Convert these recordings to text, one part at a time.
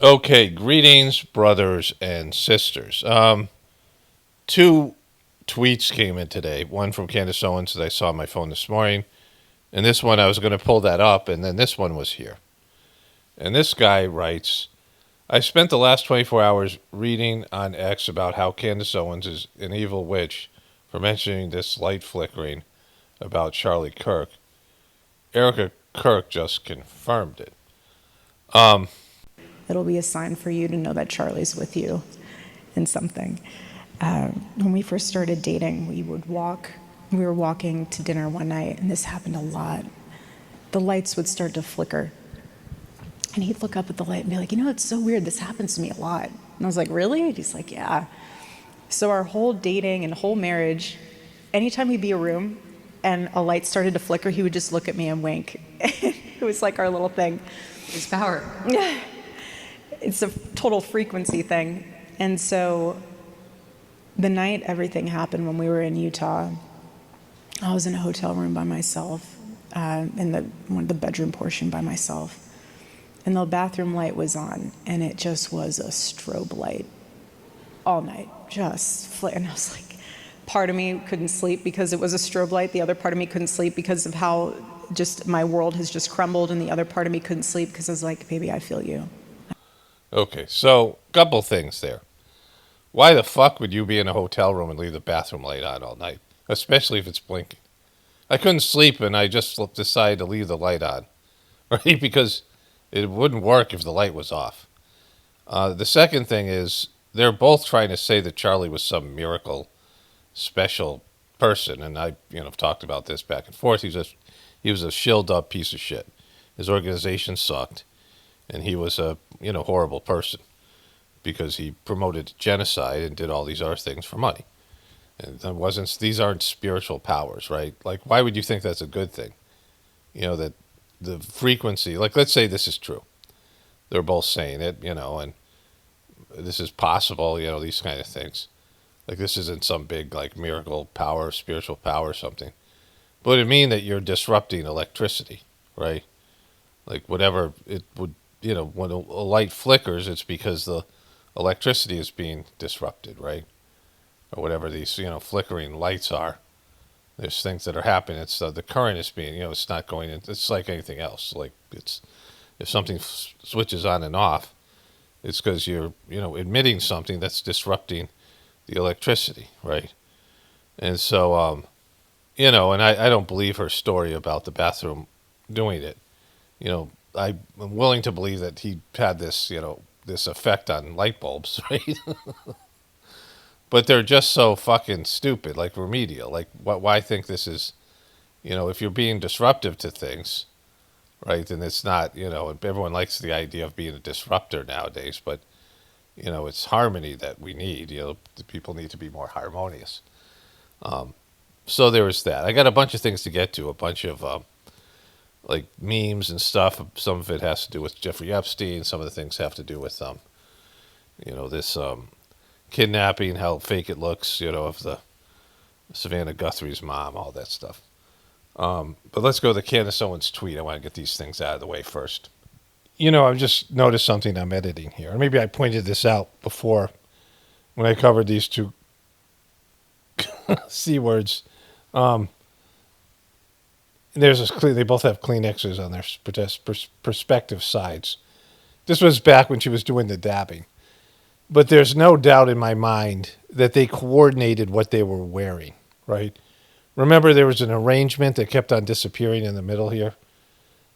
Okay, greetings, brothers and sisters. Two tweets came in today. One from Candace Owens that I saw on my phone this morning, and this one I was going to pull that up, and then this one was here. And this guy writes, I spent the last 24 hours reading on X about how Candace Owens is an evil witch for mentioning this light flickering about Charlie Kirk. Erika Kirk just confirmed it. It'll be a sign for you to know that Charlie's with you in something. When we first started dating, we were walking to dinner one night, and this happened a lot. The lights would start to flicker. And he'd look up at the light and be like, it's so weird. This happens to me a lot. And I was like, really? And he's like, yeah. So our whole dating and whole marriage, anytime we'd be in a room and a light started to flicker, he would just look at me and wink. It was like our little thing. His power. It's a total frequency thing. And so the night everything happened when we were in Utah, I was in a hotel room by myself, in the bedroom portion by myself. And the bathroom light was on, and it just was a strobe light all night, and I was like, part of me couldn't sleep because it was a strobe light. The other part of me couldn't sleep because of how just my world has just crumbled, and the other part of me couldn't sleep because I was like, baby, I feel you. Okay, so couple things there. Why the fuck would you be in a hotel room and leave the bathroom light on all night, especially if it's blinking? I couldn't sleep, and I just decided to leave the light on, right? Because it wouldn't work if the light was off. The second thing is they're both trying to say that Charlie was some miracle, special person, and I've talked about this back and forth. He was a shilled up piece of shit. His organization sucked, and he was a horrible person because he promoted genocide and did all these other things for money. And these aren't spiritual powers, right? Like, why would you think that's a good thing? That the frequency, like, let's say this is true. They're both saying it, and this is possible, these kind of things. Like, this isn't some big, like, miracle power, spiritual power or something. But it would mean that you're disrupting electricity, right? Like, whatever it would, when a light flickers, it's because the electricity is being disrupted, right? Or whatever these, flickering lights are. There's things that are happening. It's the current is being, it's not going in. It's like anything else. Like, it's if something switches on and off, it's because you're, emitting something that's disrupting the electricity, right? And so, and I don't believe her story about the bathroom doing it. I'm willing to believe that he had this, this effect on light bulbs, right? But they're just so fucking stupid, like remedial. Like, why think this is, if you're being disruptive to things, right, then it's not, everyone likes the idea of being a disruptor nowadays, but, it's harmony that we need. The people need to be more harmonious. So there was that. I got a bunch of things to get to, a bunch of, like, memes and stuff. Some of it has to do with Jeffrey Epstein. Some of the things have to do with, this, kidnapping, how fake it looks, of the Savannah Guthrie's mom, all that stuff. But let's go to the Candace Owens tweet. I want to get these things out of the way first. I've just noticed something I'm editing here. Or maybe I pointed this out before when I covered these two C words. They both have Kleenexes on their perspective sides. This was back when she was doing the dabbing. But there's no doubt in my mind that they coordinated what they were wearing, right? Remember, there was an arrangement that kept on disappearing in the middle here,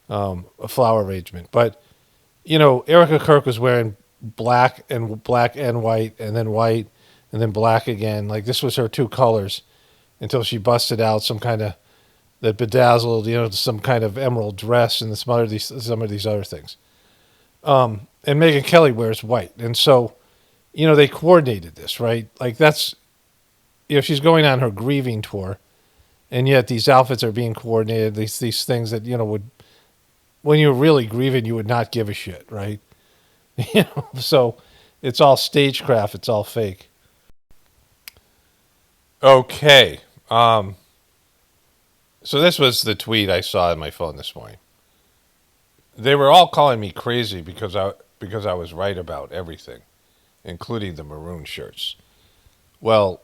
a flower arrangement. But, Erika Kirk was wearing black and white, and then black again. Like, this was her two colors until she busted out some kind of that bedazzled, some kind of emerald dress and some of these other things. And Megyn Kelly wears white, and so. They coordinated this, right? Like, that's, she's going on her grieving tour, and yet these outfits are being coordinated, these things that, when you're really grieving, you would not give a shit, right? So it's all stagecraft, it's all fake. Okay. So this was the tweet I saw on my phone this morning. They were all calling me crazy because because I was right about everything, including the maroon shirts. Well,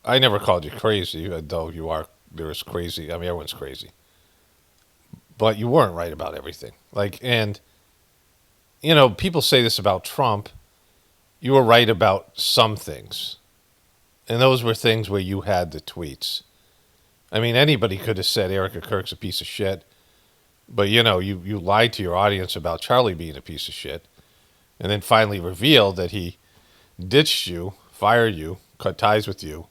I never called you crazy, though there's crazy. I mean, everyone's crazy. But you weren't right about everything. And, people say this about Trump. You were right about some things. And those were things where you had the tweets. I mean, anybody could have said Erika Kirk's a piece of shit. But, you lied to your audience about Charlie being a piece of shit. And then finally revealed that he ditched you, fired you, cut ties with you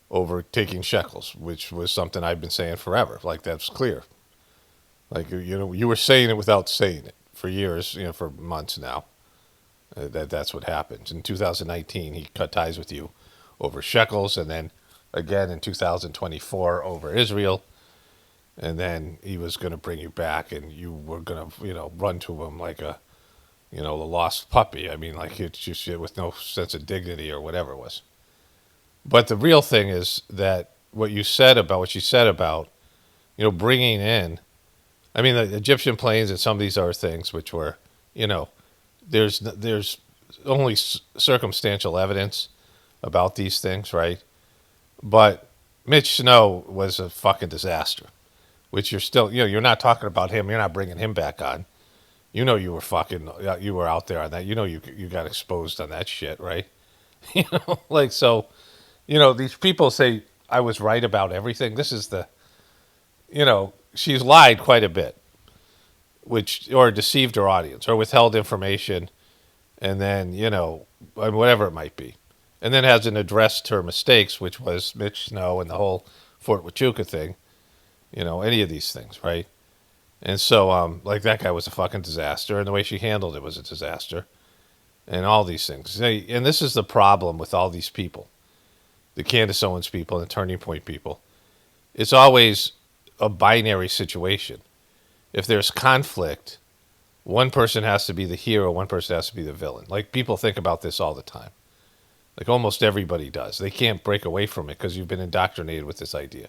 over taking shekels, which was something I've been saying forever. That's clear. You were saying it without saying it for years, for months now. That's what happened. In 2019, he cut ties with you over shekels, and then again in 2024 over Israel. And then he was going to bring you back, and you were going to, run to him like a lost puppy. I mean, it's just with no sense of dignity or whatever it was. But the real thing is that what she said about, bringing in, I mean, the Egyptian planes and some of these other things, which were, there's only circumstantial evidence about these things, right? But Mitch Snow was a fucking disaster, which you're still, you're not talking about him. You're not bringing him back on. You were out there on that. You got exposed on that shit, right? So, these people say I was right about everything. This is she's lied quite a bit, or deceived her audience, or withheld information, and then, whatever it might be. And then hasn't addressed her mistakes, which was Mitch Snow and the whole Fort Huachuca thing, any of these things, right? And so, that guy was a fucking disaster, and the way she handled it was a disaster, and all these things. And this is the problem with all these people, the Candace Owens people and the Turning Point people. It's always a binary situation. If there's conflict, one person has to be the hero, one person has to be the villain. People think about this all the time. Almost everybody does. They can't break away from it because you've been indoctrinated with this idea.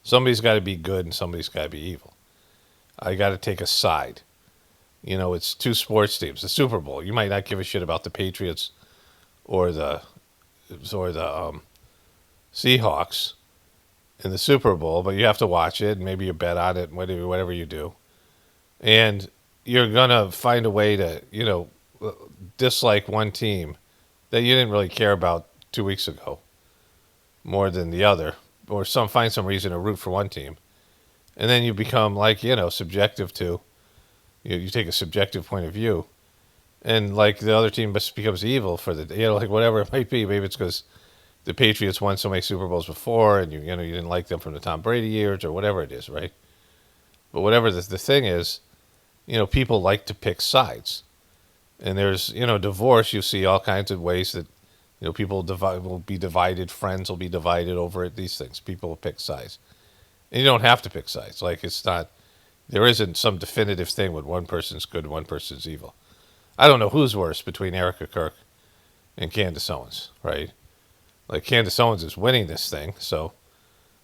Somebody's got to be good and somebody's got to be evil. I got to take a side. It's two sports teams. The Super Bowl. You might not give a shit about the Patriots or the Seahawks in the Super Bowl, but you have to watch it, and maybe you bet on it, whatever you do. And you're going to find a way to, dislike one team that you didn't really care about 2 weeks ago more than the other, or find some reason to root for one team. And then you become subjective to, you take a subjective point of view, and the other team just becomes evil for the, whatever it might be. Maybe it's because the Patriots won so many Super Bowls before, and you didn't like them from the Tom Brady years, or whatever it is, right? But whatever the thing is, people like to pick sides. And there's, divorce, you see all kinds of ways that, people will be divided, friends will be divided over it, these things. People will pick sides. And you don't have to pick sides. There isn't some definitive thing when one person's good and one person's evil. I don't know who's worse between Erika Kirk and Candace Owens, right? Candace Owens is winning this thing, so,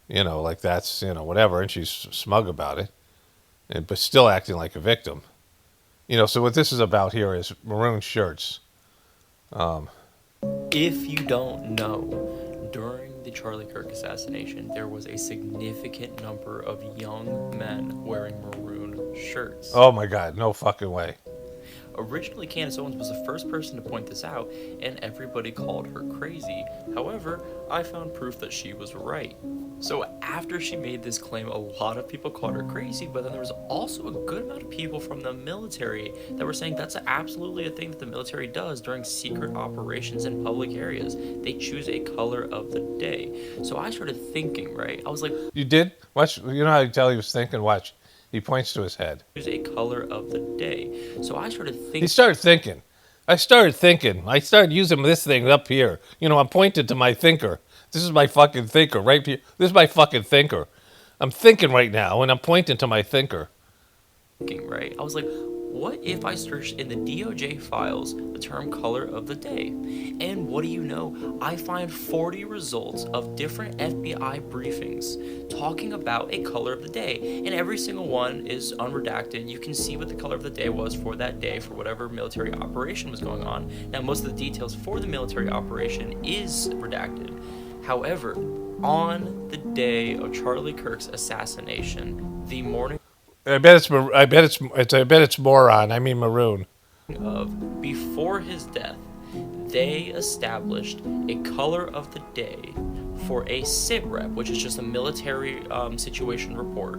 that's, whatever, and she's smug about it, but still acting like a victim. So what this is about here is maroon shirts. If you don't know, during the Charlie Kirk assassination, there was a significant number of young men wearing maroon shirts. Oh my God, no fucking way. Originally, Candace Owens was the first person to point this out, and everybody called her crazy. However, I found proof that she was right. So after she made this claim, a lot of people called her crazy, but then there was also a good amount of people from the military that were saying that's absolutely a thing that the military does during secret operations in public areas. They choose a color of the day. So I started thinking, right? I was like... You did? Watch. You know how you tell he was thinking? Watch. He points to his head. Choose a color of the day. So I started thinking... He started thinking. I started using this thing up here. I'm pointing to my thinker. This is my fucking thinker right here. This is my fucking thinker. I'm thinking right now, and I'm pointing to my thinker. Right? I was like, What if I searched in the DOJ files the term color of the day? And what do you know? I find 40 results of different FBI briefings talking about a color of the day, and every single one is unredacted. You can see what the color of the day was for that day for whatever military operation was going on. Now, most of the details for the military operation is redacted. However, on the day of Charlie Kirk's assassination, the morning I bet it's moron. I mean maroon. of before his death, they established a color of the day for a sit rep, which is just a military situation report,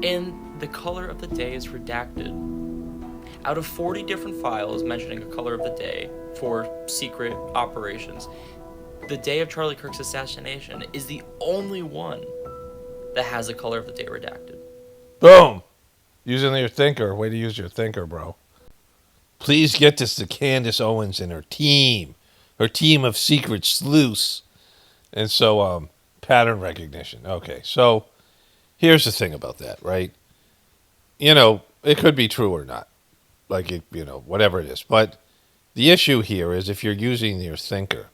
and the color of the day is redacted. Out of 40 different files mentioning a color of the day for secret operations, the day of Charlie Kirk's assassination is the only one that has a color of the day redacted. Boom. Using your thinker. Way to use your thinker, bro. Please get this to Candace Owens and her team. Her team of secret sleuths. And so, pattern recognition. Okay, so here's the thing about that, right? You know, it could be true or not. Like, whatever it is. But the issue here is if you're using your thinker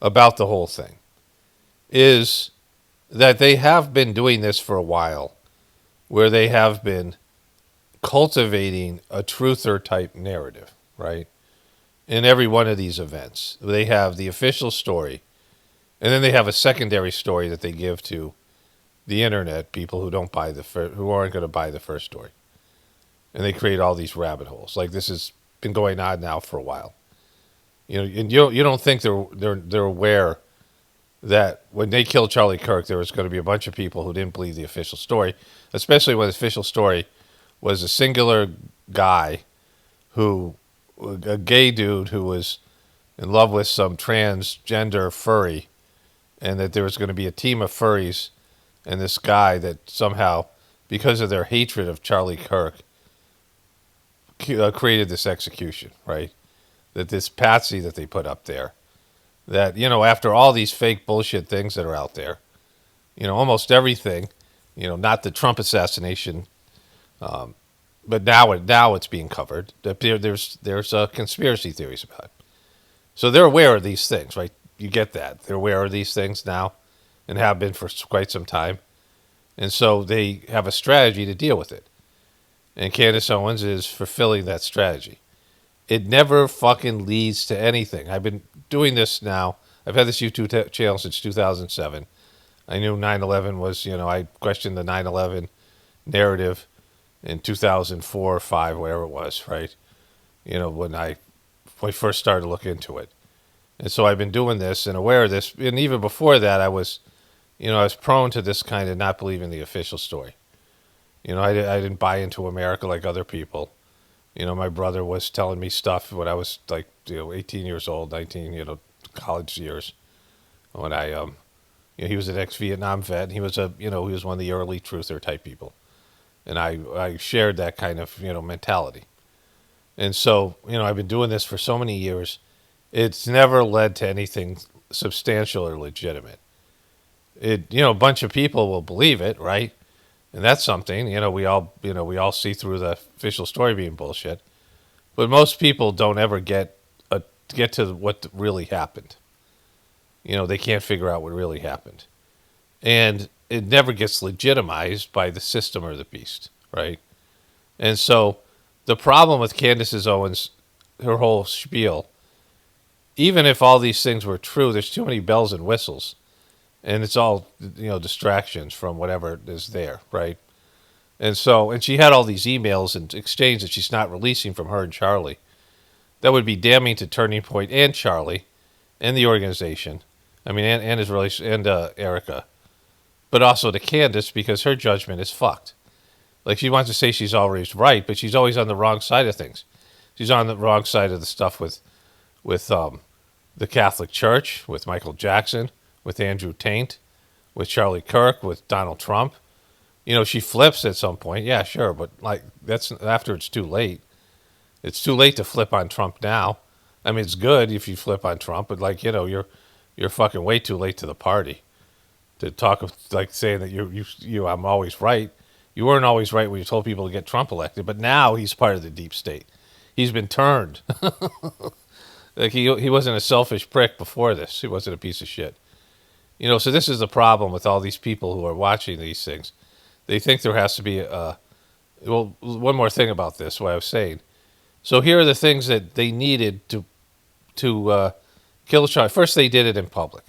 about the whole thing, is that they have been doing this for a while, where they have been cultivating a truther type narrative, right? In every one of these events, they have the official story, and then they have a secondary story that they give to the internet people who don't buy who aren't going to buy the first story, and they create all these rabbit holes. Like this has been going on now for a while. And you don't think they're aware that when they killed Charlie Kirk, there was going to be a bunch of people who didn't believe the official story, especially when the official story was a singular guy a gay dude who was in love with some transgender furry, and that there was going to be a team of furries and this guy that somehow, because of their hatred of Charlie Kirk, created this execution, right? That this patsy that they put up there, that, after all these fake bullshit things that are out there, almost everything, not the Trump assassination, but now it's being covered. There's conspiracy theories about it. So they're aware of these things, right? You get that. They're aware of these things now and have been for quite some time. And so they have a strategy to deal with it. And Candace Owens is fulfilling that strategy. It never fucking leads to anything. I've been doing this now. I've had this YouTube channel since 2007. I knew 9/11 was, I questioned the 9/11 narrative in 2004 or 5, whatever it was, right? When I first started to look into it. And so I've been doing this and aware of this. And even before that, I was prone to this kind of not believing the official story. I didn't buy into America like other people. My brother was telling me stuff when I was like, 18 years old, 19, college years. When he was an ex-Vietnam vet. He was he was one of the early truther type people. And I shared that kind of, mentality. And so, I've been doing this for so many years. It's never led to anything substantial or legitimate. A bunch of people will believe it, right? And that's something, we all see through the official story being bullshit. But most people don't ever get to what really happened. They can't figure out what really happened. And it never gets legitimized by the system or the beast, right? And so the problem with Candace Owens, her whole spiel, even if all these things were true, there's too many bells and whistles. And it's all, distractions from whatever is there, right? And she had all these emails and exchanges that she's not releasing from her and Charlie. That would be damning to Turning Point and Charlie and the organization. I mean, and his relation, and Erika. But also to Candace, because her judgment is fucked. Like, she wants to say she's always right, but she's always on the wrong side of things. She's on the wrong side of the stuff with the Catholic Church, with Michael Jackson, with Andrew Tate, with Charlie Kirk, with Donald Trump. She flips at some point. Yeah, sure, but that's after it's too late. It's too late to flip on Trump now. I mean, it's good if you flip on Trump, but you're fucking way too late to the party to talk saying that I'm always right. You weren't always right when you told people to get Trump elected, but now he's part of the deep state. He's been turned. Like he wasn't a selfish prick before this. He wasn't a piece of shit. So this is the problem with all these people who are watching these things. They think there has to be one more thing about this, what I was saying. So here are the things that they needed to kill Charlie. First, they did it in public.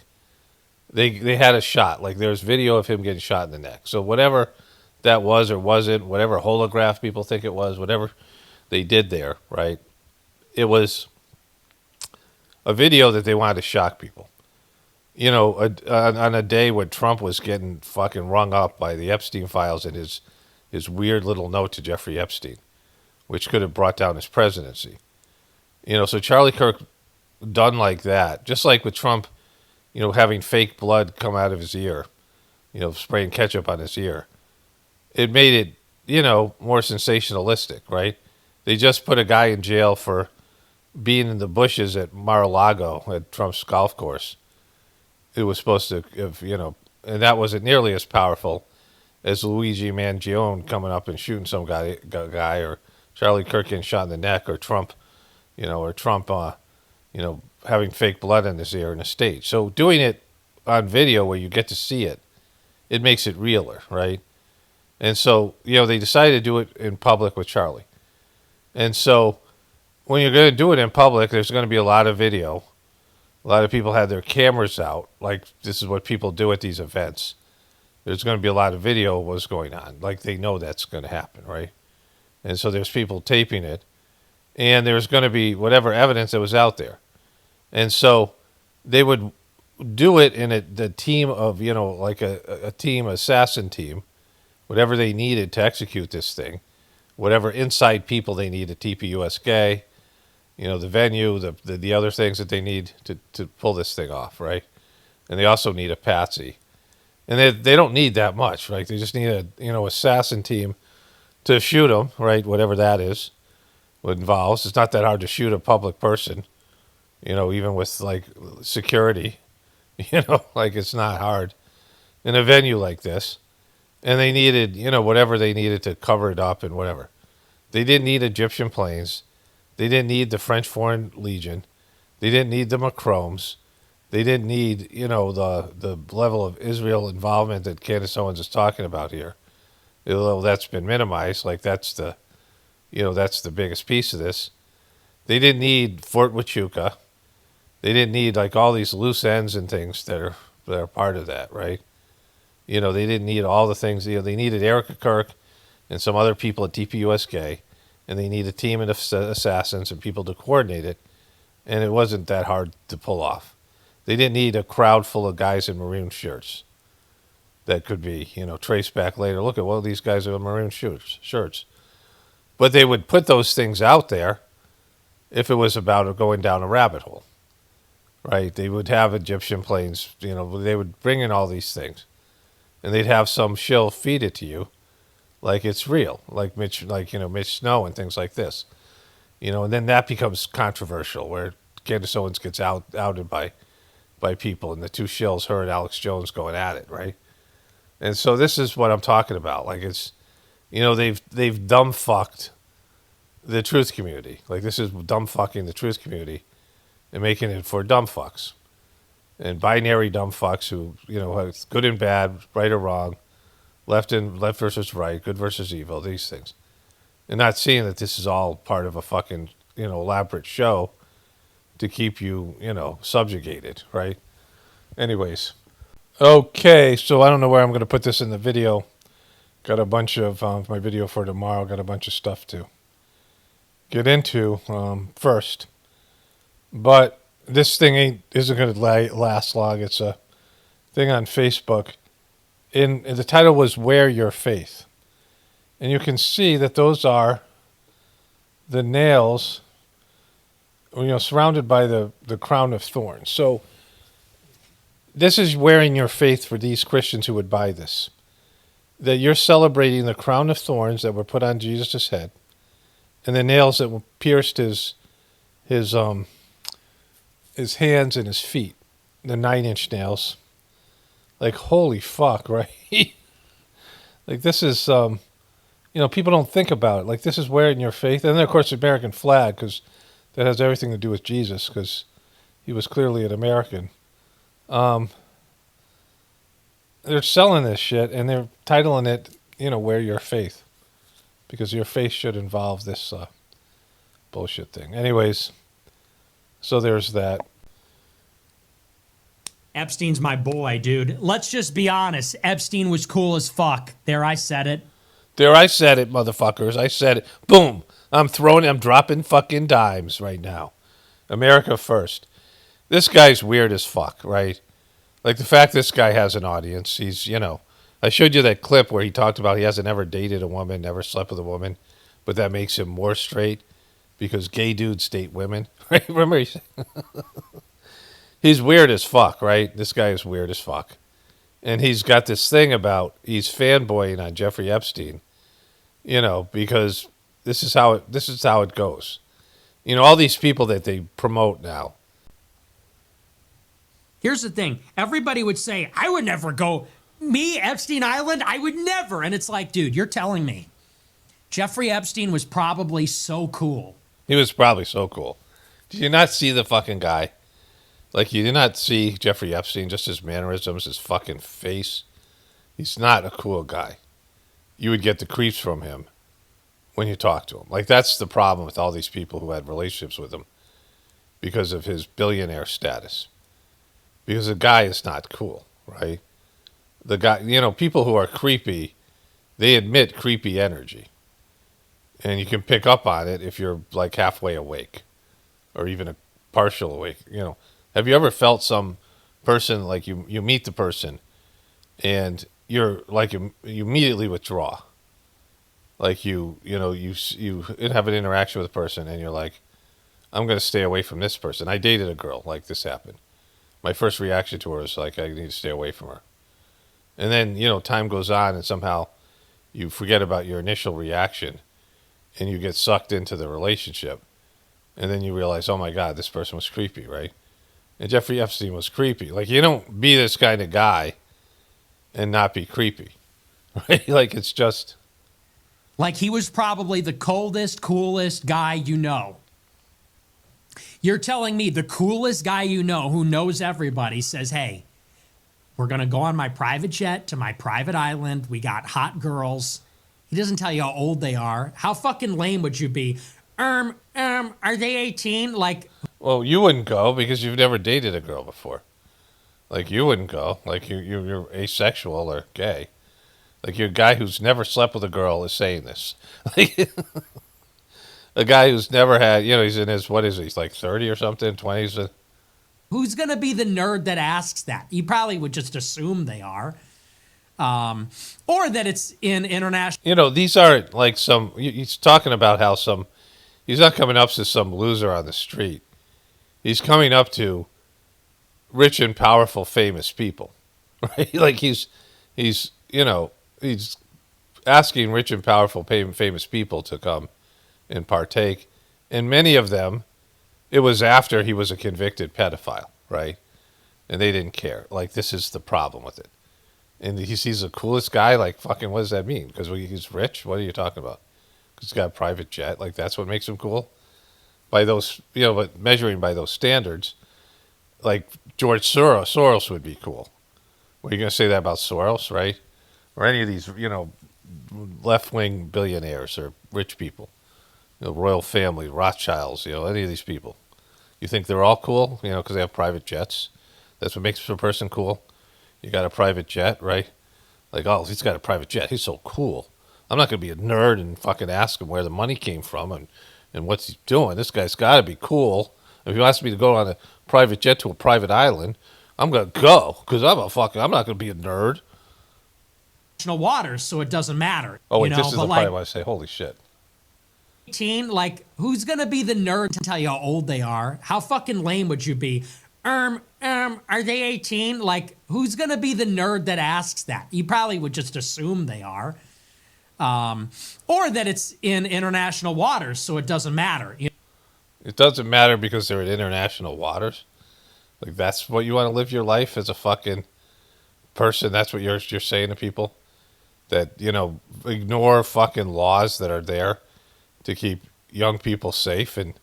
They had a shot. Like there's video of him getting shot in the neck. So whatever that was or wasn't, whatever holograph people think it was, whatever they did there, right? It was a video that they wanted to shock people. On a day when Trump was getting fucking rung up by the Epstein files and his weird little note to Jeffrey Epstein, which could have brought down his presidency. So Charlie Kirk done like that, just like with Trump, having fake blood come out of his ear, spraying ketchup on his ear. It made it, more sensationalistic, right? They just put a guy in jail for being in the bushes at Mar-a-Lago at Trump's golf course. It was supposed to have, and that wasn't nearly as powerful as Luigi Mangione coming up and shooting some guy or Charlie Kirk getting shot in the neck, or Trump, having fake blood in his ear in a stage. So doing it on video where you get to see it, it makes it realer, right? And so, they decided to do it in public with Charlie. And so when you're going to do it in public, there's going to be a lot of video. A lot of people have their cameras out. Like, this is what people do at these events. There's going to be a lot of video of what's going on. Like, they know that's going to happen, right? And so there's people taping it. And there's going to be whatever evidence that was out there. And so they would do it in the team of, like a team, assassin team, whatever they needed to execute this thing, whatever inside people they need at TPUSK, the venue, the other things that they need to pull this thing off, right? And they also need a patsy. And they don't need that much, right? They just need a, assassin team to shoot them, right? Whatever that is, what involves. It's not that hard to shoot a public person, even with, like, security, like it's not hard in a venue like this. And they needed, whatever they needed to cover it up and whatever. They didn't need Egyptian planes. They didn't need the French Foreign Legion. They didn't need the Macrones. They didn't need, the level of Israel involvement that Candace Owens is talking about here. Although that's been minimized, like that's the biggest piece of this. They didn't need Fort Huachuca. They didn't need, like, all these loose ends and things that are part of that, right? They didn't need all the things. They needed Erika Kirk and some other people at TPUSK, and they need a team of assassins and people to coordinate it, and it wasn't that hard to pull off. They didn't need a crowd full of guys in maroon shirts that could be, traced back later. Look at, these guys have maroon shirts. But they would put those things out there if it was about going down a rabbit hole, right? They would have Egyptian planes, they would bring in all these things. And they'd have some shill feed it to you like it's real, like Mitch Snow and things like this. And then that becomes controversial, where Candace Owens gets outed by people, and the two shills, her and Alex Jones, going at it, right? And so this is what I'm talking about. Like, it's, they've dumb fucked the truth community. Like, this is dumb fucking the truth community and making it for dumb fucks. And binary dumb fucks who, have good and bad, right or wrong, left versus right, good versus evil, these things. And not seeing that this is all part of a fucking, elaborate show to keep you, subjugated, right? Anyways. Okay, so I don't know where I'm going to put this in the video. Got a bunch of, my video for tomorrow, got a bunch of stuff to get into first. But this thing isn't going to last long. It's a thing on Facebook. And the title was Wear Your Faith. And you can see that those are the nails, surrounded by the crown of thorns. So this is wearing your faith for these Christians who would buy this. That you're celebrating the crown of thorns that were put on Jesus' head, and the nails that pierced his hands and his feet, the 9-inch nails. Like, holy fuck, right? Like, this is people don't think about it. Like, this is wearing your faith. And then, of course, the American flag, because that has everything to do with Jesus, because he was clearly an American. They're selling this shit, and they're titling it, wear your faith. Because your faith should involve this bullshit thing. Anyways, so there's that. Epstein's my boy, dude. Let's just be honest. Epstein was cool as fuck. There, I said it. There, I said it, motherfuckers. I said it. Boom. I'm dropping fucking dimes right now. America first. This guy's weird as fuck, right? Like, the fact this guy has an audience, he's, I showed you that clip where he talked about he hasn't ever dated a woman, never slept with a woman, but that makes him more straight because gay dudes date women, right? Remember, he's weird as fuck, right? This guy is weird as fuck. And he's got this thing about he's fanboying on Jeffrey Epstein, because this is how it goes. All these people that they promote now. Here's the thing. Everybody would say, I would never go. Me, Epstein Island, I would never. And it's like, dude, you're telling me. Jeffrey Epstein was probably so cool. He was probably so cool. Did you not see the fucking guy? Like, you did not see Jeffrey Epstein, just his mannerisms, his fucking face. He's not a cool guy. You would get the creeps from him when you talk to him. Like, that's the problem with all these people who had relationships with him because of his billionaire status. Because the guy is not cool, right? The guy, people who are creepy, they admit creepy energy. And you can pick up on it if you're like halfway awake or even a partial awake. Have you ever felt some person, like you meet the person and you're like, you immediately withdraw? Like you have an interaction with a person and you're like, I'm going to stay away from this person. I dated a girl, like this happened. My first reaction to her was like, I need to stay away from her. And then, time goes on and somehow you forget about your initial reaction and you get sucked into the relationship. And then you realize, oh my God, this person was creepy, right? And Jeffrey Epstein was creepy. Like, you don't be this kind of guy and not be creepy, right? Like, it's just. Like, he was probably the coldest, coolest guy you know. You're telling me the coolest guy you know who knows everybody says, hey, we're going to go on my private jet to my private island. We got hot girls. He doesn't tell you how old they are. How fucking lame would you be? Are they 18? Like, well, you wouldn't go because you've never dated a girl before. Like, you wouldn't go. Like, you're asexual or gay. Like, you're a guy who's never slept with a girl is saying this. Like, a guy who's never had, he's in his, what is he? He's like 30 or something, 20s. Who's going to be the nerd that asks that? You probably would just assume they are. Or that it's in international. These aren't like he's talking about how he's not coming up to some loser on the street. He's coming up to rich and powerful, famous people, right? Like he's asking rich and powerful, famous people to come and partake. And many of them, it was after he was a convicted pedophile, right? And they didn't care. Like, this is the problem with it. And he's the coolest guy. Like, fucking, what does that mean? Because he's rich? What are you talking about? Because he's got a private jet. Like, that's what makes him cool? By those, but measuring by those standards, like George Soros would be cool. What are you going to say that about Soros, right? Or any of these, left-wing billionaires or rich people. Royal family, Rothschilds, any of these people. You think they're all cool, because they have private jets? That's what makes a person cool? You got a private jet, right? Like, oh, he's got a private jet. He's so cool. I'm not going to be a nerd and fucking ask him where the money came from and what's he doing. This guy's got to be cool. If he asks me to go on a private jet to a private island, I'm going to go because I'm not going to be a nerd. Waters, so it doesn't matter. Oh, wait, this is the part I want to say, holy shit. 18, like, who's going to be the nerd to tell you how old they are? How fucking lame would you be? Are they 18? Like, who's going to be the nerd that asks that? You probably would just assume they are. Or that it's in international waters, so it doesn't matter. It doesn't matter because they're in international waters? Like, that's what you want to live your life as a fucking person? That's what you're saying to people? that, ignore fucking laws that are there to keep young people safe and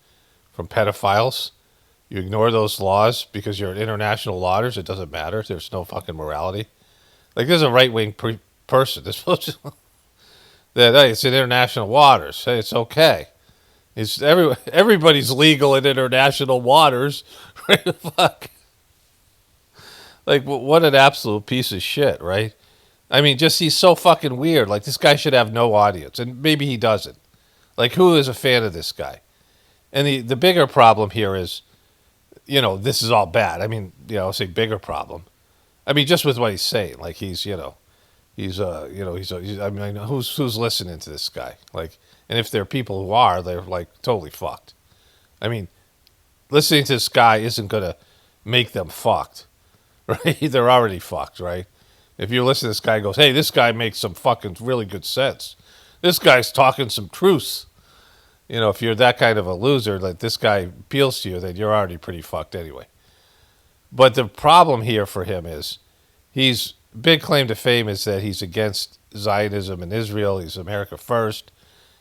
from pedophiles. You ignore those laws because you're in international waters. It doesn't matter. There's no fucking morality. Like, there's a right-wing person. They're supposed to, that, hey, it's in international waters. Hey, it's okay. It's everybody's legal in international waters. Right? Fuck. Like, what an absolute piece of shit, right? I mean, just he's so fucking weird. Like, this guy should have no audience, and maybe he doesn't. Like, who is a fan of this guy? And the bigger problem here is, this is all bad. I mean, I'll say bigger problem. I mean, just with what he's saying, like he's I mean, who's listening to this guy? Like, and if there are people who are, they're like totally fucked. I mean, listening to this guy isn't gonna make them fucked, right? They're already fucked, right? If you listen to this guy, goes, hey, this guy makes some fucking really good sense. This guy's talking some truths. If you're that kind of a loser, like this guy appeals to you, then you're already pretty fucked anyway. But the problem here for him is he's big claim to fame is that he's against Zionism in Israel. He's America first.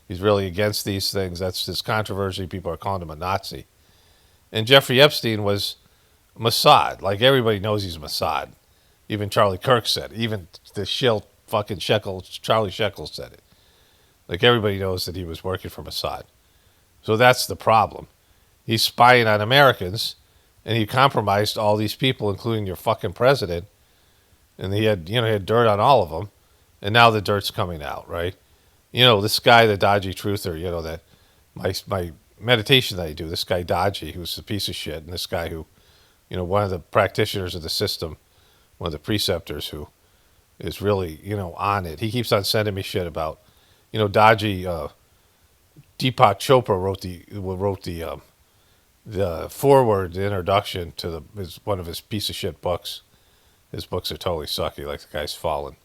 He's really against these things. That's his controversy. People are calling him a Nazi. And Jeffrey Epstein was Mossad. Like, everybody knows he's Mossad. Even Charlie Kirk said it. Even the shill fucking Charlie Shekels said it. Like, everybody knows that he was working for Mossad. So that's the problem. He's spying on Americans, and he compromised all these people, including your fucking president. And he had dirt on all of them, and now the dirt's coming out, right? This guy, the Dodgy Truther, that my meditation that I do, this guy Dodgy, who's a piece of shit, and this guy who, one of the practitioners of the system, one of the preceptors who is really, on it. He keeps on sending me shit about, Dodgy. Deepak Chopra wrote the foreword, the introduction to one of his piece of shit books. His books are totally sucky, like the guy's fallen.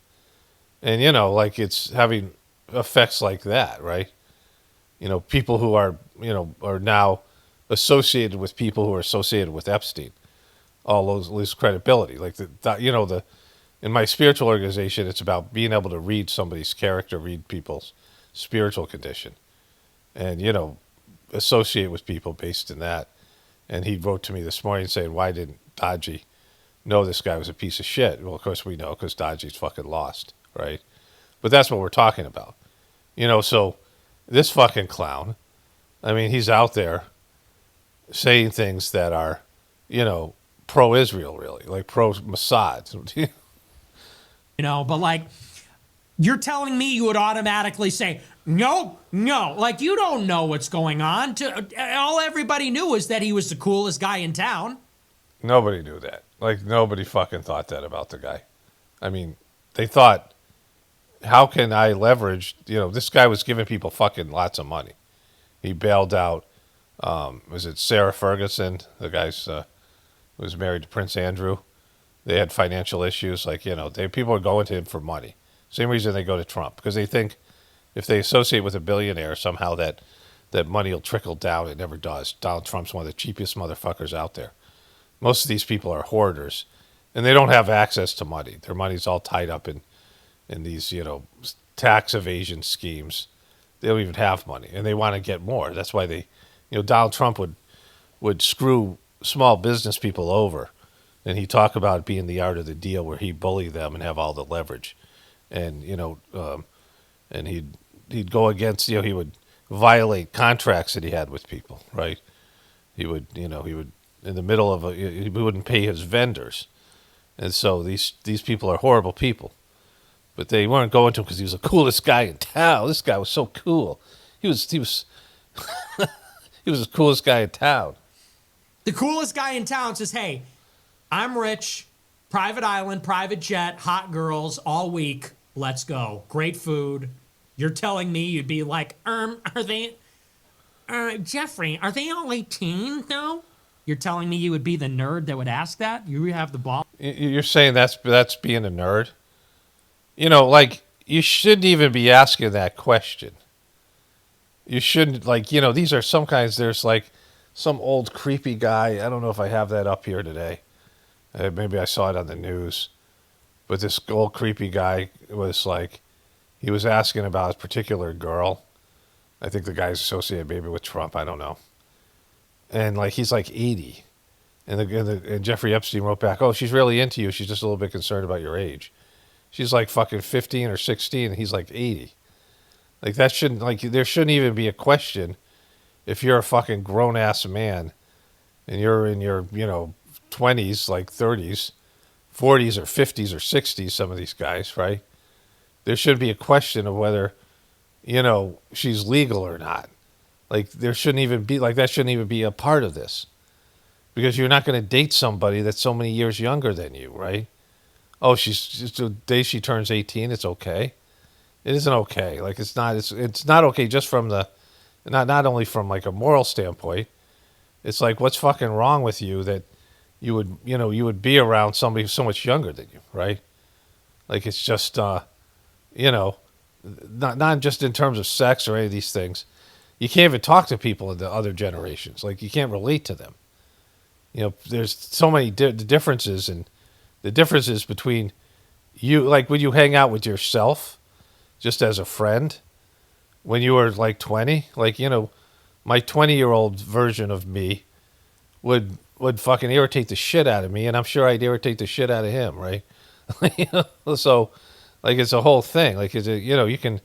And, like it's having effects like that, right? People who are now associated with people who are associated with Epstein, all lose credibility. Like, in my spiritual organization, it's about being able to read somebody's character, read people's spiritual condition, and, associate with people based in that. And he wrote to me this morning saying, why didn't Dodgy know this guy was a piece of shit? Well, of course we know, because Dodgy's fucking lost, right? But that's what we're talking about. So this fucking clown, I mean, he's out there saying things that are, pro-Israel, really, like pro-Mossad. But like, you're telling me you would automatically say, no, like you don't know what's going on. All everybody knew was that he was the coolest guy in town. Nobody knew that. Like, nobody fucking thought that about the guy. I mean, they thought, how can I leverage, this guy was giving people fucking lots of money. He bailed out, was it Sarah Ferguson, the guy's, who was married to Prince Andrew. They had financial issues. Like, people are going to him for money. Same reason they go to Trump, because they think if they associate with a billionaire, somehow that money will trickle down. It never does. Donald Trump's one of the cheapest motherfuckers out there. Most of these people are hoarders, and they don't have access to money. Their money's all tied up in these, tax evasion schemes. They don't even have money, and they want to get more. That's why they, Donald Trump would screw small business people over, and he'd talk about it being the art of the deal, where he'd bully them and have all the leverage. And, and he'd go against, he would violate contracts that he had with people, right? He would in the middle of he wouldn't pay his vendors. And so these people are horrible people. But they weren't going to him because he was the coolest guy in town. This guy was so cool. He was he was the coolest guy in town. The coolest guy in town says, hey, I'm rich, private island, private jet, hot girls all week. Let's go. Great food. You're telling me you'd be like, are they, Jeffrey, are they all 18 though? You're telling me you would be the nerd that would ask that? You have the ball. You're saying that's being a nerd? Like, you shouldn't even be asking that question. You shouldn't, like, these are some kinds, there's like some old creepy guy. I don't know if I have that up here today. Maybe I saw it on the news. But this old creepy guy was like, He was asking about a particular girl. I think the guy's associated maybe with Trump. I don't know. And like he's like 80, and Jeffrey Epstein wrote back, "Oh, she's really into you. She's just a little bit concerned about your age." She's like fucking 15 or 16, and he's like 80. Like that shouldn't like there shouldn't even be a question if you're a fucking grown ass man and you're in your 20s, like 30s, 40s or 50s or 60s. Some of these guys, right? There should be a question of whether she's legal or not. Like there shouldn't even be like that shouldn't even be a part of this, because you're not going to date somebody that's so many years younger than you, right? Oh, she's just the day she turns 18, it's okay. It isn't okay. Like it's not okay just from the not only from like a moral standpoint. It's like what's fucking wrong with you that you would be around somebody so much younger than you, right? Like it's just not just in terms of sex or any of these things. You can't even talk to people in the other generations. Like you can't relate to them. There's so many differences, and the differences between you, like when you hang out with yourself, just as a friend, when you were like 20, like my 20-year-old version of me would fucking irritate the shit out of me, and I'm sure I'd irritate the shit out of him, right? So, like it's a whole thing. Like you can,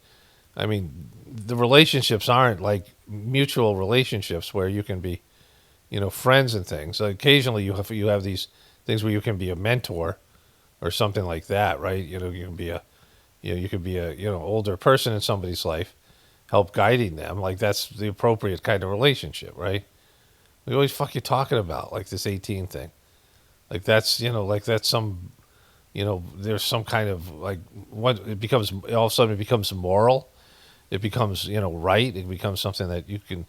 I mean, the relationships aren't like mutual relationships where you can be, friends and things. Like occasionally you have these things where you can be a mentor or something like that, right? You can be you could be a older person in somebody's life, help guiding them. Like that's the appropriate kind of relationship, right? We always fuck you talking about like this 18 thing, like that's like that's some, there's some kind of like what it becomes all of a sudden it becomes moral, it becomes right, it becomes something that you can,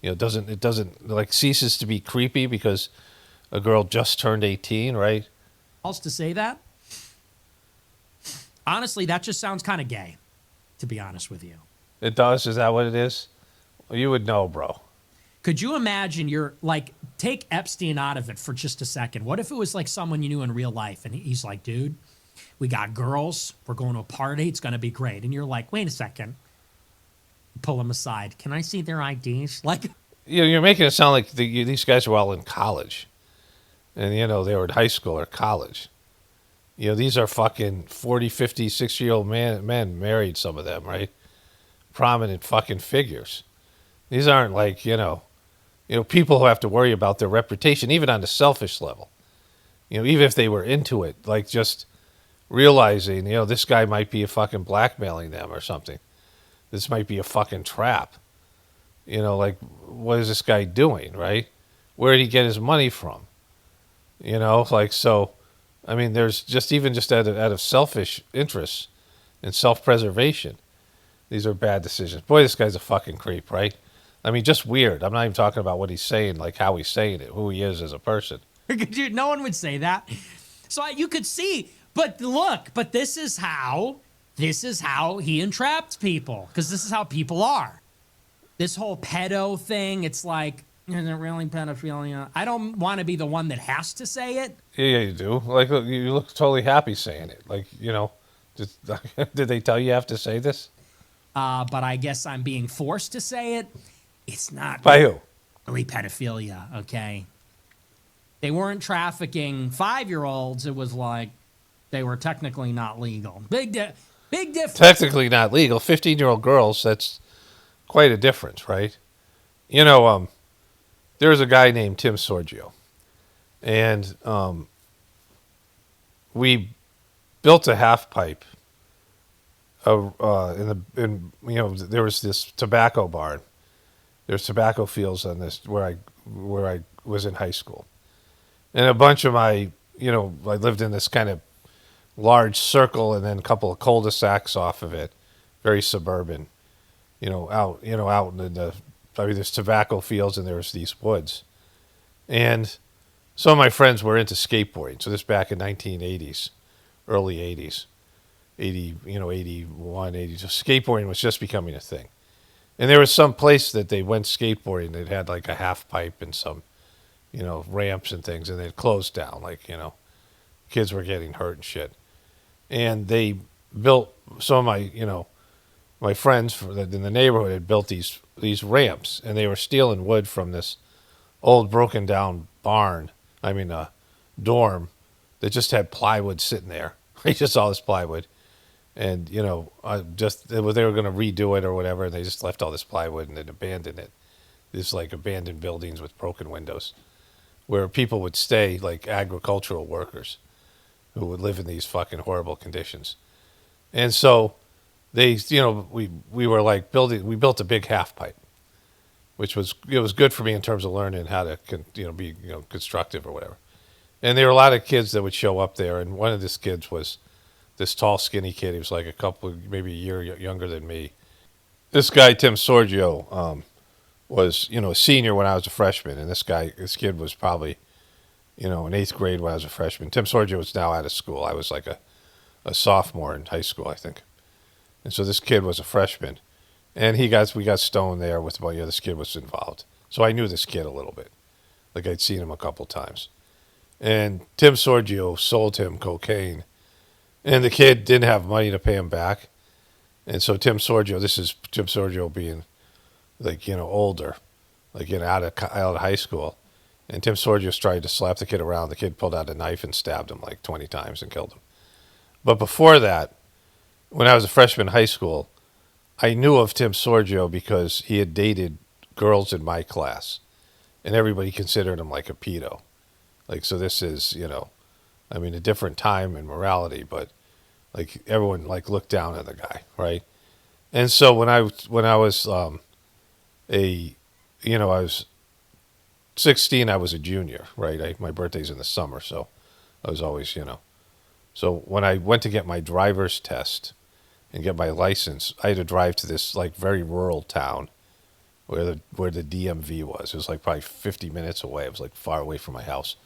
it doesn't like ceases to be creepy because a girl just turned 18, right? Else to say that? Honestly, that just sounds kind of gay, to be honest with you. It does? Is that what it is? Well, you would know, bro. Could you imagine take Epstein out of it for just a second. What if it was like someone you knew in real life and he's like, dude, we got girls, we're going to a party, it's going to be great. And you're like, wait a second. Pull him aside. Can I see their IDs? Like, you're making it sound like these guys were all in college. And, they were in high school or college. These are fucking 40, 50, 60-year-old men married, some of them, right? Prominent fucking figures. These aren't like, people who have to worry about their reputation, even on the selfish level. Even if they were into it, like just realizing, this guy might be fucking blackmailing them or something. This might be a fucking trap. Like, what is this guy doing, right? Where did he get his money from? Like, so, I mean, there's just out of selfish interests and self-preservation, these are bad decisions. Boy, this guy's a fucking creep, right? I mean, just weird. I'm not even talking about what he's saying, like how he's saying it, who he is as a person. Dude, no one would say that. So you could see, but look, this is how he entraps people, because this is how people are. This whole pedo thing, it's like, is it really pedophilia? I don't want to be the one that has to say it. Yeah, you do. Like, you look totally happy saying it. Like, did they tell you have to say this? But I guess I'm being forced to say it. It's not by who? Really pedophilia, okay? They weren't trafficking 5-year-olds. It was like they were technically not legal. Big difference. Technically not legal. 15-year-old girls, that's quite a difference, right? There's a guy named Tim Sorgio, and we built a half pipe. There was this tobacco barn. There's tobacco fields on this where I was in high school, and a bunch of my I lived in this kind of large circle, and then a couple of cul-de-sacs off of it, very suburban, out in the. I mean, there's tobacco fields and there's these woods. And some of my friends were into skateboarding. So this back in 1980s, early 80s, 81, 82. Skateboarding was just becoming a thing. And there was some place that they went skateboarding that had like a half pipe and some, ramps and things. And they closed down. Like, kids were getting hurt and shit. And they built some of my, my friends in the neighborhood had built these ramps, and they were stealing wood from this old broken down barn. I mean, dorm that just had plywood sitting there. Just all this plywood, and they were going to redo it or whatever, and they just left all this plywood and then abandoned it. These like abandoned buildings with broken windows, where people would stay, like agricultural workers, who would live in these fucking horrible conditions. And so they, we were like we built a big half pipe, which was good for me in terms of learning how to be constructive or whatever. And there were a lot of kids that would show up there, and one of these kids was this tall, skinny kid. He was like maybe a year younger than me. This guy, Tim Sorgio, was a senior when I was a freshman, and this kid was probably in 8th grade when I was a freshman. Tim Sorgio was now out of school. I was like a sophomore in high school, I think. And so this kid was a freshman, and we got stoned there with this kid was involved. So I knew this kid a little bit, like I'd seen him a couple times. And Tim Sorgio sold him cocaine, and the kid didn't have money to pay him back. And so this is Tim Sorgio being like, older, like, out of high school. And Tim Sorgio tried to slap the kid around. The kid pulled out a knife and stabbed him like 20 times and killed him. But before that, when I was a freshman in high school, I knew of Tim Sorgio because he had dated girls in my class, and everybody considered him like a pedo. Like, so this is, a different time in morality, but like everyone like looked down on the guy, right? And so when I was I was 16, I was a junior, right? My birthday's in the summer, so I was always, So when I went to get my driver's test and get my license, I had to drive to this like very rural town where the DMV was. It was like probably 50 minutes away. It was like far away from my house.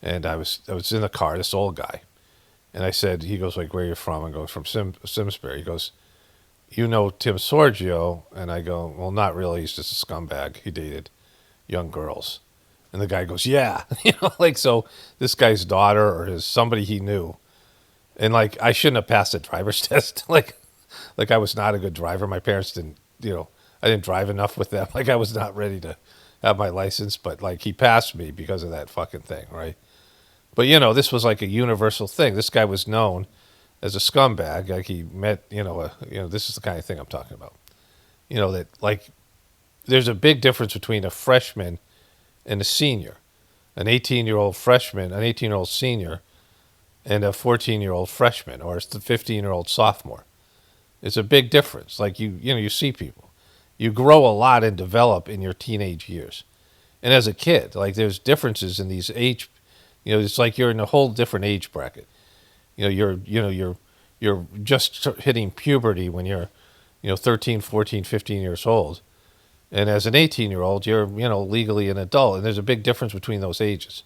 And I was in the car, this old guy. And I said, he goes like, where are you from? I go, from Simsbury. He goes, you know Tim Sorgio? And I go, well, not really. He's just a scumbag. He dated young girls. And the guy goes, yeah. So this guy's daughter or somebody he knew. And like, I shouldn't have passed the driver's test. like I was not a good driver. My parents didn't, I didn't drive enough with them. Like I was not ready to have my license, but like he passed me because of that fucking thing, right? But this was like a universal thing. This guy was known as a scumbag. Like he met, this is the kind of thing I'm talking about. That like, there's a big difference between a freshman and a senior, an 18-year-old freshman, an 18-year-old senior, and a 14-year-old freshman or a 15-year-old sophomore. It's a big difference. Like you see people. You grow a lot and develop in your teenage years. And as a kid, like there's differences in these age, it's like you're in a whole different age bracket. You're just hitting puberty when you're 13, 14, 15 years old. And as an 18-year-old, you're legally an adult, and there's a big difference between those ages.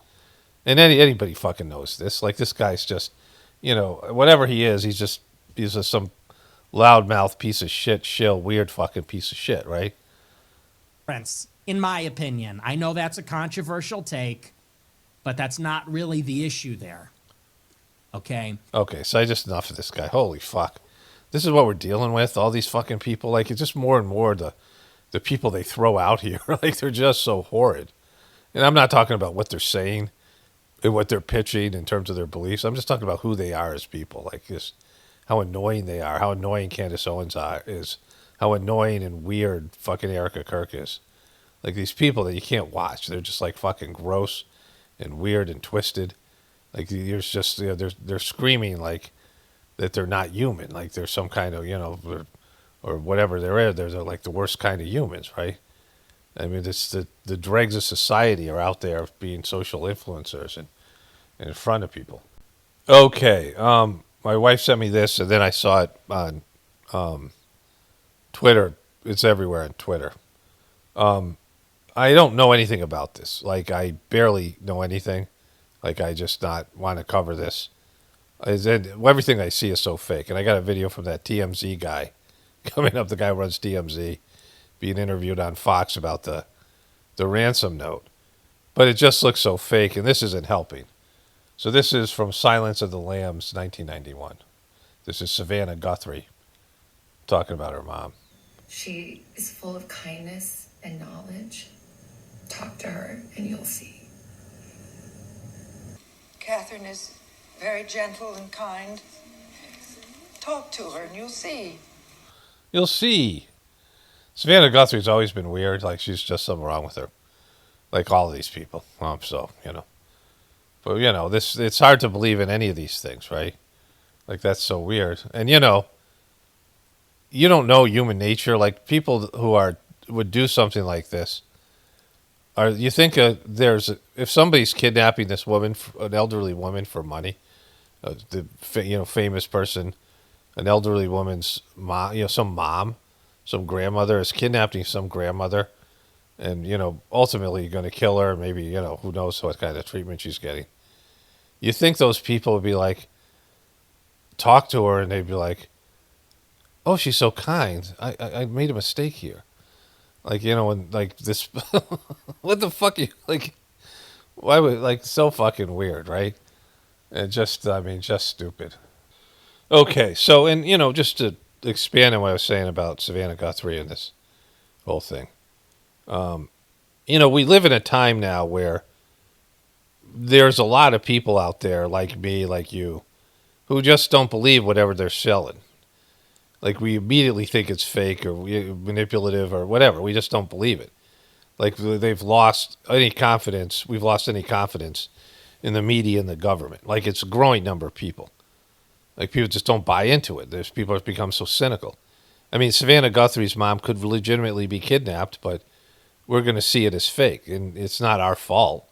And anybody fucking knows this. Like this guy's just, whatever he is, he's just some loudmouth piece of shit, weird fucking piece of shit, right? Prince, in my opinion, I know that's a controversial take, but that's not really the issue there. Okay? Okay, so enough of this guy. Holy fuck. This is what we're dealing with, all these fucking people. Like, it's just more and more the people they throw out here. Like, they're just so horrid. And I'm not talking about what they're saying and what they're pitching in terms of their beliefs. I'm just talking about who they are as people. Like, just how annoying they are, how annoying Candace Owens is, how annoying and weird fucking Erika Kirk is. Like, these people that you can't watch. They're just, like, fucking gross and weird and twisted. Like, there's just, they're screaming, like, that they're not human. Like, they're some kind of, or whatever they're like the worst kind of humans, right? I mean, it's the dregs of society are out there being social influencers and in front of people. Okay, my wife sent me this, and then I saw it on Twitter. It's everywhere on Twitter. I don't know anything about this. Like, I barely know anything. Like, I just not want to cover this. Everything I see is so fake. And I got a video from that TMZ guy coming up, the guy who runs TMZ, being interviewed on Fox about the ransom note. But it just looks so fake, and this isn't helping. So this is from Silence of the Lambs, 1991. This is Savannah Guthrie talking about her mom. She is full of kindness and knowledge. Talk to her and you'll see. Catherine is very gentle and kind. Talk to her and you'll see. You'll see. Savanah Guthrie's always been weird. Like, she's just something wrong with her. Like all of these people. So, But, it's hard to believe in any of these things, right? Like, that's so weird. And, you don't know human nature. Like, people who would do something like this, you think if somebody's kidnapping this woman, an elderly woman, for money, famous person, an elderly woman's mom, some grandmother is kidnapping some grandmother, and ultimately going to kill her. Maybe who knows what kind of treatment she's getting. You think those people would be like, talk to her, and they'd be like, "Oh, she's so kind. I made a mistake here." Like, and like this, what the fuck? Like, why would, so fucking weird, right? And just stupid. Okay, so, and, just to expand on what I was saying about Savanah Guthrie and this whole thing. We live in a time now where there's a lot of people out there like me, like you, who just don't believe whatever they're selling. Like, we immediately think it's fake or manipulative or whatever. We just don't believe it. Like, they've lost any confidence. We've lost any confidence in the media and the government. Like, it's a growing number of people. Like, people just don't buy into it. There's people have become so cynical. I mean, Savanah Guthrie's mom could legitimately be kidnapped, but we're going to see it as fake. And it's not our fault,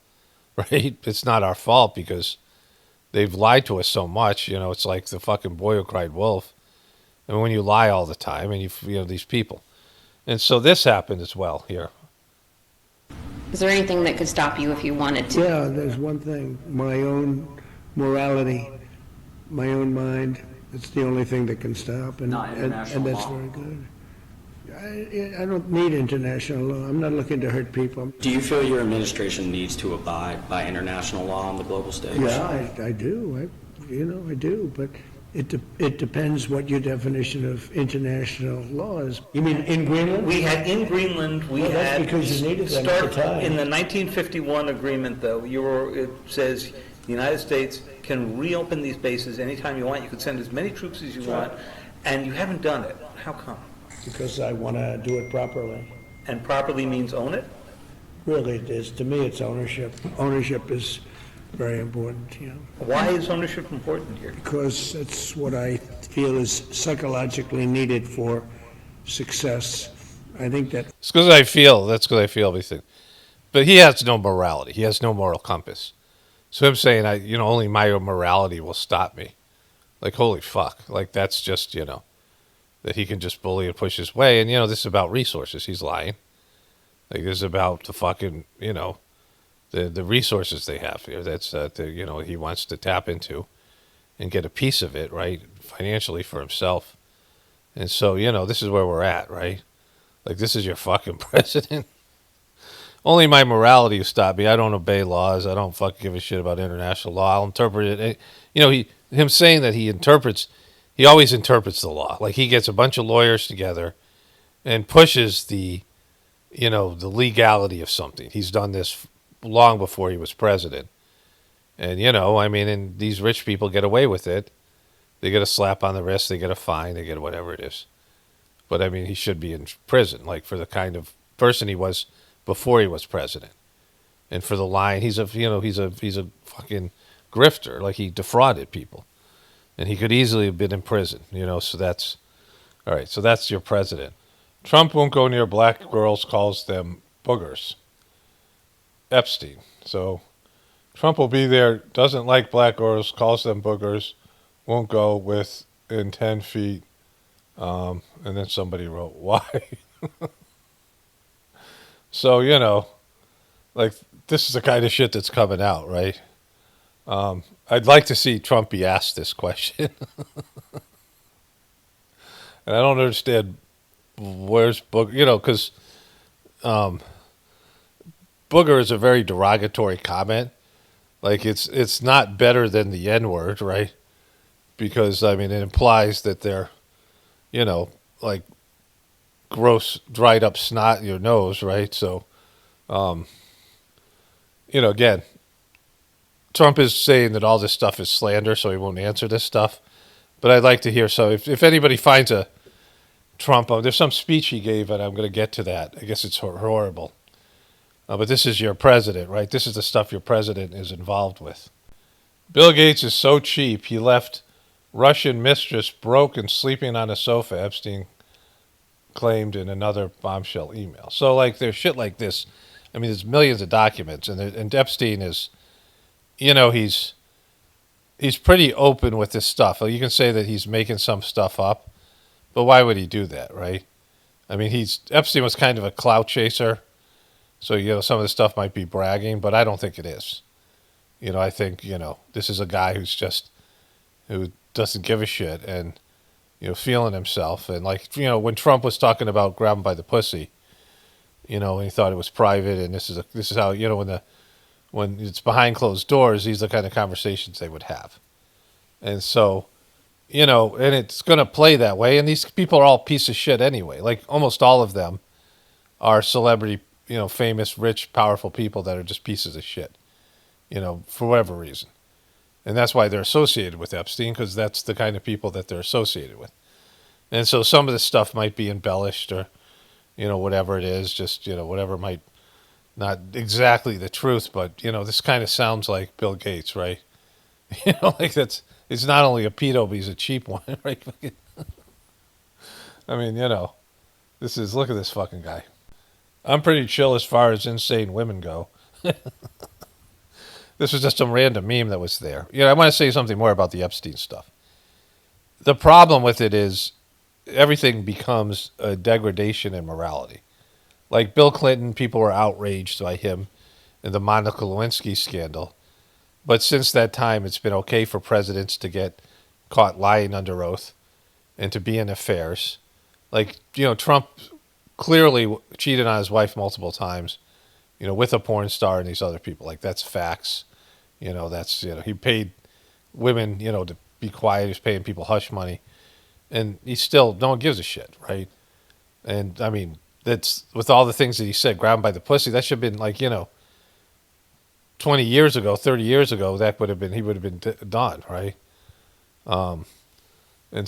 right? It's not our fault because they've lied to us so much. It's like the fucking boy who cried wolf. And when you lie all the time, and these people. And so this happened as well here. Is there anything that could stop you if you wanted to? Yeah, there's one thing. My own morality, my own mind. It's the only thing that can stop. And that's law. Very good. I don't need international law. I'm not looking to hurt people. Do you feel your administration needs to abide by international law on the global stage? Yeah, I do. I do. But it depends what your definition of international law is. You mean in Greenland? We had because you needed them at the time. In the 1951 agreement, though, it says the United States can reopen these bases anytime you want. You can send as many troops as you want, and you haven't done it. How come? Because I want to do it properly. And properly means own it? Really, it is. To me, it's ownership. Ownership is very important. Why is ownership important here? Because it's what I feel is psychologically needed for success. I think that. It's because I feel. That's because I feel these things. But he has no morality. He has no moral compass. So him saying, only my morality will stop me. Like, holy fuck. Like, that's just, that he can just bully and push his way. And, this is about resources. He's lying. Like, this is about the fucking, the resources they have here. That's, he wants to tap into and get a piece of it, right, financially for himself. And so, this is where we're at, right? Like, this is your fucking president. Only my morality will stop me. I don't obey laws. I don't fucking give a shit about international law. I'll interpret it. Him saying that he always interprets the law. Like, he gets a bunch of lawyers together and pushes the legality of something. He's done this long before he was president. And, and these rich people get away with it. They get a slap on the wrist. They get a fine. They get whatever it is. But, he should be in prison, like, for the kind of person he was before he was president. And for the lying, he's a fucking grifter. Like, he defrauded people. And he could easily have been in prison, so that's, all right, so that's your president. Trump won't go near black girls, calls them boogers. Epstein. So Trump will be there, doesn't like black girls, calls them boogers, won't go within 10 feet. And then somebody wrote, why? So, like, this is the kind of shit that's coming out, right? I'd like to see Trump be asked this question. And I don't understand where's booger, because booger is a very derogatory comment. Like, it's not better than the N-word, right? Because, it implies that they're, like gross, dried up snot in your nose, right? So, again, Trump is saying that all this stuff is slander, so he won't answer this stuff. But I'd like to hear. So if anybody finds a Trump, there's some speech he gave, and I'm going to get to that. I guess it's horrible. But this is your president, right? This is the stuff your president is involved with. Bill Gates is so cheap, he left Russian mistress broke and sleeping on a sofa, Epstein claimed in another bombshell email. So, like, there's shit like this. I mean, there's millions of documents, and Epstein is, he's pretty open with this stuff. You can say that he's making some stuff up, but why would he do that, right? I mean, Epstein was kind of a clout chaser, so, some of the stuff might be bragging, but I don't think it is. I think, this is a guy who doesn't give a shit and, feeling himself. And when Trump was talking about grabbing by the pussy, and he thought it was private, and this is how, when it's behind closed doors, these are the kind of conversations they would have. And so, and it's going to play that way. And these people are all piece of shit anyway. Like almost all of them are celebrity, famous, rich, powerful people that are just pieces of shit, for whatever reason. And that's why they're associated with Epstein, because that's the kind of people that they're associated with. And so some of this stuff might be embellished or, whatever it is, just, whatever might not exactly the truth, but, this kind of sounds like Bill Gates, right? It's not only a pedo, but he's a cheap one, right? I mean, look at this fucking guy. I'm pretty chill as far as insane women go. This was just some random meme that was there. I want to say something more about the Epstein stuff. The problem with it is everything becomes a degradation in morality. Like Bill Clinton, people were outraged by him in the Monica Lewinsky scandal. But since that time, it's been okay for presidents to get caught lying under oath and to be in affairs. Like, Trump clearly cheated on his wife multiple times, with a porn star and these other people. Like, that's facts. That's, he paid women, to be quiet. He's paying people hush money. And no one gives a shit, right? And, I mean, that's, with all the things that he said, grabbed by the pussy, that should have been like, 20 years ago, 30 years ago, he would have been done, right? And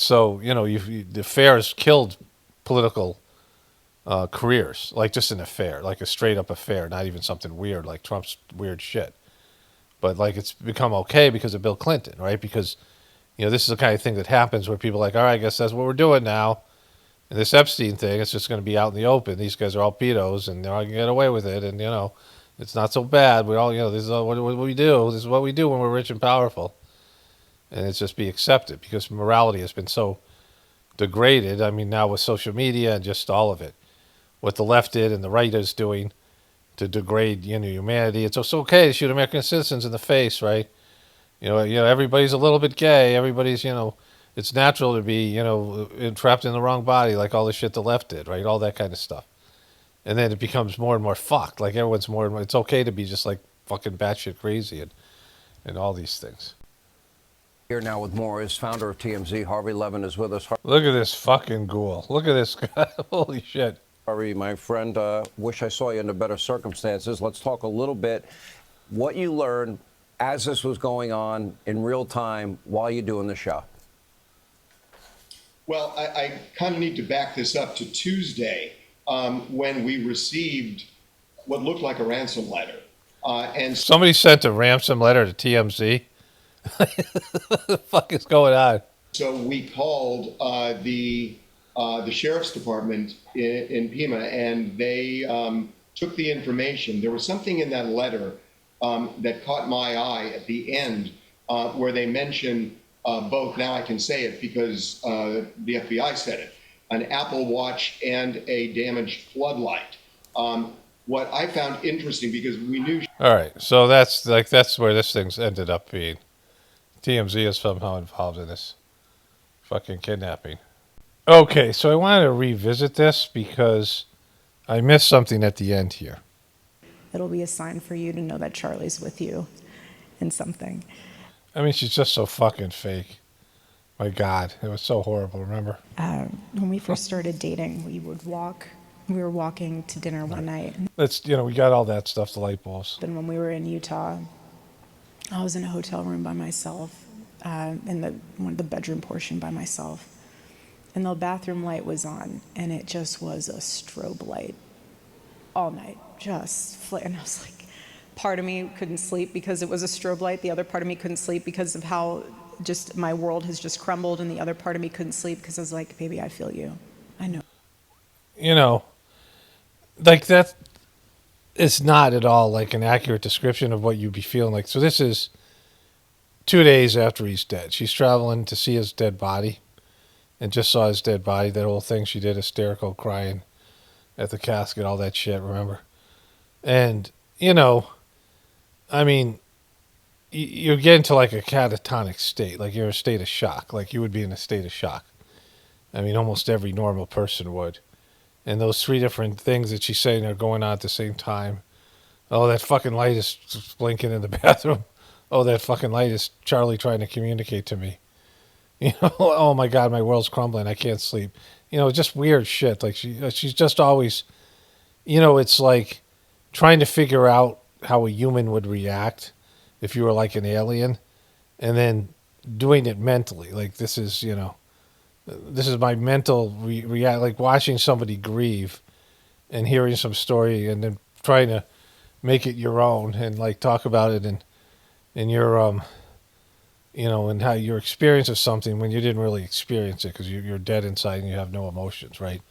so, the affairs killed political careers, like just an affair, like a straight up affair, not even something weird like Trump's weird shit. But like it's become okay because of Bill Clinton, right? Because, this is the kind of thing that happens where people are like, all right, I guess that's what we're doing now. And this Epstein thing, it's just going to be out in the open. These guys are all pedos and they're all going to get away with it. And, it's not so bad. We all, this is all what we do. This is what we do when we're rich and powerful. And it's just be accepted because morality has been so degraded. I mean, now with social media and just all of it, what the left did and the right is doing to degrade, humanity. It's okay to shoot American citizens in the face, right? Everybody's a little bit gay. Everybody's, it's natural to be, trapped in the wrong body, like all the shit the left did, right? All that kind of stuff. And then it becomes more and more fucked. Like everyone's more and more, it's okay to be just like fucking batshit crazy and all these things. Here now with more is founder of TMZ, Harvey Levin, is with us. Look at this fucking ghoul. Look at this guy. Holy shit. Harvey, my friend, wish I saw you under better circumstances. Let's talk a little bit what you learned as this was going on in real time while you're doing the show. Well, I kind of need to back this up to Tuesday when we received what looked like a ransom letter. And somebody sent a ransom letter to TMZ. What the fuck is going on? So we called the sheriff's department in Pima, and they took the information. There was something in that letter that caught my eye at the end where they mention both, now I can say it because the FBI said it, an Apple Watch and a damaged floodlight. What I found interesting, because we knew... All right, so that's where this thing's ended up being. TMZ is somehow involved in this fucking kidnapping. Okay, so I wanted to revisit this because I missed something at the end here. It'll be a sign for you to know that Charlie's with you in something. I mean, she's just so fucking fake. My God, it was so horrible. Remember? When we first started dating, we were walking to dinner one night. Let's, we got all that stuff, the light bulbs. And when we were in Utah, I was in a hotel room by myself, in the bedroom portion by myself. And the bathroom light was on, and it just was a strobe light all night, and I was like, part of me couldn't sleep because it was a strobe light. The other part of me couldn't sleep because of how just my world has just crumbled, and the other part of me couldn't sleep because I was like, baby, I feel you. I know. Like that is not at all like an accurate description of what you'd be feeling like. So this is 2 days after he's dead. She's traveling to see his dead body and just saw his dead body. That whole thing she did, hysterical, crying at the casket, all that shit, remember? And, I mean, you get into like a catatonic state, like you're in a state of shock, like you would be in a state of shock. I mean, almost every normal person would. And those three different things that she's saying are going on at the same time. Oh, that fucking light is blinking in the bathroom. Oh, that fucking light is Charlie trying to communicate to me. Oh my God, my world's crumbling. I can't sleep. Just weird shit. Like she's just always, it's like trying to figure out how a human would react if you were like an alien, and then doing it mentally. Like this is my mental react, like watching somebody grieve and hearing some story and then trying to make it your own and like talk about it and your and how your experience of something when you didn't really experience it because you're dead inside and you have no emotions, right?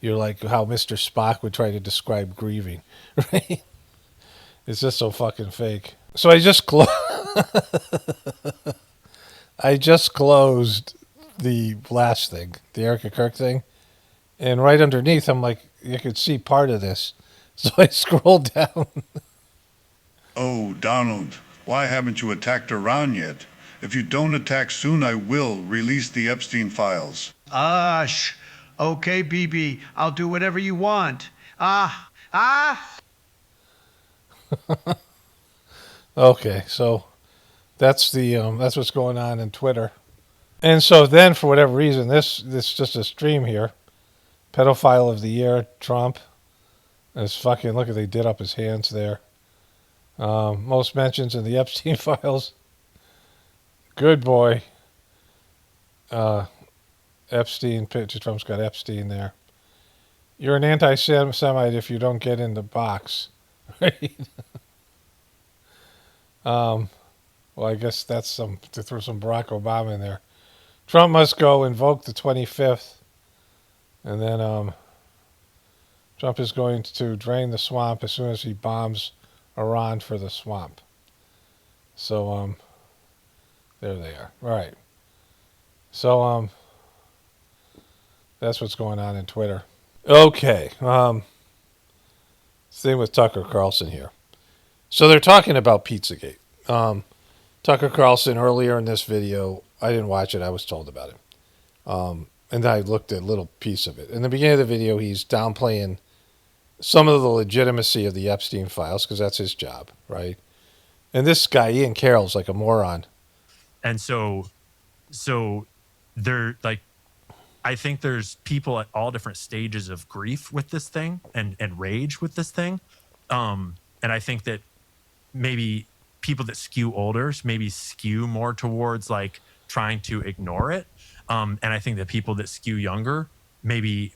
You're like how Mr. Spock would try to describe grieving, right? It's just so fucking fake. So I just closed the last thing, the Erika Kirk thing, and right underneath, I'm like, you could see part of this. So I scrolled down. Oh, Donald, why haven't you attacked Iran yet? If you don't attack soon, I will release the Epstein files. Okay, BB, I'll do whatever you want. Okay, so that's what's going on in Twitter. And so then, for whatever reason, this just a stream here. Pedophile of the year, Trump. It's fucking, look at, they did up his hands there. Most mentions in the Epstein files. Good boy. Epstein, picture Trump's got Epstein there. You're an anti-Semite if you don't get in the box. Right? Well, I guess that's to throw some Barack Obama in there. Trump must go invoke the 25th. And then Trump is going to drain the swamp as soon as he bombs Iran for the swamp. So, there they are. All right. So, that's what's going on in Twitter. Okay. Thing with Tucker Carlson here. So they're talking about Pizzagate. Tucker Carlson, earlier in this video, I didn't watch it. I was told about it. And I looked at a little piece of it. In the beginning of the video, he's downplaying some of the legitimacy of the Epstein files because that's his job, right? And this guy, Ian Carroll's like a moron. And so they're like, I think there's people at all different stages of grief with this thing and rage with this thing. And I think that maybe people that skew older maybe skew more towards like trying to ignore it. And I think that people that skew younger maybe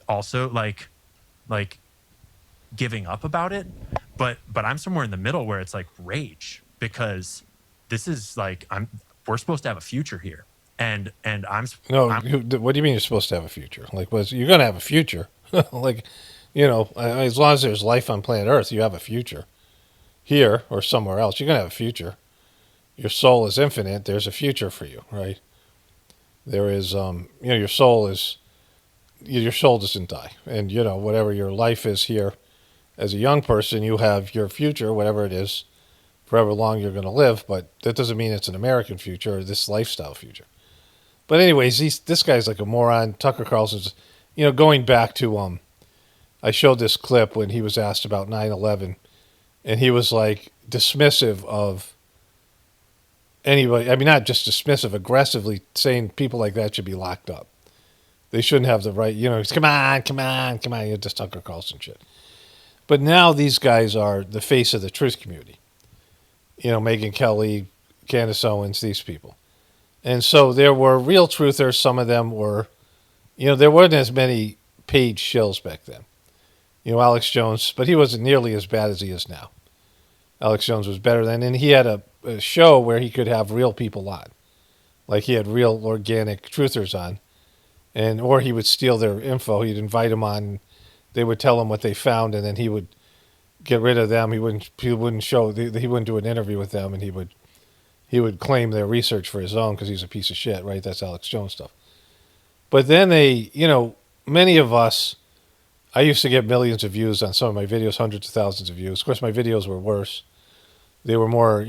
also like giving up about it. But I'm somewhere in the middle where it's like rage because this is like we're supposed to have a future here. And what do you mean you're supposed to have a future? Like, you're going to have a future. Like, as long as there's life on planet Earth, you have a future. Here or somewhere else, you're going to have a future. Your soul is infinite. There's a future for you, right? There is, your soul doesn't die. And, whatever your life is here as a young person, you have your future, whatever it is, forever long you're going to live. But that doesn't mean it's an American future or this lifestyle future. But anyways, this guy's like a moron. Tucker Carlson's, going back to, I showed this clip when he was asked about 9/11, and he was like dismissive of anybody, I mean, not just dismissive, aggressively saying people like that should be locked up. They shouldn't have the right, come on, just Tucker Carlson shit. But now these guys are the face of the truth community. Megyn Kelly, Candace Owens, these people. And so there were real truthers. Some of them were, there weren't as many paid shills back then. Alex Jones, but he wasn't nearly as bad as he is now. Alex Jones was better then, and he had a show where he could have real people on. Like he had real organic truthers on. Or he would steal their info. He'd invite them on. They would tell him what they found, and then he would get rid of them. He wouldn't do an interview with them, and he would claim their research for his own because he's a piece of shit, right? That's Alex Jones stuff. But then many of us, I used to get millions of views on some of my videos, hundreds of thousands of views. Of course, my videos were worse. They were more,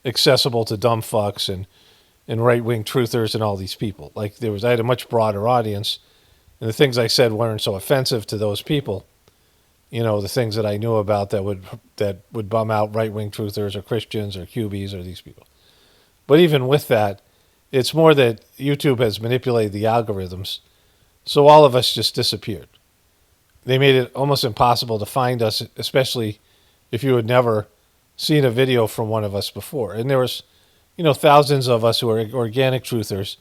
accessible to dumb fucks and right-wing truthers and all these people. I had a much broader audience, and the things I said weren't so offensive to those people. The things that I knew about that would bum out right-wing truthers or Christians or Cubies or these people. But even with that, it's more that YouTube has manipulated the algorithms, so all of us just disappeared. They made it almost impossible to find us, especially if you had never seen a video from one of us before. And there was thousands of us who are organic truthers,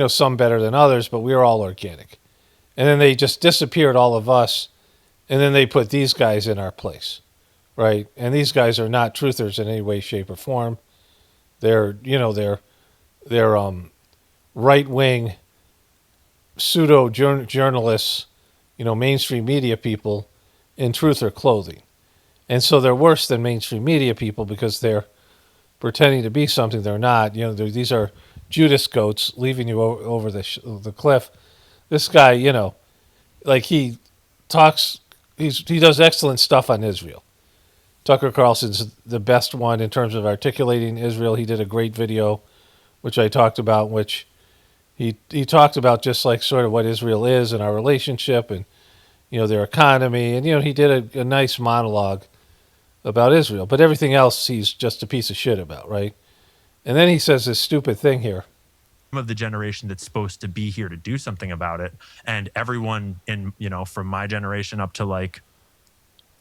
some better than others, but we were all organic. And then they just disappeared, all of us, and then they put these guys in our place, right? And these guys are not truthers in any way, shape, or form. They're right-wing pseudo-journalists, mainstream media people in truther clothing. And so they're worse than mainstream media people because they're pretending to be something they're not. These are Judas goats leaving you over the cliff. This guy, he talks, he does excellent stuff on Israel. Tucker Carlson's the best one in terms of articulating Israel. He did a great video, which I talked about, which he talked about just sort of what Israel is and our relationship and, their economy. And, he did a nice monologue about Israel. But everything else he's just a piece of shit about, right? And then he says this stupid thing here. Of the generation that's supposed to be here to do something about it, and everyone in from my generation up to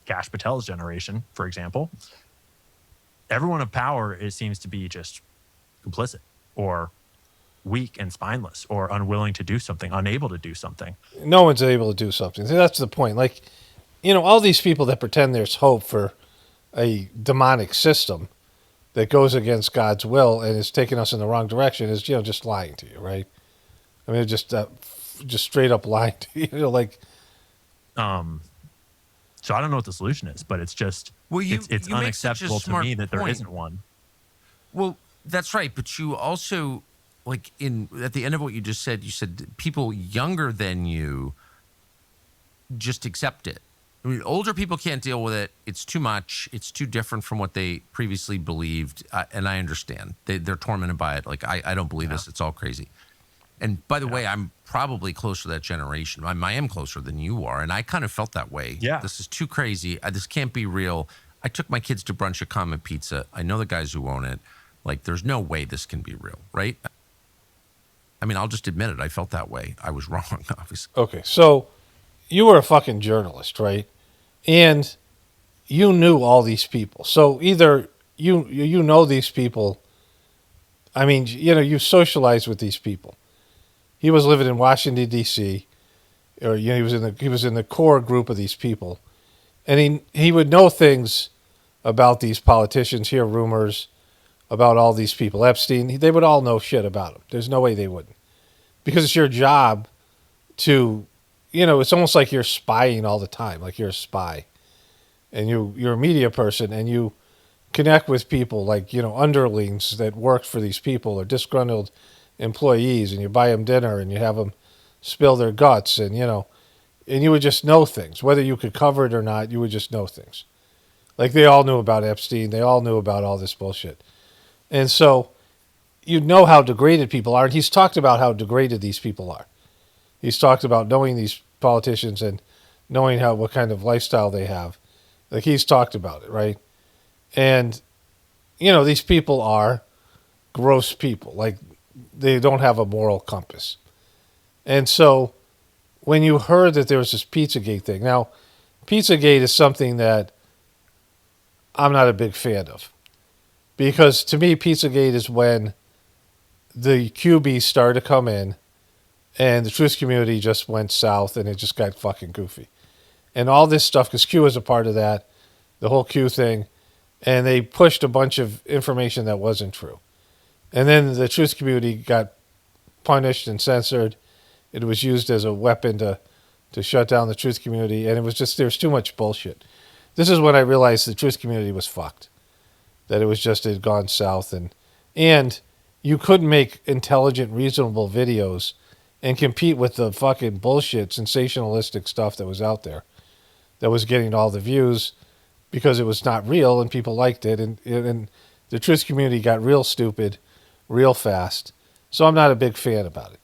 Kash Patel's generation, for example, everyone of power, it seems to be just complicit or weak and spineless or unwilling to do something, unable to do something. No one's able to do something. That's the point. All these people that pretend there's hope for a demonic system that goes against God's will and is taking us in the wrong direction is, just lying to you, right? I mean, just straight up lying to you, So I don't know what the solution is, but it's just, it's unacceptable to me that there isn't one. Well, that's right. But you also, at the end of what you said people younger than you just accept it. I mean, older people can't deal with it. It's too much. It's too different from what they previously believed. And I understand. They're tormented by it. I don't believe this. It's all crazy. And by the way, I'm probably closer to that generation. I am closer than you are. And I kind of felt that way. Yeah. This is too crazy. This can't be real. I took my kids to brunch at Common Pizza. I know the guys who own it. There's no way this can be real, right? I mean, I'll just admit it. I felt that way. I was wrong, obviously. Okay, so you were a fucking journalist, right? And you knew all these people. So either you know these people. I mean, you socialized with these people. He was living in Washington D.C., or he was in the core group of these people, and he would know things about these politicians, hear rumors about all these people. Epstein, they would all know shit about him. There's no way they wouldn't, because it's your job to. It's almost like you're spying all the time, like you're a spy. And you're a media person, and you connect with people underlings that work for these people or disgruntled employees, and you buy them dinner and you have them spill their guts, and you would just know things. Whether you could cover it or not, you would just know things. They all knew about Epstein. They all knew about all this bullshit. And so you know how degraded people are. And he's talked about how degraded these people are. He's talked about knowing these politicians and knowing what kind of lifestyle they have. He's talked about it, right? And, these people are gross people. Like, they don't have a moral compass. And so when you heard that there was this Pizzagate thing, now, Pizzagate is something that I'm not a big fan of. Because to me, Pizzagate is when the QBs started to come in and the truth community just went south and it just got fucking goofy. And all this stuff, because Q was a part of that, the whole Q thing, and they pushed a bunch of information that wasn't true. And then the truth community got punished and censored. It was used as a weapon to shut down the truth community, and it was just, there's too much bullshit. This is when I realized the truth community was fucked. That it was just, it had gone south, and you couldn't make intelligent, reasonable videos and compete with the fucking bullshit, sensationalistic stuff that was out there, that was getting all the views because it was not real and people liked it, and the truth community got real stupid real fast. So I'm not a big fan about it.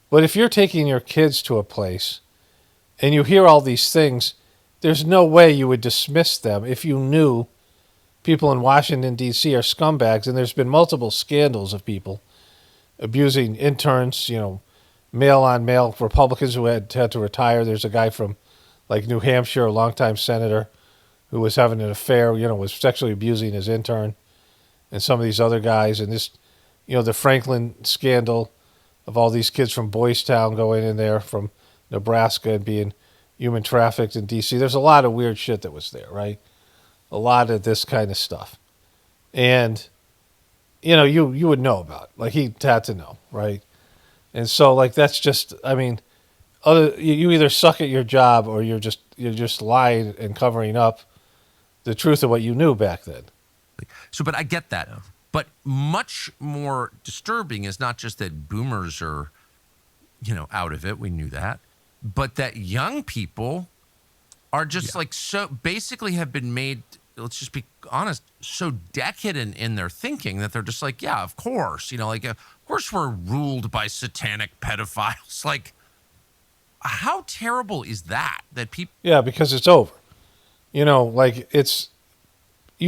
But if you're taking your kids to a place and you hear all these things, there's no way you would dismiss them if you knew people in Washington, D.C. are scumbags, and there's been multiple scandals of people abusing interns, male-on-male Republicans who had to retire. There's a guy from, like, New Hampshire, a longtime senator, who was having an affair, was sexually abusing his intern, and some of these other guys, and this, the Franklin scandal of all these kids from Boys Town going in there from Nebraska and being human trafficked in D.C. There's a lot of weird shit that was there, right? A lot of this kind of stuff. And, you would know about it. Like, he had to know, right? And so, like, that's just, you either suck at your job or you're just lying and covering up the truth of what you knew back then. So, but I get that. But much more disturbing is not just that boomers are, out of it. We knew that. But that young people are just so basically have been made, let's just be honest, so decadent in their thinking that they're just like, yeah, of course. Of course we're ruled by satanic pedophiles. Like, how terrible is that people... Yeah, because it's over. You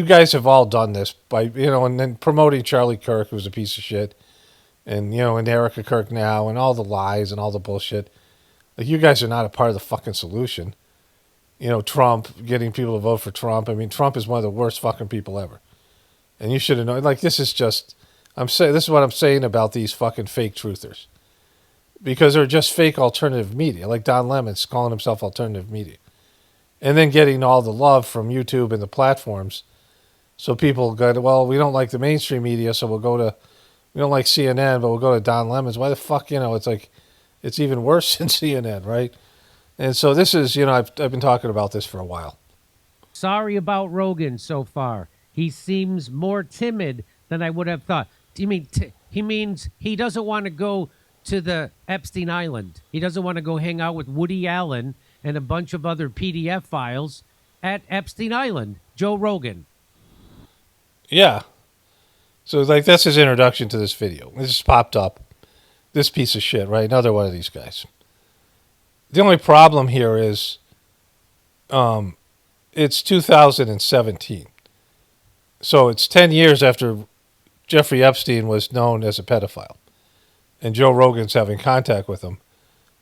guys have all done this by, and then promoting Charlie Kirk, who's a piece of shit, and, and Erika Kirk now, and all the lies and all the bullshit. Like, you guys are not a part of the fucking solution. Trump, getting people to vote for Trump. I mean, Trump is one of the worst fucking people ever. And you should have known, like, this is what I'm saying about these fucking fake truthers. Because they're just fake alternative media, like Don Lemon's calling himself alternative media. And then getting all the love from YouTube and the platforms. So people go, well, we don't like the mainstream media, so we don't like CNN, but we'll go to Don Lemon's. Why the fuck, it's like, it's even worse than CNN, right? And so this is, I've been talking about this for a while. Sorry about Rogan so far. He seems more timid than I would have thought. Do you mean he means he doesn't want to go to the Epstein Island? He doesn't want to go hang out with Woody Allen and a bunch of other PDF files at Epstein Island? Joe Rogan. Yeah. So, like, that's his introduction to this video. This just popped up. This piece of shit, right? Another one of these guys. The only problem here is it's 2017. So it's 10 years after Jeffrey Epstein was known as a pedophile. And Joe Rogan's having contact with him.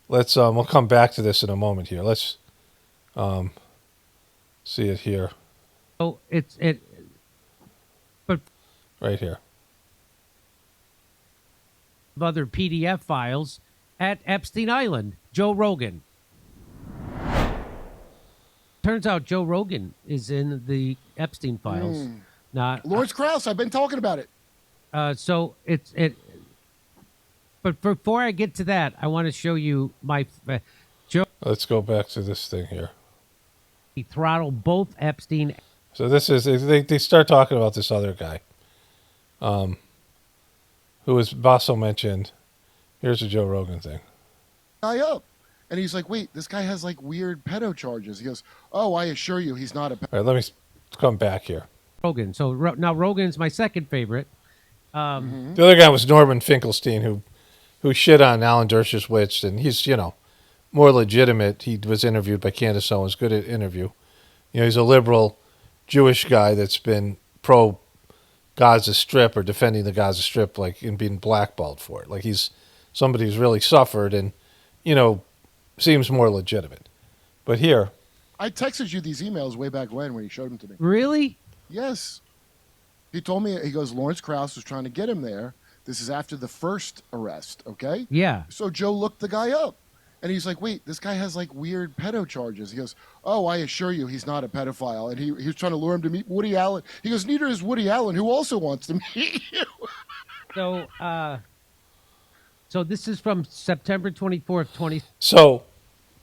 Let's we'll come back to this in a moment here. Let's see it here. Oh, but right here. Other PDF files at Epstein Island. Joe Rogan. Turns out Joe Rogan is in the Epstein files. Not Lawrence Krauss. I've been talking about it. So it's. But before I get to that, I want to show you my Joe. Let's go back to this thing here. He throttled both Epstein. So this is they start talking about this other guy, who was also mentioned. Here's a Joe Rogan thing. Guy up, and he's like, "Wait, this guy has like weird pedo charges." He goes, "Oh, I assure you, he's not a." All right, let me come back here. Rogan. So now Rogan's my second favorite. The other guy was Norman Finkelstein, who shit on Alan Dershowitz witch, and he's more legitimate. He was interviewed by Candace Owens, good at interview. He's a liberal Jewish guy that's been pro Gaza Strip or defending the Gaza Strip, like, and being blackballed for it. Like, he's somebody who's really suffered and, seems more legitimate. But here, I texted you these emails way back when you showed them to me. Really? Yes. He told me, he goes, Lawrence Krauss was trying to get him there. This is after the first arrest, okay? Yeah. So Joe looked the guy up. And he's like, wait, this guy has like weird pedo charges. He goes, oh, I assure you he's not a pedophile. And he was trying to lure him to meet Woody Allen. He goes, neither is Woody Allen, who also wants to meet you. So this is from September 24th, 20. So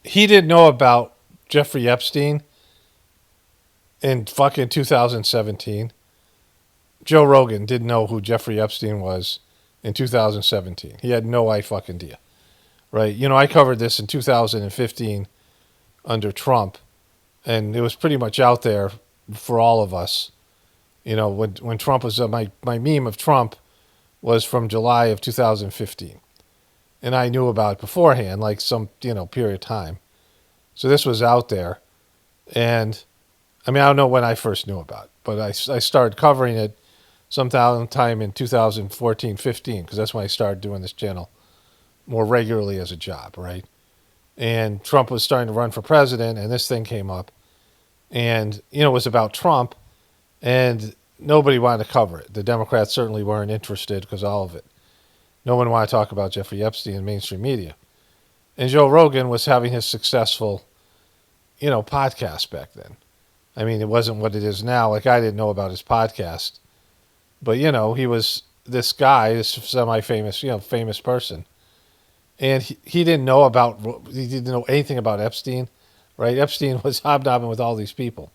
he didn't know about Jeffrey Epstein in fucking 2017. Joe Rogan didn't know who Jeffrey Epstein was in 2017. He had no fucking idea. Right? I covered this in 2015 under Trump, and it was pretty much out there for all of us. When Trump was my meme of Trump was from July of 2015. And I knew about it beforehand, like some, period of time. So this was out there. And I don't know when I first knew about it, but I started covering it sometime in 2014, 15, because that's when I started doing this channel more regularly as a job, right? And Trump was starting to run for president, and this thing came up. And, it was about Trump, and nobody wanted to cover it. The Democrats certainly weren't interested because of all of it. No one wanted to talk about Jeffrey Epstein in mainstream media. And Joe Rogan was having his successful, podcast back then. It wasn't what it is now. Like, I didn't know about his podcast. But, he was this guy, this semi-famous, famous person. And he didn't know anything about Epstein, right? Epstein was hobnobbing with all these people.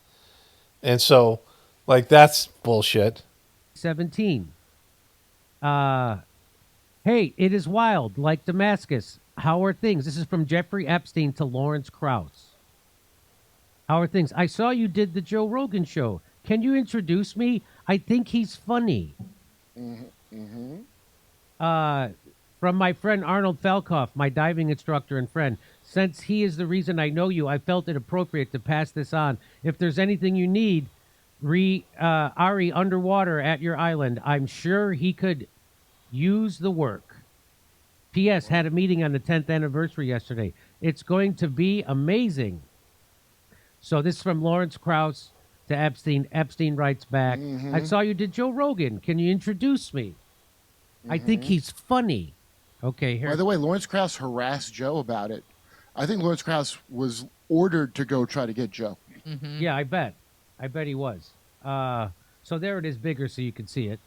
And so, like, that's bullshit. 17. Hey, it is wild, like Damascus. How are things? This is from Jeffrey Epstein to Lawrence Krauss. How are things? I saw you did the Joe Rogan show. Can you introduce me? I think he's funny. From my friend Arnold Felkoff, my diving instructor and friend. Since he is the reason I know you, I felt it appropriate to pass this on. If there's anything you need, Ari underwater at your island, I'm sure he could use the work. P.S. Had a meeting on the 10th anniversary yesterday. It's going to be amazing. So this is from Lawrence Krauss to Epstein. Epstein writes back, I saw you did Joe Rogan. Can you introduce me? I think he's funny. Okay, here. By the way, Lawrence Krauss harassed Joe about it. I think Lawrence Krauss was ordered to go try to get Joe. Yeah, I bet. I bet he was. So there it is, bigger so you can see it.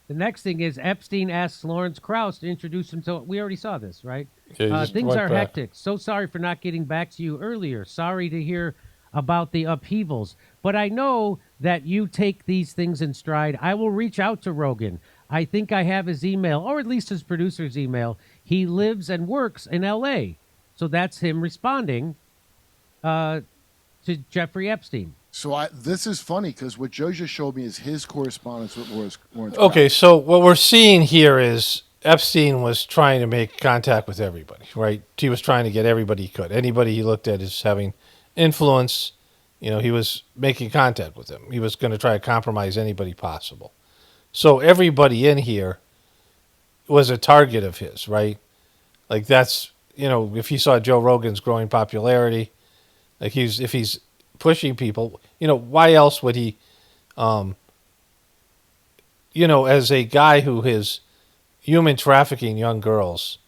The next thing is Epstein asks Lawrence Krauss to introduce him to. We already saw this, right? Things are hectic. So sorry for not getting back to you earlier. Sorry to hear about the upheavals. But I know that you take these things in stride. I will reach out to Rogan. I think I have his email, or at least his producer's email. He lives and works in L.A. So that's him responding to Jeffrey Epstein. So this is funny because what Joe just showed me is his correspondence with Lawrence Krauss. Okay, so what we're seeing here is Epstein was trying to make contact with everybody, right? He was trying to get everybody he could. Anybody he looked at as having influence, he was making contact with them. He was going to try to compromise anybody possible. So everybody in here was a target of his, right? Like that's, if he saw Joe Rogan's growing popularity, like if he's pushing people, why else would he, as a guy who is human trafficking young girls,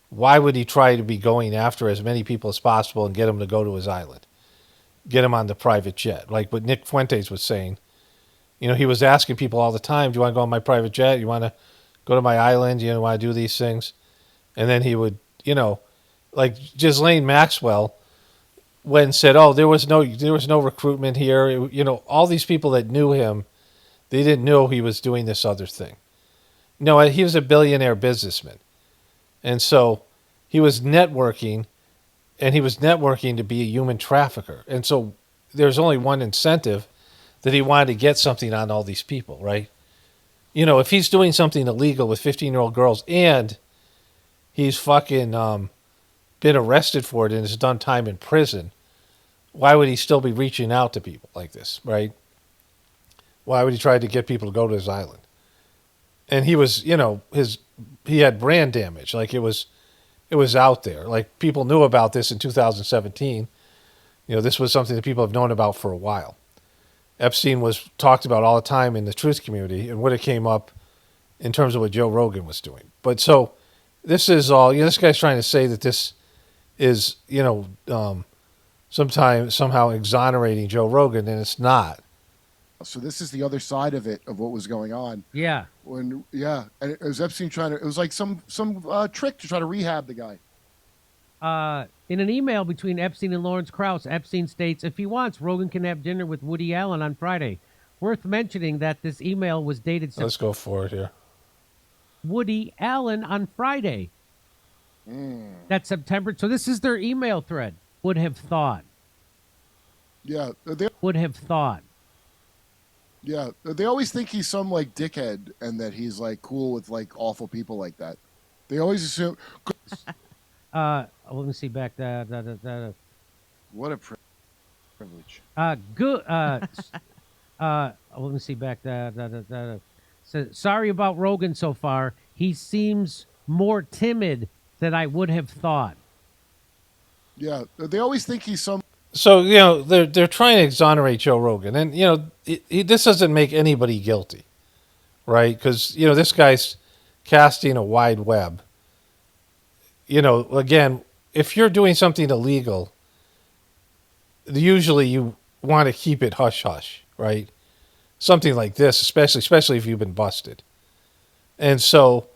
why would he try to be going after as many people as possible and get them to go to his island? Get him on the private jet. Like what Nick Fuentes was saying. He was asking people all the time, do you want to go on my private jet? You want to go to my island? You want to do these things? And then he would, like Ghislaine Maxwell when said, oh, there was no recruitment here. All these people that knew him, they didn't know he was doing this other thing. No, he was a billionaire businessman. And so he was networking, and he was networking to be a human trafficker. And so there's only one incentive, that he wanted to get something on all these people, right? If he's doing something illegal with 15-year-old girls and he's fucking been arrested for it and has done time in prison, why would he still be reaching out to people like this, right? Why would he try to get people to go to his island? And he was, he had brand damage. Like it was out there. Like people knew about this in 2017. This was something that people have known about for a while. Epstein was talked about all the time in the truth community, and what it came up in terms of what Joe Rogan was doing. But so this is all, this guy's trying to say that this is, somehow exonerating Joe Rogan, and it's not. So this is the other side of it, of what was going on. Yeah. And it was Epstein it was like some trick to try to rehab the guy. In an email between Epstein and Lawrence Krauss, Epstein states, if he wants, Rogan can have dinner with Woody Allen on Friday. Worth mentioning that this email was dated... Let's go for it here. Woody Allen on Friday. That's September. So this is their email thread. Would have thought. Yeah. Would have thought. Yeah. They always think he's some, like, dickhead and that he's, like, cool with, like, awful people like that. They always assume... Let me see back. What a privilege. Good. Let me see back. So, sorry about Rogan so far. He seems more timid than I would have thought. Yeah, they always think he's some. So they're trying to exonerate Joe Rogan, and this doesn't make anybody guilty, right? Because this guy's casting a wide web. Again, if you're doing something illegal, usually you want to keep it hush hush, right? Something like this, especially if you've been busted. And so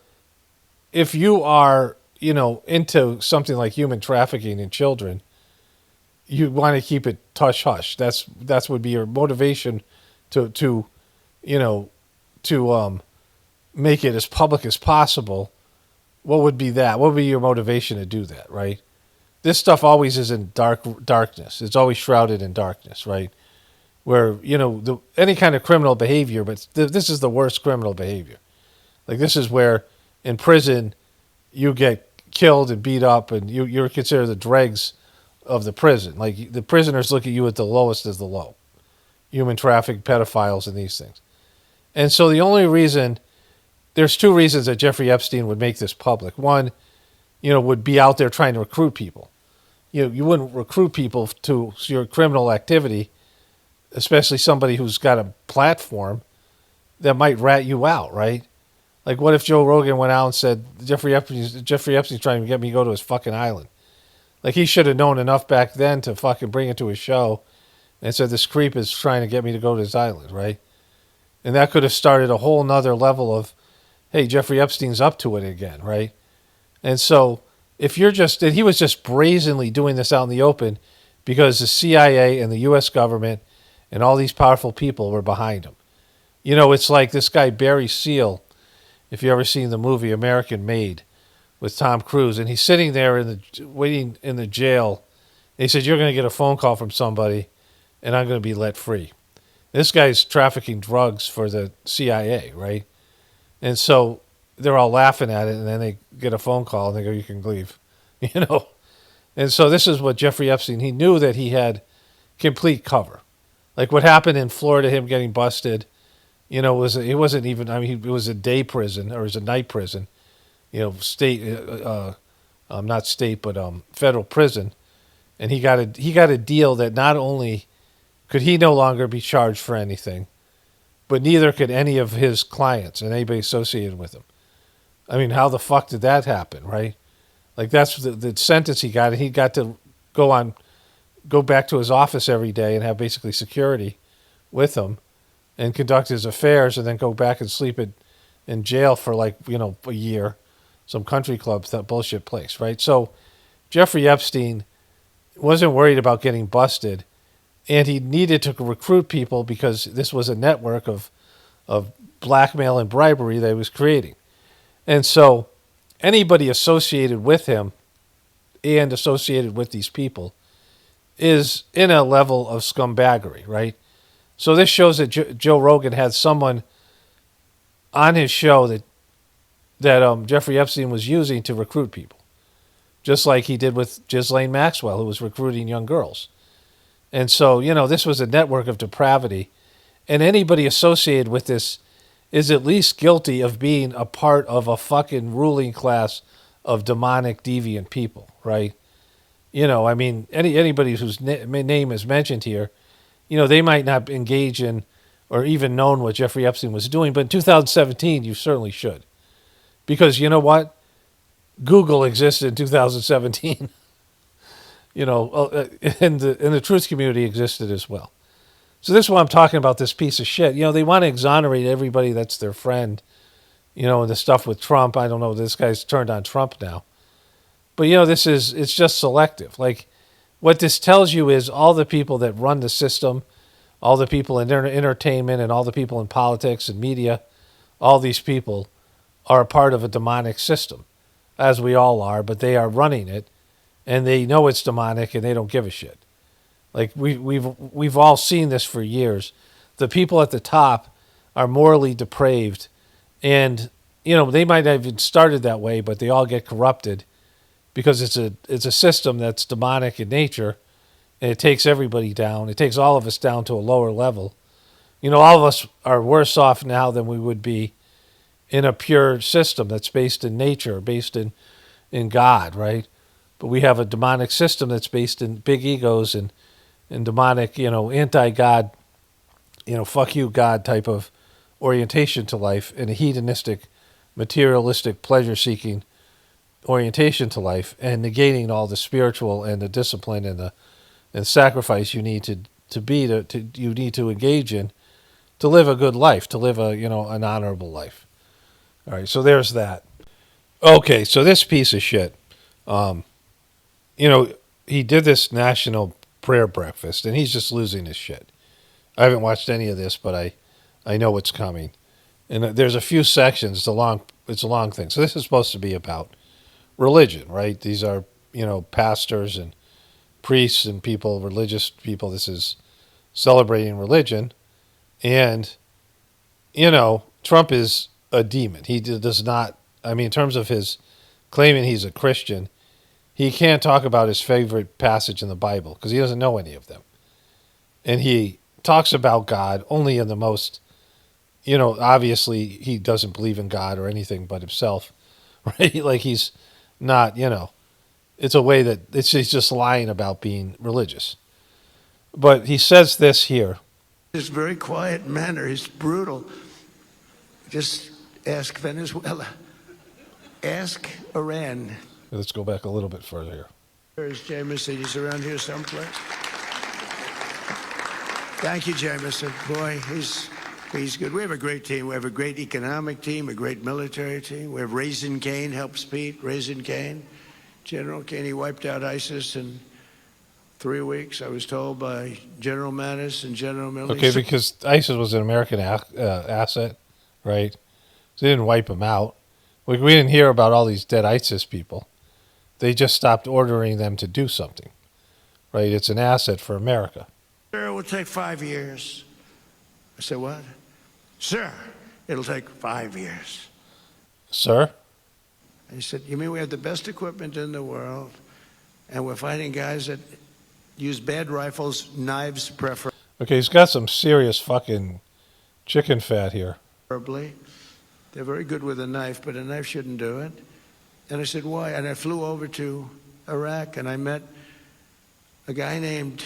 if you are, into something like human trafficking in children, you want to keep it hush hush. That's would be your motivation to make it as public as possible. What would be that? What would be your motivation to do that, right? This stuff always is in darkness. It's always shrouded in darkness, right? Where, any kind of criminal behavior, but this is the worst criminal behavior. Like this is where in prison you get killed and beat up and you're considered the dregs of the prison. Like the prisoners look at you at the lowest as the low. Human traffic, pedophiles, and these things. And so the only reason... There's two reasons that Jeffrey Epstein would make this public. One, would be out there trying to recruit people. You wouldn't recruit people to your criminal activity, especially somebody who's got a platform that might rat you out, right? Like, what if Joe Rogan went out and said, Jeffrey Epstein's trying to get me to go to his fucking island? Like, he should have known enough back then to fucking bring it to his show and said, this creep is trying to get me to go to his island, right? And that could have started a whole nother level of, hey, Jeffrey Epstein's up to it again, right? And so if you're and he was just brazenly doing this out in the open because the CIA and the U.S. government and all these powerful people were behind him. It's like this guy Barry Seal, if you ever seen the movie American Made with Tom Cruise, and he's sitting there waiting in the jail. And he said, you're going to get a phone call from somebody and I'm going to be let free. This guy's trafficking drugs for the CIA, right? And so they're all laughing at it, and then they get a phone call, and they go, you can leave, And so this is what Jeffrey Epstein, he knew that he had complete cover. Like what happened in Florida, him getting busted, it wasn't even, it was a day prison, or it was a night prison, state, not state, but federal prison. And he got a deal that not only could he no longer be charged for anything, but neither could any of his clients and anybody associated with him. I mean, how the fuck did that happen, right? Like that's the sentence he got, and he got to go back to his office every day and have basically security with him and conduct his affairs and then go back and sleep in jail for a year, some country club, that bullshit place, right? So Jeffrey Epstein wasn't worried about getting busted. And he needed to recruit people because this was a network of blackmail and bribery that he was creating. And so anybody associated with him and associated with these people is in a level of scumbaggery, right? So this shows that Joe Rogan had someone on his show that Jeffrey Epstein was using to recruit people, just like he did with Ghislaine Maxwell, who was recruiting young girls. And so, this was a network of depravity. And anybody associated with this is at least guilty of being a part of a fucking ruling class of demonic, deviant people, right? You know, I mean, anybody whose name is mentioned here, you know, they might not engage in or even known what Jeffrey Epstein was doing, but in 2017, you certainly should. Because you know what? Google existed in 2017. You know, and the truth community existed as well. So this is why I'm talking about this piece of shit. You know, they want to exonerate everybody that's their friend. You know, and the stuff with Trump. I don't know. This guy's turned on Trump now. But, you know, it's just selective. Like, what this tells you is all the people that run the system, all the people in entertainment and all the people in politics and media, all these people are a part of a demonic system, as we all are, but they are running it, and they know it's demonic, and they don't give a shit. Like, we've all seen this for years. The people at the top are morally depraved, and, you know, they might have even started that way, but they all get corrupted because it's a system that's demonic in nature, and it takes everybody down. It takes all of us down to a lower level. You know, all of us are worse off now than we would be in a pure system that's based in nature, based in God, right? But we have a demonic system that's based in big egos and demonic, you know, anti-God, you know, fuck you, God type of orientation to life, and a hedonistic, materialistic, pleasure-seeking orientation to life, and negating all the spiritual and the discipline and the sacrifice you need to you need to engage in to live a good life, to live a, you know, an honorable life. All right, so there's that. Okay, so this piece of shit, you know, he did this national prayer breakfast, and he's just losing his shit. I haven't watched any of this, but I know what's coming. And there's a few sections. It's a long thing. So this is supposed to be about religion, right? These are, you know, pastors and priests and people, religious people. This is celebrating religion. And, you know, Trump is a demon. He does not, I mean, in terms of his claiming he's a Christian, he can't talk about his favorite passage in the Bible because he doesn't know any of them. And he talks about God only in the most, you know, obviously he doesn't believe in God or anything but himself, right? Like, he's not, you know, it's a way that he's just lying about being religious. But he says this here. His very quiet manner is brutal. Just ask Venezuela. Ask Iran. Let's go back a little bit further here. Where's Jameson? He's around here someplace. Thank you, Jameson. Boy, he's good. We have a great team. We have a great economic team, a great military team. We have Raisin Cain helps Pete. Raisin Cain. General Cain, he wiped out ISIS in 3 weeks, I was told by General Mattis and General Milley. Okay, because ISIS was an American asset, right? So they didn't wipe them out. We didn't hear about all these dead ISIS people. They just stopped ordering them to do something, right? It's an asset for America. Sir, it will take 5 years. I said, what? Sir, it'll take 5 years. Sir? He said, you mean we have the best equipment in the world, and we're fighting guys that use bad rifles, knives preferably? Okay, he's got some serious fucking chicken fat here. They're very good with a knife, but a knife shouldn't do it. And I said, why? And I flew over to Iraq, and I met a guy named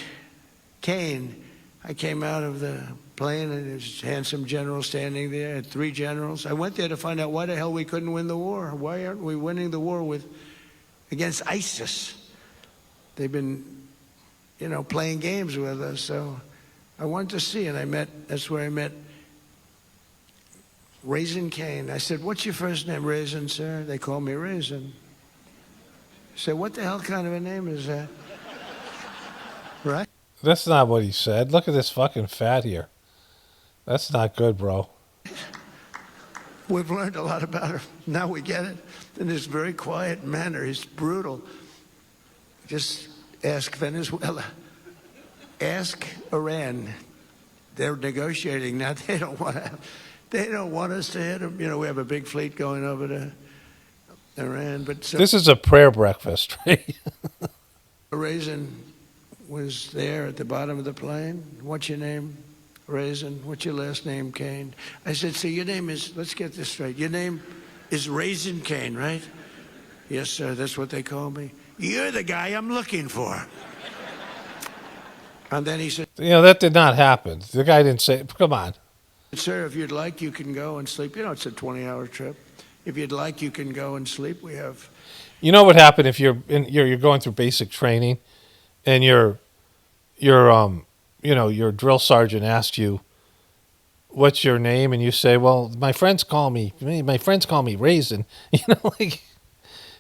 Cain. I came out of the plane, and there's a handsome general standing there, and 3 generals. I went there to find out why the hell we couldn't win the war. Why aren't we winning the war against ISIS? They've been, you know, playing games with us. So I wanted to see, and that's where I met Raisin Cain. I said, what's your first name? Raisin, sir? They call me Raisin. I said, what the hell kind of a name is that? Right? That's not what he said. Look at this fucking fat here. That's not good, bro. We've learned a lot about her. Now we get it. In his very quiet manner, he's brutal. Just ask Venezuela. Ask Iran. They're negotiating now. They don't want us to hit them. You know, we have a big fleet going over to Iran. But this is a prayer breakfast, right? Raisin was there at the bottom of the plane. What's your name? Raisin. What's your last name, Kane? I said, so your name is, let's get this straight. Your name is Raisin Kane, right? Yes, sir, that's what they call me. You're the guy I'm looking for. And then he said, That did not happen. The guy didn't say, come on. sir, if you'd like, you can go and sleep. It's a 20-hour trip. If you'd like, you can go and sleep. We have... You know what happened if you're going through basic training and your drill sergeant asked you, what's your name? And you say, well, my friends call me Raisin.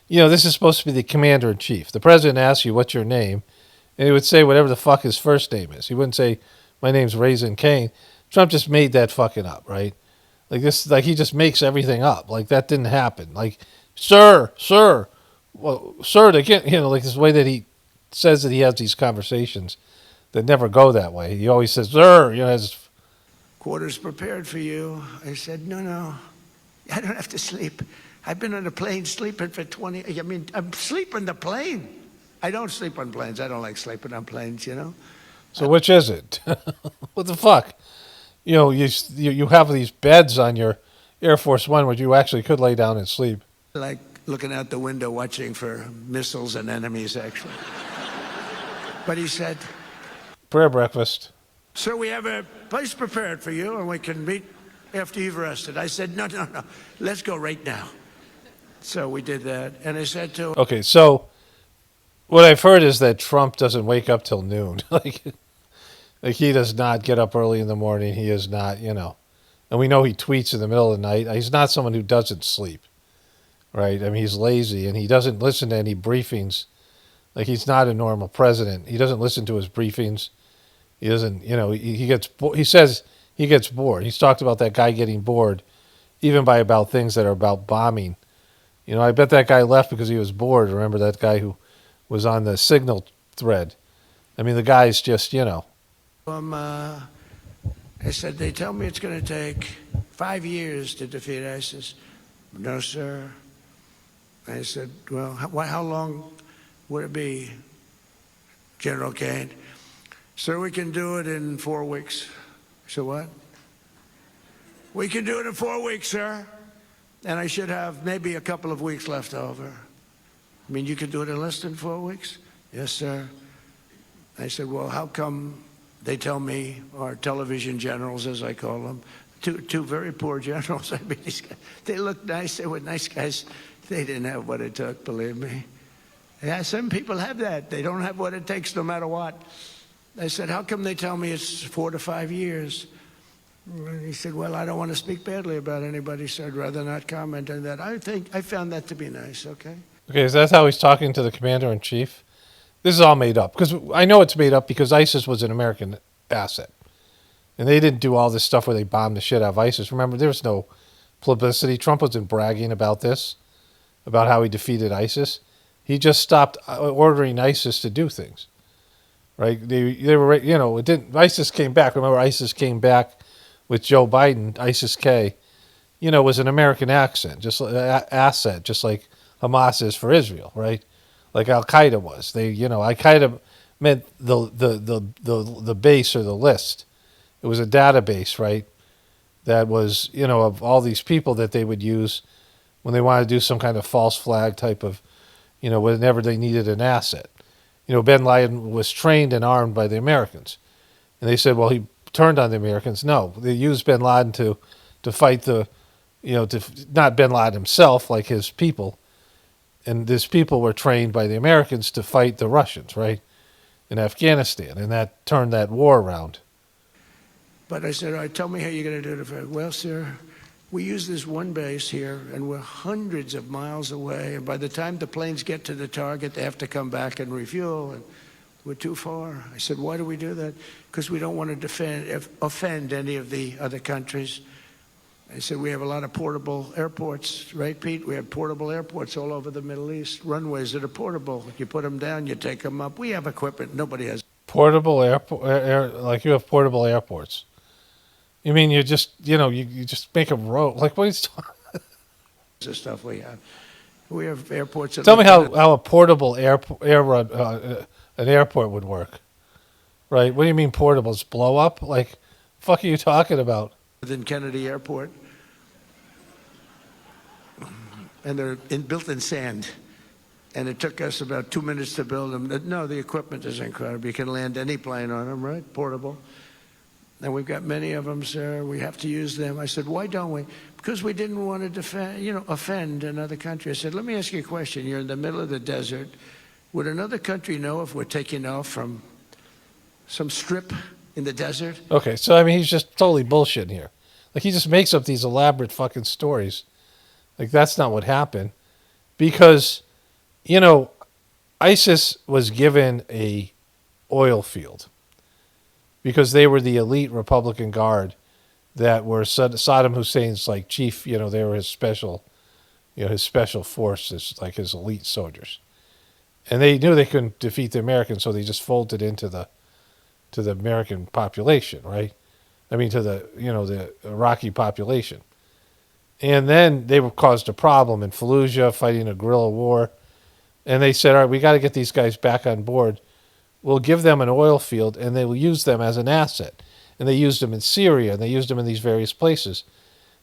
This is supposed to be the commander-in-chief. The president asks you, what's your name? And he would say whatever the fuck his first name is. He wouldn't say, my name's Raisin Kane. Trump just made that fucking up, right? He just makes everything up. That didn't happen. Sir. Well, sir, they can't, this way that he says that he has these conversations that never go that way. He always says, sir, quarters prepared for you. I said, no, I don't have to sleep. I've been on a plane sleeping for 20, I'm sleeping the plane. I don't sleep on planes. I don't like sleeping on planes, So which is it? What the fuck? You have these beds on your Air Force One where you actually could lay down and sleep. Like looking out the window watching for missiles and enemies, actually. But he said, prayer breakfast. Sir, we have a place prepared for you and we can meet after you've rested. I said, no. Let's go right now. So we did that. And I said to... Okay, so what I've heard is that Trump doesn't wake up till noon. He does not get up early in the morning. He is not, And we know he tweets in the middle of the night. He's not someone who doesn't sleep, right? He's lazy, and he doesn't listen to any briefings. He's not a normal president. He doesn't listen to his briefings. He doesn't, he says he gets bored. He's talked about that guy getting bored, even by about things that are about bombing. I bet that guy left because he was bored. Remember that guy who was on the signal thread? The guy's just, I said, they tell me it's going to take 5 years to defeat ISIS. No, sir. I said, well, how long would it be, General Kane? Sir, we can do it in 4 weeks. I said, what? We can do it in 4 weeks, sir. And I should have maybe a couple of weeks left over. You could do it in less than 4 weeks? Yes, sir. I said, well, how come they tell me, our television generals, as I call them, two very poor generals. These guys, they look nice. They were nice guys. They didn't have what it took, believe me. Yeah, some people have that. They don't have what it takes no matter what. I said, how come they tell me it's 4 to 5 years? And he said, well, I don't want to speak badly about anybody, so I'd rather not comment on that. I found that to be nice, okay? Okay, so that's how he's talking to the commander-in-chief? This is all made up. Because I know it's made up because ISIS was an American asset. And they didn't do all this stuff where they bombed the shit out of ISIS. Remember, there was no publicity. Trump wasn't bragging about this, about how he defeated ISIS. He just stopped ordering ISIS to do things. Right? They were, it didn't. ISIS came back. Remember, ISIS came back with Joe Biden. ISIS-K, was an American asset, just like Hamas is for Israel, right? Like Al Qaeda was. Al Qaeda meant the base or the list. It was a database, right? That was, of all these people that they would use when they wanted to do some kind of false flag type of, whenever they needed an asset. Bin Laden was trained and armed by the Americans. And they said, well, he turned on the Americans. No, they used Bin Laden to fight not Bin Laden himself, like his people. And his people were trained by the Americans to fight the Russians, right, in Afghanistan. And that turned that war around. But I said, all right, tell me how you're going to do it. Well, sir, we use this one base here, and we're hundreds of miles away. And by the time the planes get to the target, they have to come back and refuel. And we're too far. I said, why do we do that? Because we don't want to offend any of the other countries. I said, we have a lot of portable airports, right, Pete? We have portable airports all over the Middle East, runways that are portable. You put them down, you take them up. We have equipment. Nobody has. Portable like you have portable airports. You mean you just, you just make a road? Like, what is the stuff we have? We have airports. That Tell me how a portable an airport would work, right? What do you mean portable? It's blow up? Like Fuck are you talking about? Than Kennedy Airport. And they're built in sand. And it took us about 2 minutes to build them. No, the equipment is incredible. You can land any plane on them, right? Portable. And we've got many of them, sir. We have to use them. I said, why don't we? Because we didn't want to defend, offend another country. I said, let me ask you a question. You're in the middle of the desert. Would another country know if we're taking off from some strip in the desert? Okay, so I mean, he's just totally bullshitting here. Like, he just makes up these elaborate fucking stories. Like, that's not what happened. Because, ISIS was given a oil field because they were the elite Republican Guard that were Saddam Hussein's like chief. They were his special, his special forces, like his elite soldiers. And they knew they couldn't defeat the Americans, so they just folded into the American population, right? I mean, to the Iraqi population. And then they caused a problem in Fallujah, fighting a guerrilla war. And they said, all right, we got to get these guys back on board. We'll give them an oil field, and they will use them as an asset. And they used them in Syria, and they used them in these various places.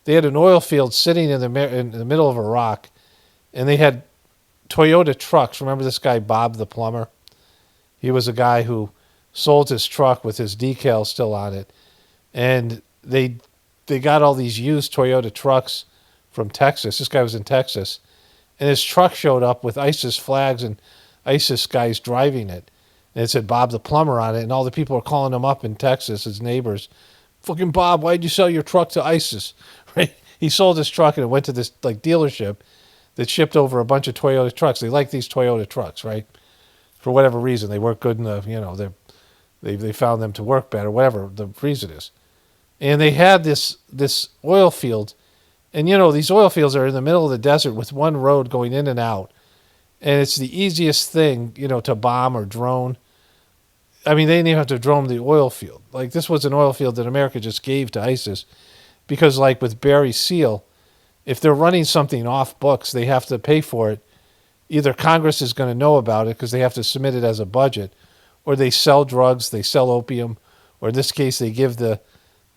They had an oil field sitting in the middle of Iraq, and they had Toyota trucks. Remember this guy, Bob the plumber? He was a guy who sold his truck with his decal still on it. And they got all these used Toyota trucks from Texas. This guy was in Texas. And his truck showed up with ISIS flags and ISIS guys driving it. And it said Bob the plumber on it. And all the people are calling him up in Texas, his neighbors. Fucking Bob, why'd you sell your truck to ISIS? Right? He sold his truck and it went to this like dealership that shipped over a bunch of Toyota trucks. They like these Toyota trucks, right? For whatever reason. They work good in the, they found them to work better, whatever the reason is. And they had this oil field. And, these oil fields are in the middle of the desert with one road going in and out. And it's the easiest thing, to bomb or drone. I mean, they didn't even have to drone the oil field. Like, this was an oil field that America just gave to ISIS. Because, like with Barry Seal, if they're running something off books, they have to pay for it. Either Congress is going to know about it because they have to submit it as a budget, or they sell drugs, they sell opium, or in this case, they give the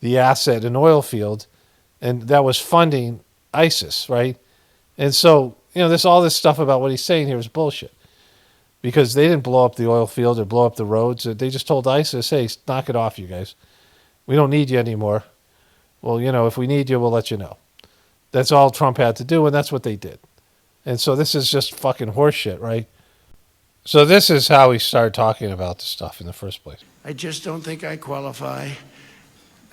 asset an oil field, and that was funding ISIS, right? And so, all this stuff about what he's saying here is bullshit. Because they didn't blow up the oil field or blow up the roads. They just told ISIS, hey, knock it off, you guys. We don't need you anymore. Well, if we need you, we'll let you know. That's all Trump had to do, and that's what they did. And so this is just fucking horseshit, right? So this is how we started talking about this stuff in the first place. I just don't think I qualify.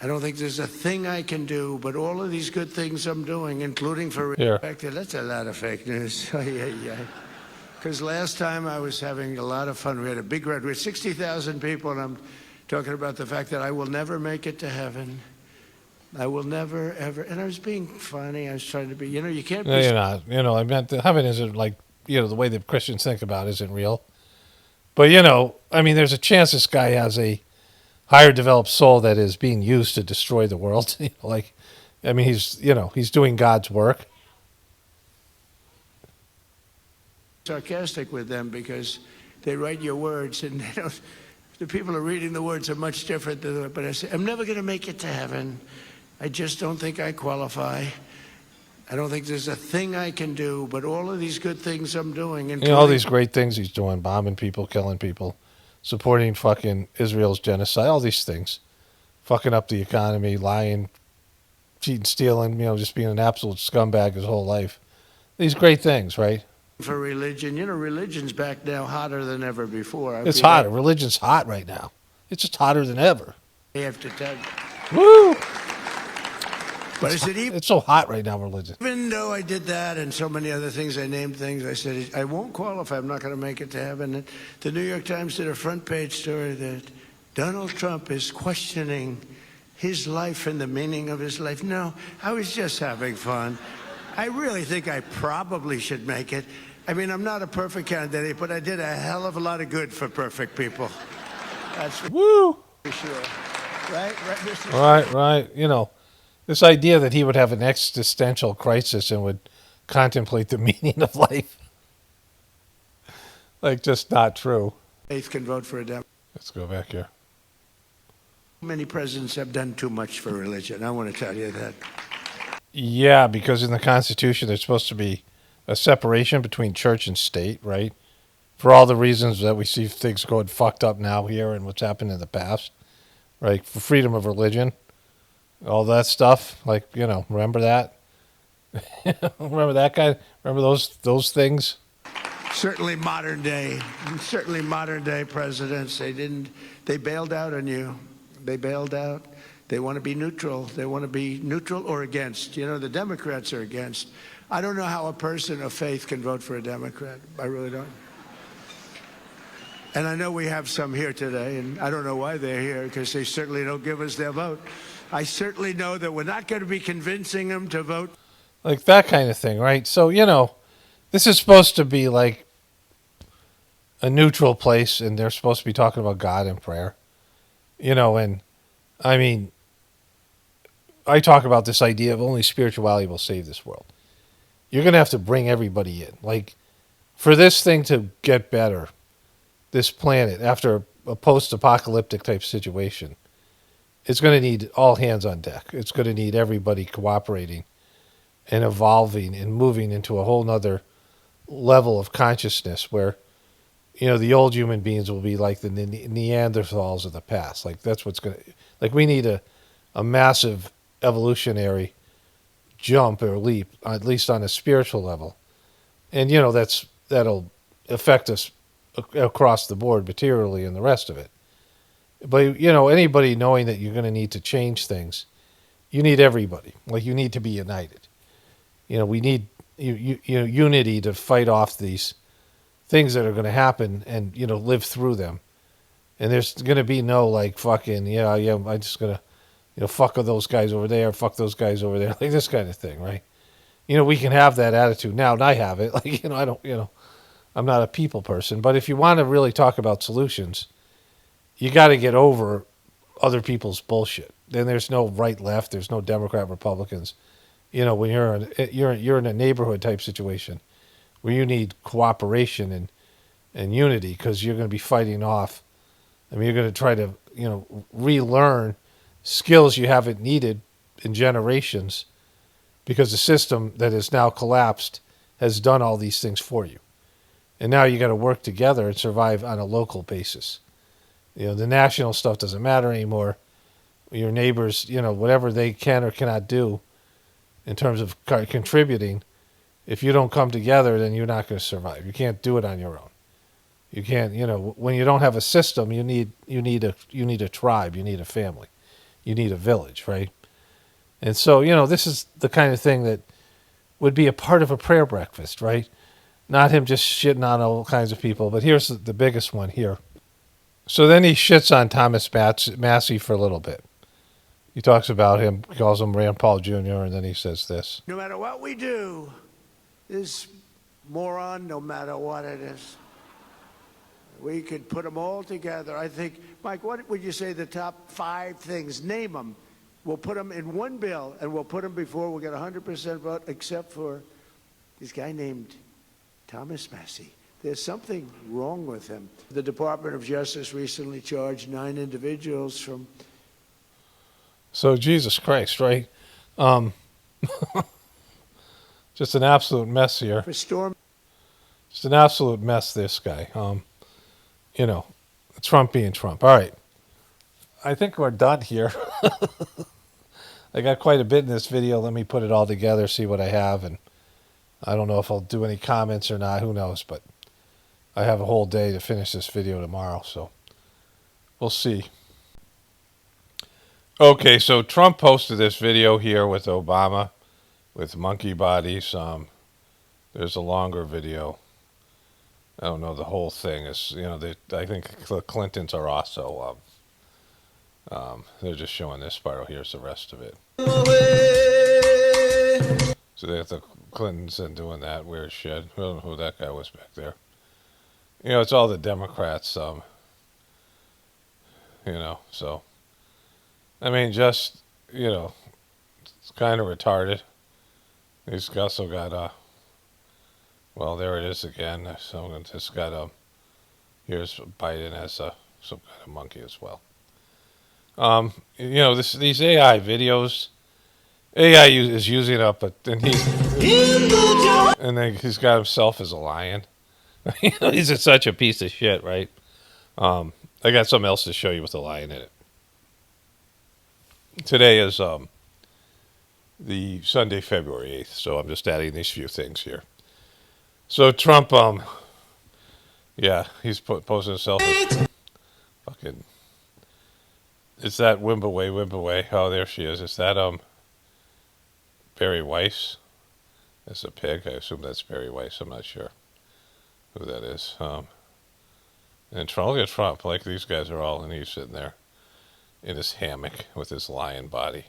I don't think there's a thing I can do, but all of these good things I'm doing, including for reelected, that's a lot of fake news. Because last time I was having a lot of fun. We had a big crowd. We had 60,000 people, and I'm talking about the fact that I will never make it to heaven. I will never, ever. And I was being funny. I was trying to be, you can't be. No, you're not. I mean, heaven isn't like, the way that Christians think about it isn't real. But, I mean, there's a chance this guy has a higher developed soul that is being used to destroy the world. He's doing God's work. Sarcastic with them because they write your words and they don't. The people are reading the words are much different than. But I say, I'm never going to make it to heaven. I just don't think I qualify. I don't think there's a thing I can do, but all of these good things I'm doing. All these great things he's doing, bombing people, killing people, supporting fucking Israel's genocide, all these things. Fucking up the economy, lying, cheating, stealing, just being an absolute scumbag his whole life. These great things, right? For religion, religion's back now hotter than ever before. It's hotter. Religion's hot right now. It's just hotter than ever. I have to tell you. Woo! But I said, it's so hot right now, religion. Even though I did that and so many other things, I named things, I said, I won't qualify. I'm not going to make it to heaven. And the New York Times did a front page story that Donald Trump is questioning his life and the meaning of his life. No, I was just having fun. I really think I probably should make it. I mean, I'm not a perfect candidate, but I did a hell of a lot of good for perfect people. That's woo. For sure. Right? Right. This idea that he would have an existential crisis and would contemplate the meaning of life. Like, just not true. Faith can vote for a Democrat. Let's go back here. Many presidents have done too much for religion. I want to tell you that. Yeah, because in the Constitution, there's supposed to be a separation between church and state, right? For all the reasons that we see things going fucked up now here and what's happened in the past, right? For freedom of religion, all that stuff. Like, remember that? Remember that guy? Remember those things? Certainly modern day presidents, they bailed out on you. They bailed out. They want to be neutral. They want to be neutral or against. The Democrats are against. I don't know how a person of faith can vote for a Democrat. I really don't. And I know we have some here today, and I don't know why they're here, because they certainly don't give us their vote. I certainly know that we're not going to be convincing them to vote. Like that kind of thing, right? So, this is supposed to be like a neutral place, and they're supposed to be talking about God and prayer. And I mean, I talk about this idea of only spirituality will save this world. You're going to have to bring everybody in. Like, for this thing to get better, this planet, after a post-apocalyptic type situation, it's going to need all hands on deck. It's going to need everybody cooperating and evolving and moving into a whole nother level of consciousness where, the old human beings will be like the Neanderthals of the past. Like, that's what's going to... Like, we need a massive evolutionary jump or leap, at least on a spiritual level. And, that'll affect us across the board materially and the rest of it. But, anybody knowing that you're going to need to change things, you need everybody. Like, you need to be united. We need unity to fight off these things that are going to happen and, live through them. And there's going to be no, like, fucking, I'm just going to, fuck those guys over there, fuck those guys over there, like this kind of thing, right? We can have that attitude now, and I have it. Like, I don't, I'm not a people person. But if you want to really talk about solutions, you got to get over other people's bullshit. Then there's no right, left. There's no Democrat, Republicans. When you're in a neighborhood type situation where you need cooperation and unity, because you're going to be fighting off. I mean, you're going to try to, relearn skills you haven't needed in generations, because the system that is now collapsed has done all these things for you. And now you got to work together and survive on a local basis. The national stuff doesn't matter anymore. Your neighbors, whatever they can or cannot do in terms of contributing, if you don't come together, then you're not going to survive. You can't do it on your own. You can't, when you don't have a system, you need a tribe, you need a family, you need a village, right? And so, this is the kind of thing that would be a part of a prayer breakfast, right? Not him just shitting on all kinds of people, but here's the biggest one here. So then he shits on Thomas Massey for a little bit. He talks about him, calls him Rand Paul Jr., and then he says this. No matter what we do, this moron, no matter what it is, we could put them all together. I think, Mike, what would you say the top 5 things? Name them. We'll put them in one bill, and we'll put them before we'll get 100% vote, except for this guy named Thomas Massey. There's something wrong with him. The Department of Justice recently charged 9 individuals from... So, Jesus Christ, right? Just an absolute mess here. Just an absolute mess, this guy. Trump being Trump. All right. I think we're done here. I got quite a bit in this video. Let me put it all together, see what I have. And I don't know if I'll do any comments or not. Who knows? But I have a whole day to finish this video tomorrow. So we'll see. Okay, so Trump posted this video here with Obama with monkey bodies. There's a longer video. I don't know, the whole thing is, I think the Clintons are also, they're just showing this part. Here's the rest of it. So they have the Clintons and doing that weird shit. I don't know who that guy was back there. It's all the Democrats, so. I mean, just, it's kind of retarded. He's also got, well, there it is again. So just got here's Biden as some kind of monkey as well. You know, these AI videos, AI is using up, but then he's got himself as a lion. He's such a piece of shit, right? I got something else to show you with a lion in it. Today is the Sunday, February 8th, so I'm just adding these few things here. So Trump, yeah, he's posing himself as fucking. Is that Wimbaway? Oh, there she is. Is that Barry Weiss? That's a pig. I assume that's Barry Weiss. I'm not sure who that is. And Trump, look at Trump. Like these guys are all, and he's sitting there in his hammock with his lion body.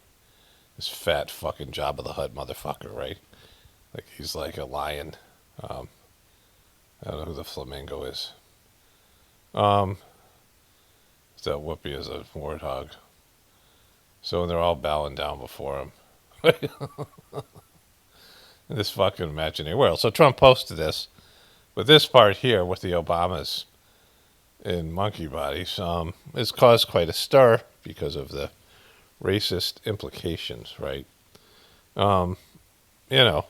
This fat fucking Jabba the Hutt motherfucker, right? Like he's like a lion. I don't know who the flamingo is. That Whoopi is a warthog. So they're all bowing down before him. This fucking imaginary world. So Trump posted this, but this part here with the Obamas in monkey bodies has caused quite a stir because of the racist implications, right? You know,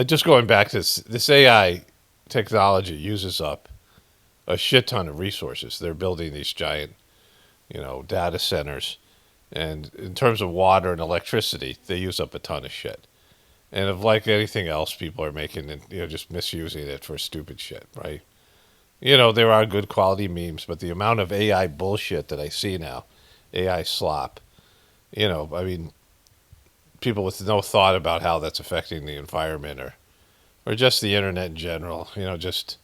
just going back to this AI technology uses up a shit ton of resources. They're building these giant, you know, data centers, and in terms of water and electricity, they use up a ton of shit. And of like anything else, people are making it, you know, just misusing it for stupid shit, right? You know, there are good quality memes, but the amount of AI bullshit that I see now, AI slop, you know, I mean, people with no thought about how that's affecting the environment or just the internet in general, you know, just,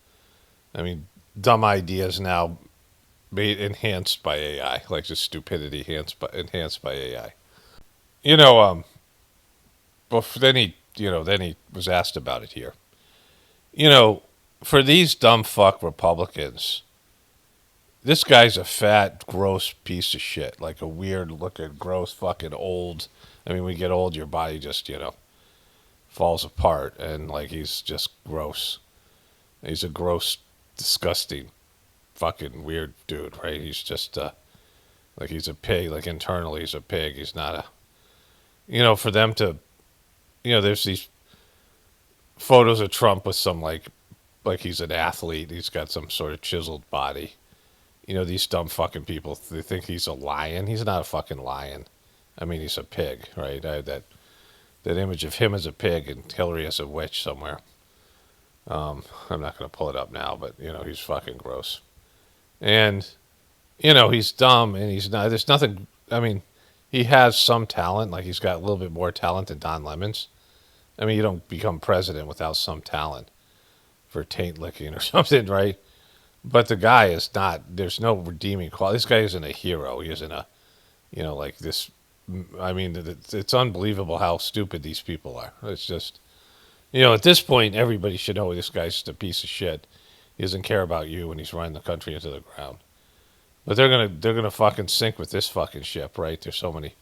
I mean, dumb ideas now made enhanced by AI, like just stupidity enhanced by AI. You know, but then he was asked about it here. You know, for these dumb fuck Republicans, this guy's a fat, gross piece of shit, like a weird looking, gross, fucking old. I mean, when you get old, your body just, you know, falls apart, and like he's just gross. He's a gross, disgusting, fucking weird dude, right? He's just like he's a pig. Like internally, he's a pig. He's not a. You know, for them to, you know, there's these photos of Trump with some like he's an athlete. He's got some sort of chiseled body. You know, these dumb fucking people, they think he's a lion. He's not a fucking lion. I mean, he's a pig, right? I had that image of him as a pig and Hillary as a witch somewhere. I'm not going to pull it up now, but, you know, he's fucking gross. And, you know, he's dumb and he's not, there's nothing, I mean, he has some talent. Like, he's got a little bit more talent than Don Lemons. I mean, you don't become president without some talent for taint licking or something, right? But the guy is not, there's no redeeming quality. This guy isn't a hero. He isn't a, you know, like this. I mean, it's unbelievable how stupid these people are. It's just, you know, at this point, everybody should know this guy's just a piece of shit. He doesn't care about you, and he's running the country into the ground. But they're gonna fucking sink with this fucking ship, right? There's so many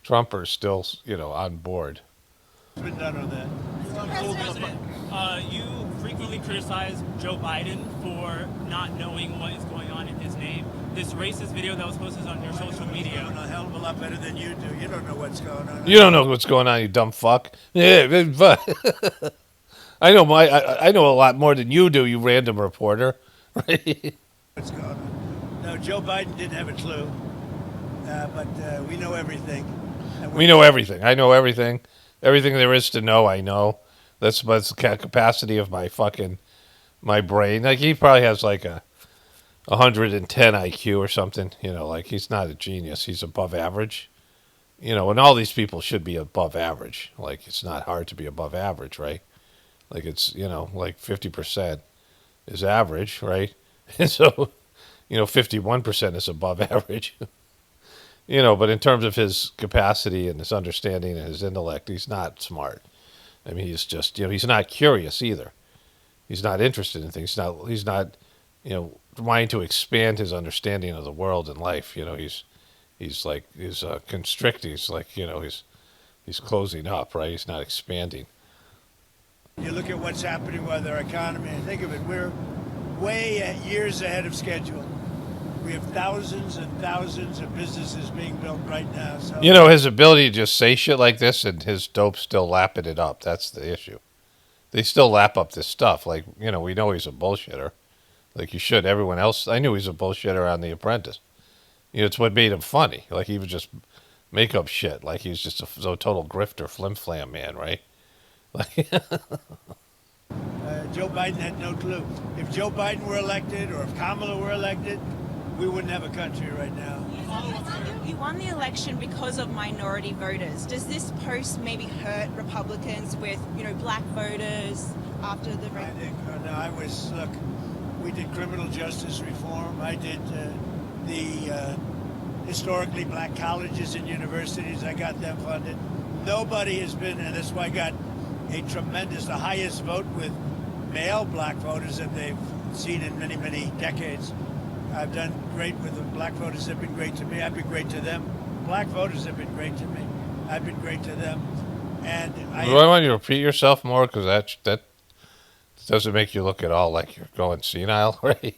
Trumpers still, you know, on board. Been done on that. Mr. President, you frequently criticize Joe Biden for not knowing what is going on in his name. This racist video that was posted on your social media. I know a hell of a lot better than you do. You don't know what's going on. You don't know what's going on, you dumb fuck. Yeah, but I know I know a lot more than you do, you random reporter. Right? What's going on? No, Joe Biden didn't have a clue, but we know everything. We know everything. I know everything. Everything there is to know, I know. That's the capacity of my brain. Like, he probably has like a 110 IQ or something. You know, like, he's not a genius. He's above average. You know, and all these people should be above average. Like, it's not hard to be above average, right? Like, it's, you know, like 50% is average, right? And so, you know, 51% is above average. You know, but in terms of his capacity and his understanding and his intellect, he's not smart. I mean, he's just, you know, he's not curious either. He's not interested in things. He's not, you know, wanting to expand his understanding of the world and life. You know, he's constricting. He's like, you know, he's closing up, right? He's not expanding. You look at what's happening with our economy and think of it. We're way years ahead of schedule. We have thousands and thousands of businesses being built right now. So You know, his ability to just say shit like this and his dope still lapping it up. That's the issue. They still lap up this stuff. Like, you know, we know he's a bullshitter. Like, you should. Everyone else, I knew he's a bullshitter on The Apprentice. You know, it's what made him funny. Like, he would just make up shit. Like, he was just a total grifter, flim-flam man, right? Like, Joe Biden had no clue. If Joe Biden were elected or if Kamala were elected, we wouldn't have a country right now. You won the election because of minority voters. Does this post maybe hurt Republicans with, black voters after the... Look, we did criminal justice reform. I did the historically black colleges and universities. I got them funded. Nobody has been, and that's why I got the highest vote with male black voters that they've seen in many, many decades. I've done great with them. Black voters have been great to me. I've been great to them. Black voters have been great to me. I've been great to them. And I want you to repeat yourself more? Because that doesn't make you look at all like you're going senile, right?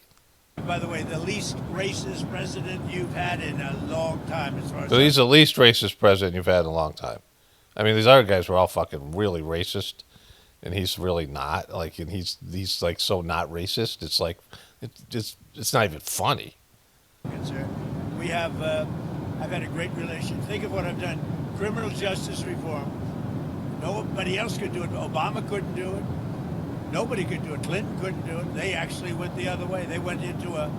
By the way, the least racist president you've had in a long time, as far as... So he's the least racist president you've had in a long time. I mean, these other guys were all fucking really racist, and he's really not. Like, and he's like so not racist. It's like it's not even funny. Sir, we have I've had a great relationship. Think of what I've done: criminal justice reform. Nobody else could do it. Obama couldn't do it. Nobody could do it. Clinton couldn't do it. They actually went the other way. They went into a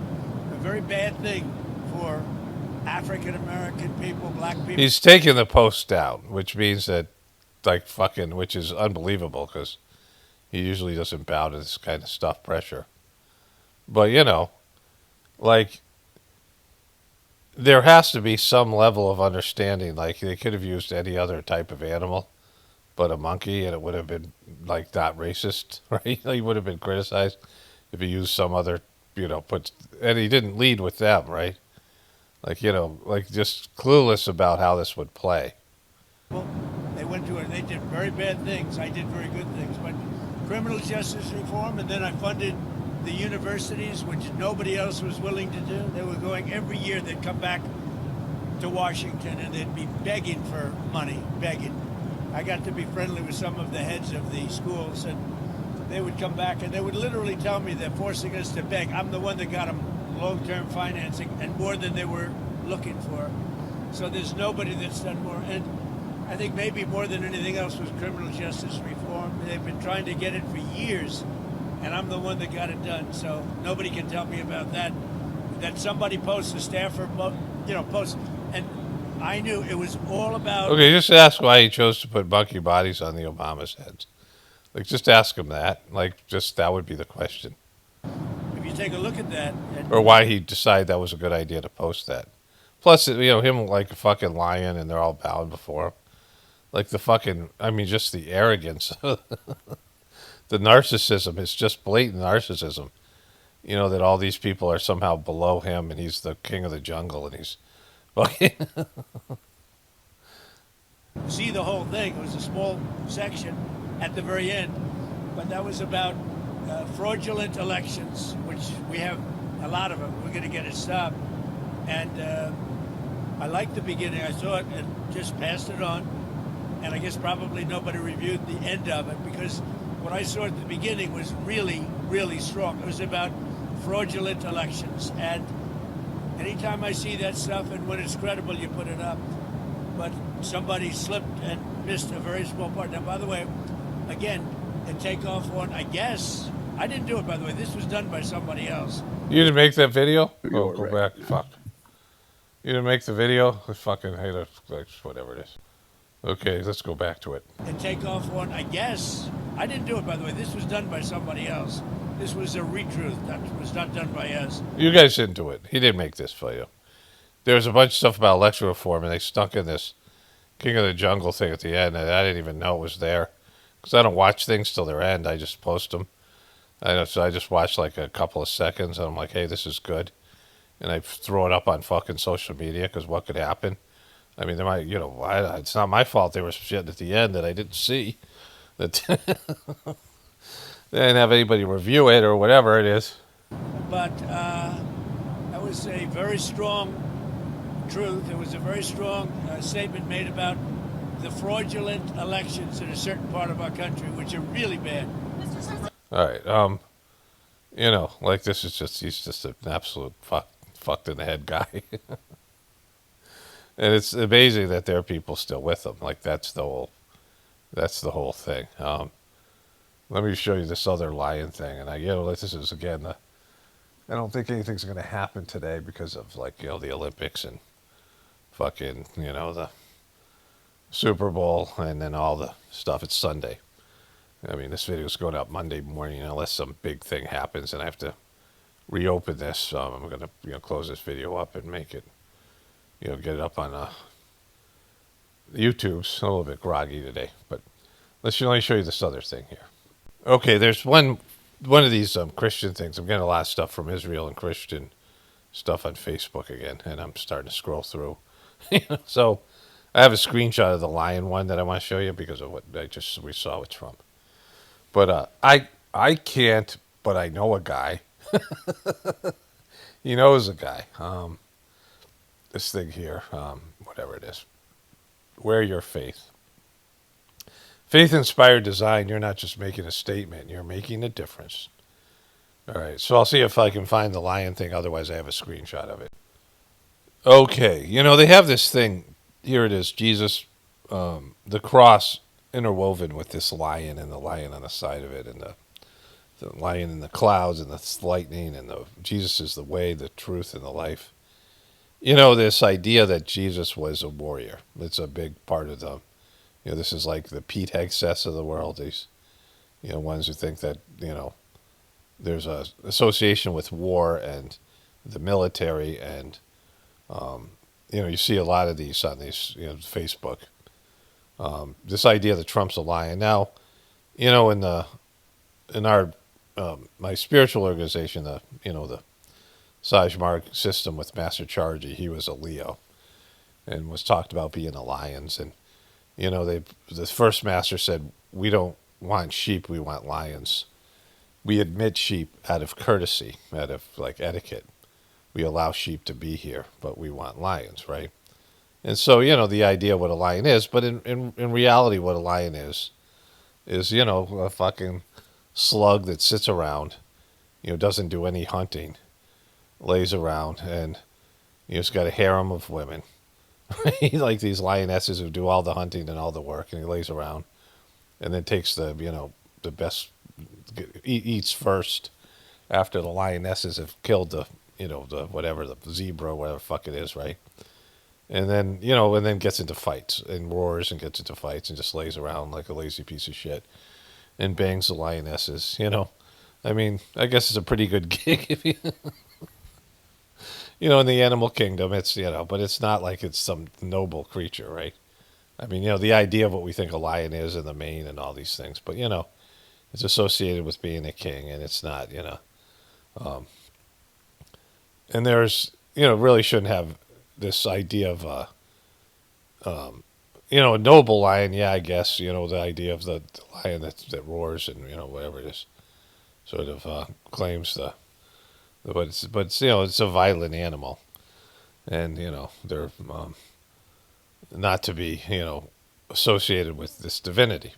very bad thing for African American people, black people. He's taking the post down, which means that, like, which is unbelievable because he usually doesn't bow to this kind of stuff, pressure. But, like, there has to be some level of understanding. Like, they could have used any other type of animal but a monkey, and it would have been, like, not racist, right? He would have been criticized if he used some other, and he didn't lead with them, right? Like, just clueless about how this would play. Well, they went to it. They did very bad things. I did very good things. But criminal justice reform, and then I funded the universities, which nobody else was willing to do. They were going every year. They'd come back to Washington, and they'd be begging for money, begging. I got to be friendly with some of the heads of the schools, and they would come back, and they would literally tell me they're forcing us to beg. I'm the one that got them long-term financing and more than they were looking for. So there's nobody that's done more. And I think maybe more than anything else was criminal justice reform. They've been trying to get it for years, and I'm the one that got it done. So nobody can tell me about that. That somebody posts, a staffer, posts, and I knew it was all about... Okay, just ask why he chose to put monkey bodies on the Obama's heads. Like, just ask him that. Like, just that would be the question. If you take a look at that... Or why he decided that was a good idea to post that. Plus, him like a fucking lion, and they're all bowing before him. Like just the arrogance. The narcissism. It's just blatant narcissism. That all these people are somehow below him, and he's the king of the jungle, and he's fucking... See the whole thing. It was a small section at the very end. But that was about fraudulent elections, which we have a lot of them. We're going to get it stopped. And I liked the beginning. I saw it and just passed it on. And I guess probably nobody reviewed the end of it, because what I saw at the beginning was really, really strong. It was about fraudulent elections. And anytime I see that stuff, and when it's credible, you put it up. But somebody slipped and missed a very small part. Now, by the way, again, the takeoff one, I guess, I didn't do it, by the way. This was done by somebody else. You didn't make that video? Oh, go back. Fuck. You didn't make the video? I fucking hate it. Whatever it is. Okay, let's go back to it. The takeoff one, I guess, I didn't do it, by the way. This was done by somebody else. This was a retruth. That was not done by us. You guys didn't do it. He didn't make this for you. There was a bunch of stuff about election reform, and they stuck in this King of the Jungle thing at the end, and I didn't even know it was there. Because I don't watch things till their end. I just post them. So I just watched like a couple of seconds, and I'm like, hey, this is good. And I throw it up on fucking social media, because what could happen? I mean, there might, it's not my fault there was shit at the end that I didn't see. That they didn't have anybody review it or whatever it is. But that was a very strong truth. It was a very strong statement made about the fraudulent elections in a certain part of our country, which are really bad. All right. You know, like this is just, he's just an absolute fucked in the head guy. And it's amazing that there are people still with him. Like that's the whole thing. Let me show you this other lion thing. And this is again, I don't think anything's going to happen today because of the Olympics and fucking, the Super Bowl and then all the stuff. It's Sunday. I mean, this video is going out Monday morning unless some big thing happens and I have to reopen this. I'm going to, close this video up and make it, get it up on YouTube's a little bit groggy today. But let me show you this other thing here. Okay, there's one of these Christian things. I'm getting a lot of stuff from Israel and Christian stuff on Facebook again, and I'm starting to scroll through. So I have a screenshot of the lion one that I want to show you because of what we saw with Trump. But I can't, but I know a guy. He knows a guy. This thing here, whatever it is. Wear your faith. Faith-inspired design, you're not just making a statement, you're making a difference. All right, so I'll see if I can find the lion thing. Otherwise, I have a screenshot of it. Okay, they have this thing. Here it is, Jesus, the cross interwoven with this lion and the lion on the side of it and the lion in the clouds and the lightning and Jesus is the way, the truth, and the life. This idea that Jesus was a warrior. It's a big part of this is like the Pete Hegseths of the world. These, ones who think that, there's a association with war and the military and, you see a lot of these on these, Facebook. This idea that Trump's a lion. Now, in our my spiritual organization, the Sajmark system with Master Chargy, he was a Leo, and was talked about being a lions. And the first master said, "We don't want sheep, we want lions. We admit sheep out of courtesy, out of etiquette. We allow sheep to be here, but we want lions, right?" And so, the idea of what a lion is, but in reality, what a lion is, a fucking slug that sits around, doesn't do any hunting, lays around, and he's got a harem of women. Like these lionesses who do all the hunting and all the work, and he lays around, and then takes the best, eats first after the lionesses have killed the zebra, whatever the fuck it is, right? And then, and then gets into fights and roars and gets into fights and just lays around like a lazy piece of shit and bangs the lionesses, I mean, I guess it's a pretty good gig if you, in the animal kingdom, it's, but it's not like it's some noble creature, right? I mean, the idea of what we think a lion is in the mane and all these things, but, it's associated with being a king, and it's not, and there's, really shouldn't have this idea of, a noble lion, yeah, I guess, the idea of the lion that roars and, whatever it is, sort of claims but it's it's a violent animal, and, they're not to be, associated with this divinity.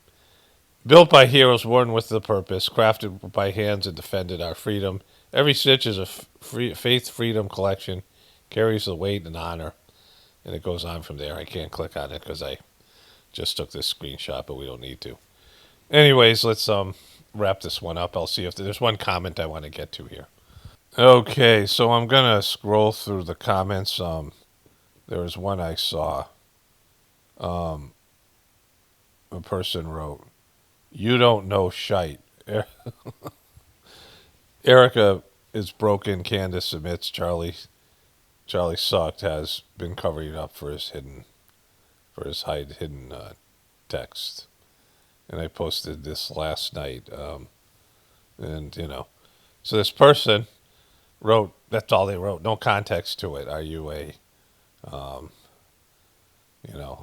Built by heroes, worn with the purpose, crafted by hands and defended our freedom. Every stitch is a faith freedom collection, carries the weight and honor, and it goes on from there. I can't click on it because I just took this screenshot, but we don't need to. Anyways, let's wrap this one up. I'll see if there's one comment I want to get to here. Okay, so I'm gonna scroll through the comments. There was one I saw. A person wrote, "You don't know shite." Erika is broken. Candace admits Charlie sucked. Has been covering up for his hidden text. And I posted this last night. And so this person wrote. That's all they wrote. No context to it. Are you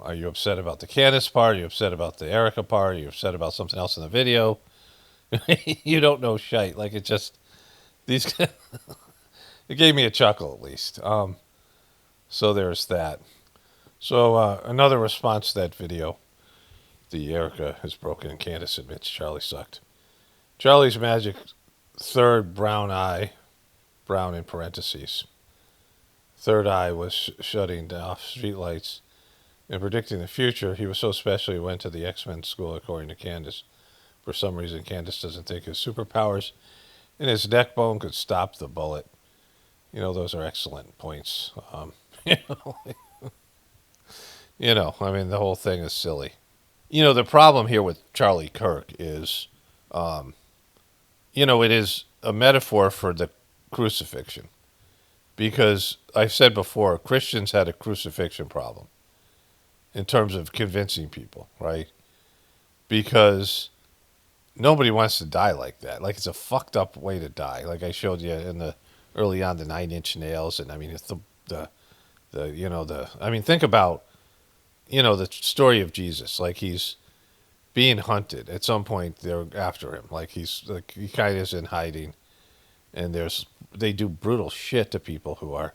are you upset about the Candace part? Are you upset about the Erika part? Are you upset about something else in the video? You don't know shite. Like, it just, these, it gave me a chuckle at least. So there's that. So another response to that video, the Erika has broken and Candace admits Charlie sucked. Charlie's magic third brown eye, brown in parentheses, third eye was shutting off streetlights and predicting the future. He was so special he went to the X-Men school, according to Candace. For some reason, Candace doesn't think his superpowers in his neck bone could stop the bullet. Those are excellent points. I mean, the whole thing is silly. The problem here with Charlie Kirk is, it is a metaphor for the crucifixion. Because I've said before, Christians had a crucifixion problem in terms of convincing people, right? Because nobody wants to die like that. Like, it's a fucked up way to die. Like I showed you early on, the 9-inch nails. And I mean, it's think about, the story of Jesus. Like, he's being hunted. At some point, they're after him. Like, he kind of is in hiding. And they do brutal shit to people who are,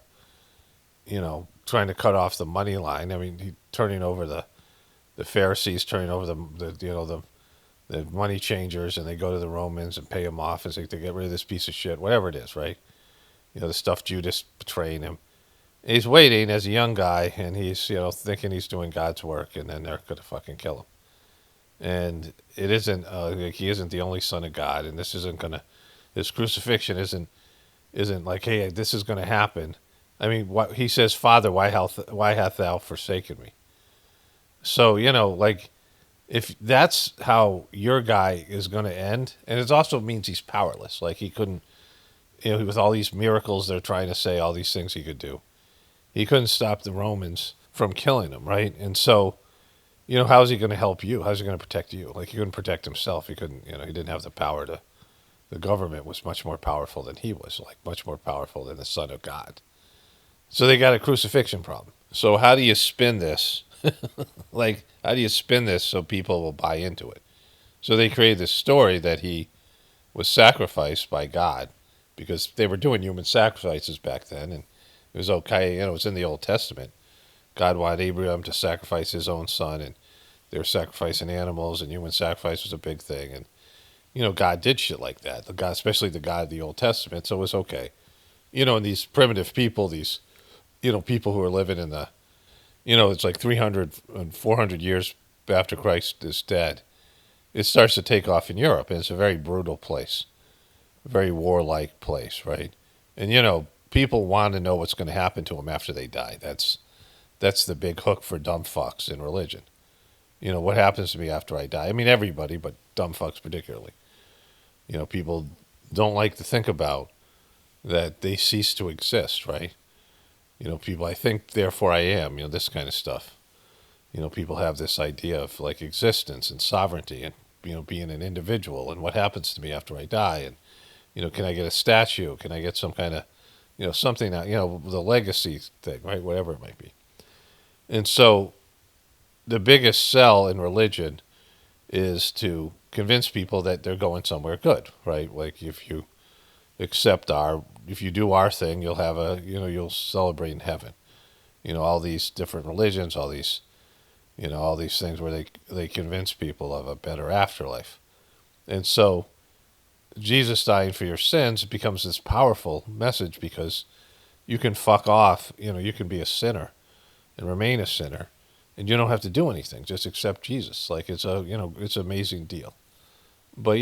trying to cut off the money line. I mean, turning over the Pharisees, turning over the money changers, and they go to the Romans and pay them off and say to get rid of this piece of shit, whatever it is, right? The stuff Judas betraying him. And he's waiting as a young guy, and he's, thinking he's doing God's work, and then they're going to fucking kill him. And it isn't, he isn't the only son of God, and this crucifixion isn't like, hey, this is going to happen. I mean, he says, Father, why hath thou forsaken me? So, if that's how your guy is going to end, and it also means he's powerless. Like, he couldn't, with all these miracles they're trying to say, all these things he could do, he couldn't stop the Romans from killing him, right? And so, how is he going to help you? How's he going to protect you? Like, he couldn't protect himself. He couldn't, he didn't have the power to. The government was much more powerful than he was, like much more powerful than the Son of God. So they got a crucifixion problem. So how do you spin this? How do you spin this so people will buy into it? So they created this story that he was sacrificed by God, because they were doing human sacrifices back then, and it was okay. It was in the Old Testament. God wanted Abraham to sacrifice his own son, and they were sacrificing animals, and human sacrifice was a big thing. And God did shit like that. The God, especially the God of the Old Testament, so it was okay. And these primitive people, these, people who are living in the, it's like 300 and 400 years after Christ is dead, it starts to take off in Europe, and it's a very brutal place, a very warlike place, right? And, people want to know what's going to happen to them after they die. That's the big hook for dumb fucks in religion. What happens to me after I die? I mean, everybody, but dumb fucks particularly. People don't like to think about that they cease to exist, right? People, I think, therefore I am, this kind of stuff. People have this idea of, like, existence and sovereignty and, being an individual, and what happens to me after I die, and, can I get a statue? Can I get some kind of, something that, the legacy thing, right? Whatever it might be. And so the biggest sell in religion is to convince people that they're going somewhere good, right? Like, if you if you do our thing, you'll have you'll celebrate in heaven. All these different religions, all these things where they convince people of a better afterlife. And so Jesus dying for your sins becomes this powerful message, because you can fuck off, you can be a sinner and remain a sinner, and you don't have to do anything, just accept Jesus. Like, it's it's an amazing deal. But,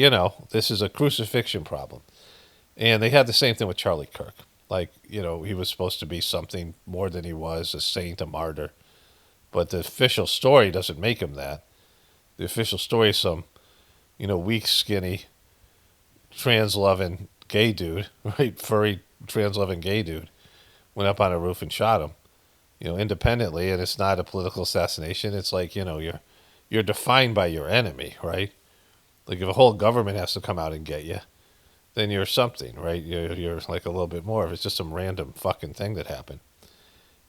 this is a crucifixion problem. And they had the same thing with Charlie Kirk. Like, he was supposed to be something more than he was, a saint, a martyr. But the official story doesn't make him that. The official story is some, weak, skinny, trans-loving gay dude, right? Furry, trans-loving gay dude went up on a roof and shot him, independently. And it's not a political assassination. It's like, you're defined by your enemy, right? Like, if a whole government has to come out and get you, then you're something, right? You're like a little bit more. If it's just some random fucking thing that happened.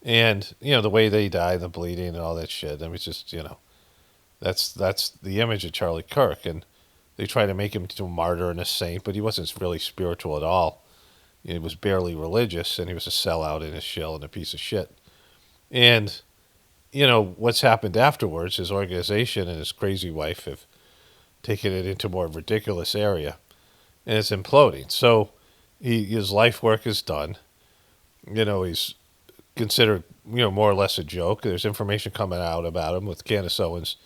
And, the way they die, the bleeding and all that shit, I mean, it's just, that's the image of Charlie Kirk. And they try to make him into a martyr and a saint, but he wasn't really spiritual at all. He was barely religious, and he was a sellout in his shell and a piece of shit. And, you know, what's happened afterwards, his organization and his crazy wife have taken it into a more ridiculous area, and it's imploding. So his life work is done. You know, he's considered, you know, more or less a joke. There's information coming out about him with Candace Owens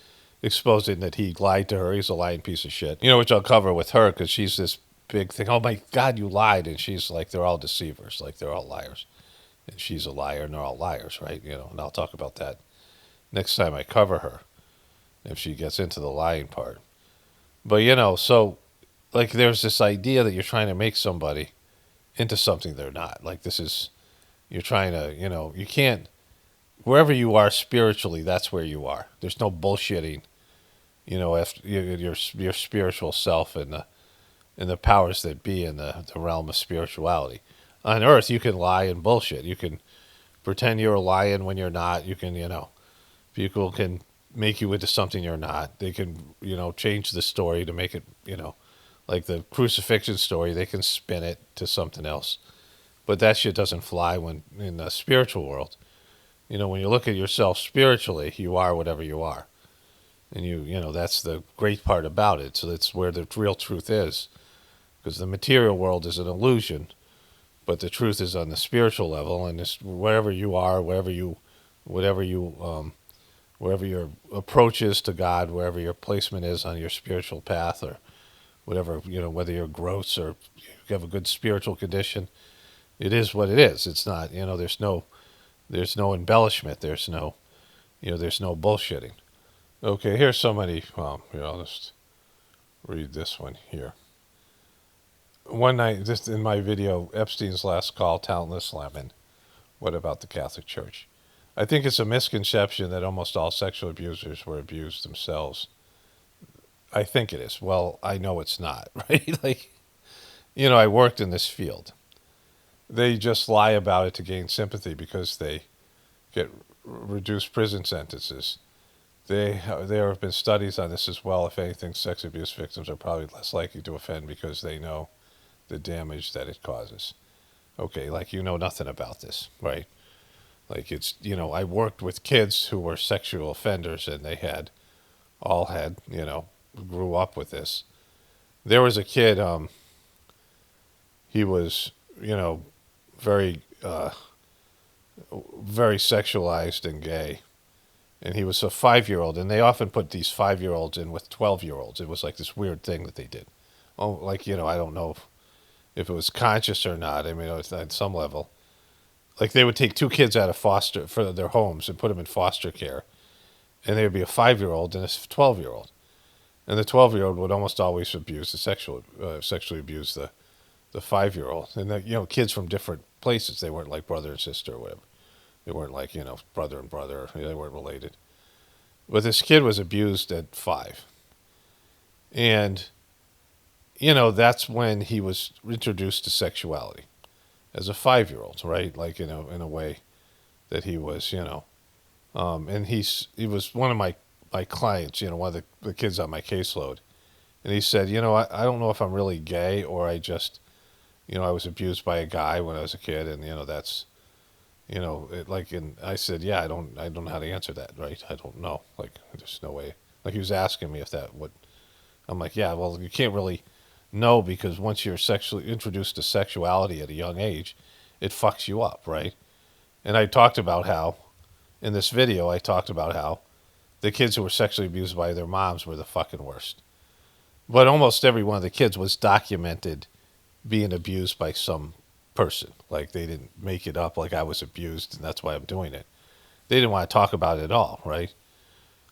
exposing that he lied to her. He's a lying piece of shit. You know, which I'll cover with her because she's this big thing. Oh my God, you lied. And she's like, they're all deceivers. Like, they're all liars. And she's a liar and they're all liars, right? You know, and I'll talk about that next time I cover her if she gets into the lying part. But, you know, so, like, there's this idea that you're trying to make somebody into something they're not. Like, this is, you're trying to, you know, you can't, wherever you are spiritually, that's where you are. There's no bullshitting, you know, after your spiritual self and the powers that be in the realm of spirituality. On earth, you can lie and bullshit. You can pretend you're lying when you're not. You can, you know, people can make you into something you're not. They can, you know, change the story to make it, you know, like the crucifixion story, they can spin it to something else. But that shit doesn't fly when in the spiritual world. You know, when you look at yourself spiritually, you are whatever you are. And you know, that's the great part about it. So that's where the real truth is. Because the material world is an illusion, but the truth is on the spiritual level. And it's wherever you are, wherever your approach is to God, wherever your placement is on your spiritual path, or whatever, you know, whether you're gross or you have a good spiritual condition, it is what it is. It's not, you know, there's no embellishment. There's no, you know, there's no bullshitting. Okay, here's somebody, well, you know, I'll just read this one here. One night, just in my video, Epstein's Last Call, Talentless Lemon. What about the Catholic Church? I think it's a misconception that almost all sexual abusers were abused themselves. I think it is. Well, I know it's not, right? Like, you know, I worked in this field. They just lie about it to gain sympathy because they get reduced prison sentences. There have been studies on this as well. If anything, sex abuse victims are probably less likely to offend because they know the damage that it causes. Okay, like, you know nothing about this, right? Like, it's, you know, I worked with kids who were sexual offenders, and they all had, you know, grew up with this. There was a kid, he was, you know, very sexualized and gay. And he was a 5-year-old, and they often put these 5-year-olds in with 12-year-olds. It was like this weird thing that they did. Oh, like, you know, I don't know if it was conscious or not. I mean, it was at some level. Like, they would take 2 kids out of foster for their homes and put them in foster care. And there would be a 5-year-old and a 12-year-old. And the 12-year-old would almost always abuse sexually abuse the 5-year-old. And, you know, kids from different places. They weren't like brother and sister or whatever. They weren't like, you know, brother and brother. They weren't related. But this kid was abused at 5. And, you know, that's when he was introduced to sexuality as a 5-year-old, right? Like, you know, in a way that he was, you know. And he was one of my clients, you know, one of the kids on my caseload. And he said, you know, I don't know if I'm really gay or I just, you know, I was abused by a guy when I was a kid, and, you know, that's, you know, I said, yeah, I don't know how to answer that, right? I don't know. Like, there's no way. Like, he was asking me if that would, I'm like, yeah, well, you can't really know, because once you're sexually introduced to sexuality at a young age, it fucks you up, right? And I talked about how, in this video, I talked about how the kids who were sexually abused by their moms were the fucking worst. But almost every one of the kids was documented being abused by some person. Like, they didn't make it up like I was abused and that's why I'm doing it. They didn't want to talk about it at all, right?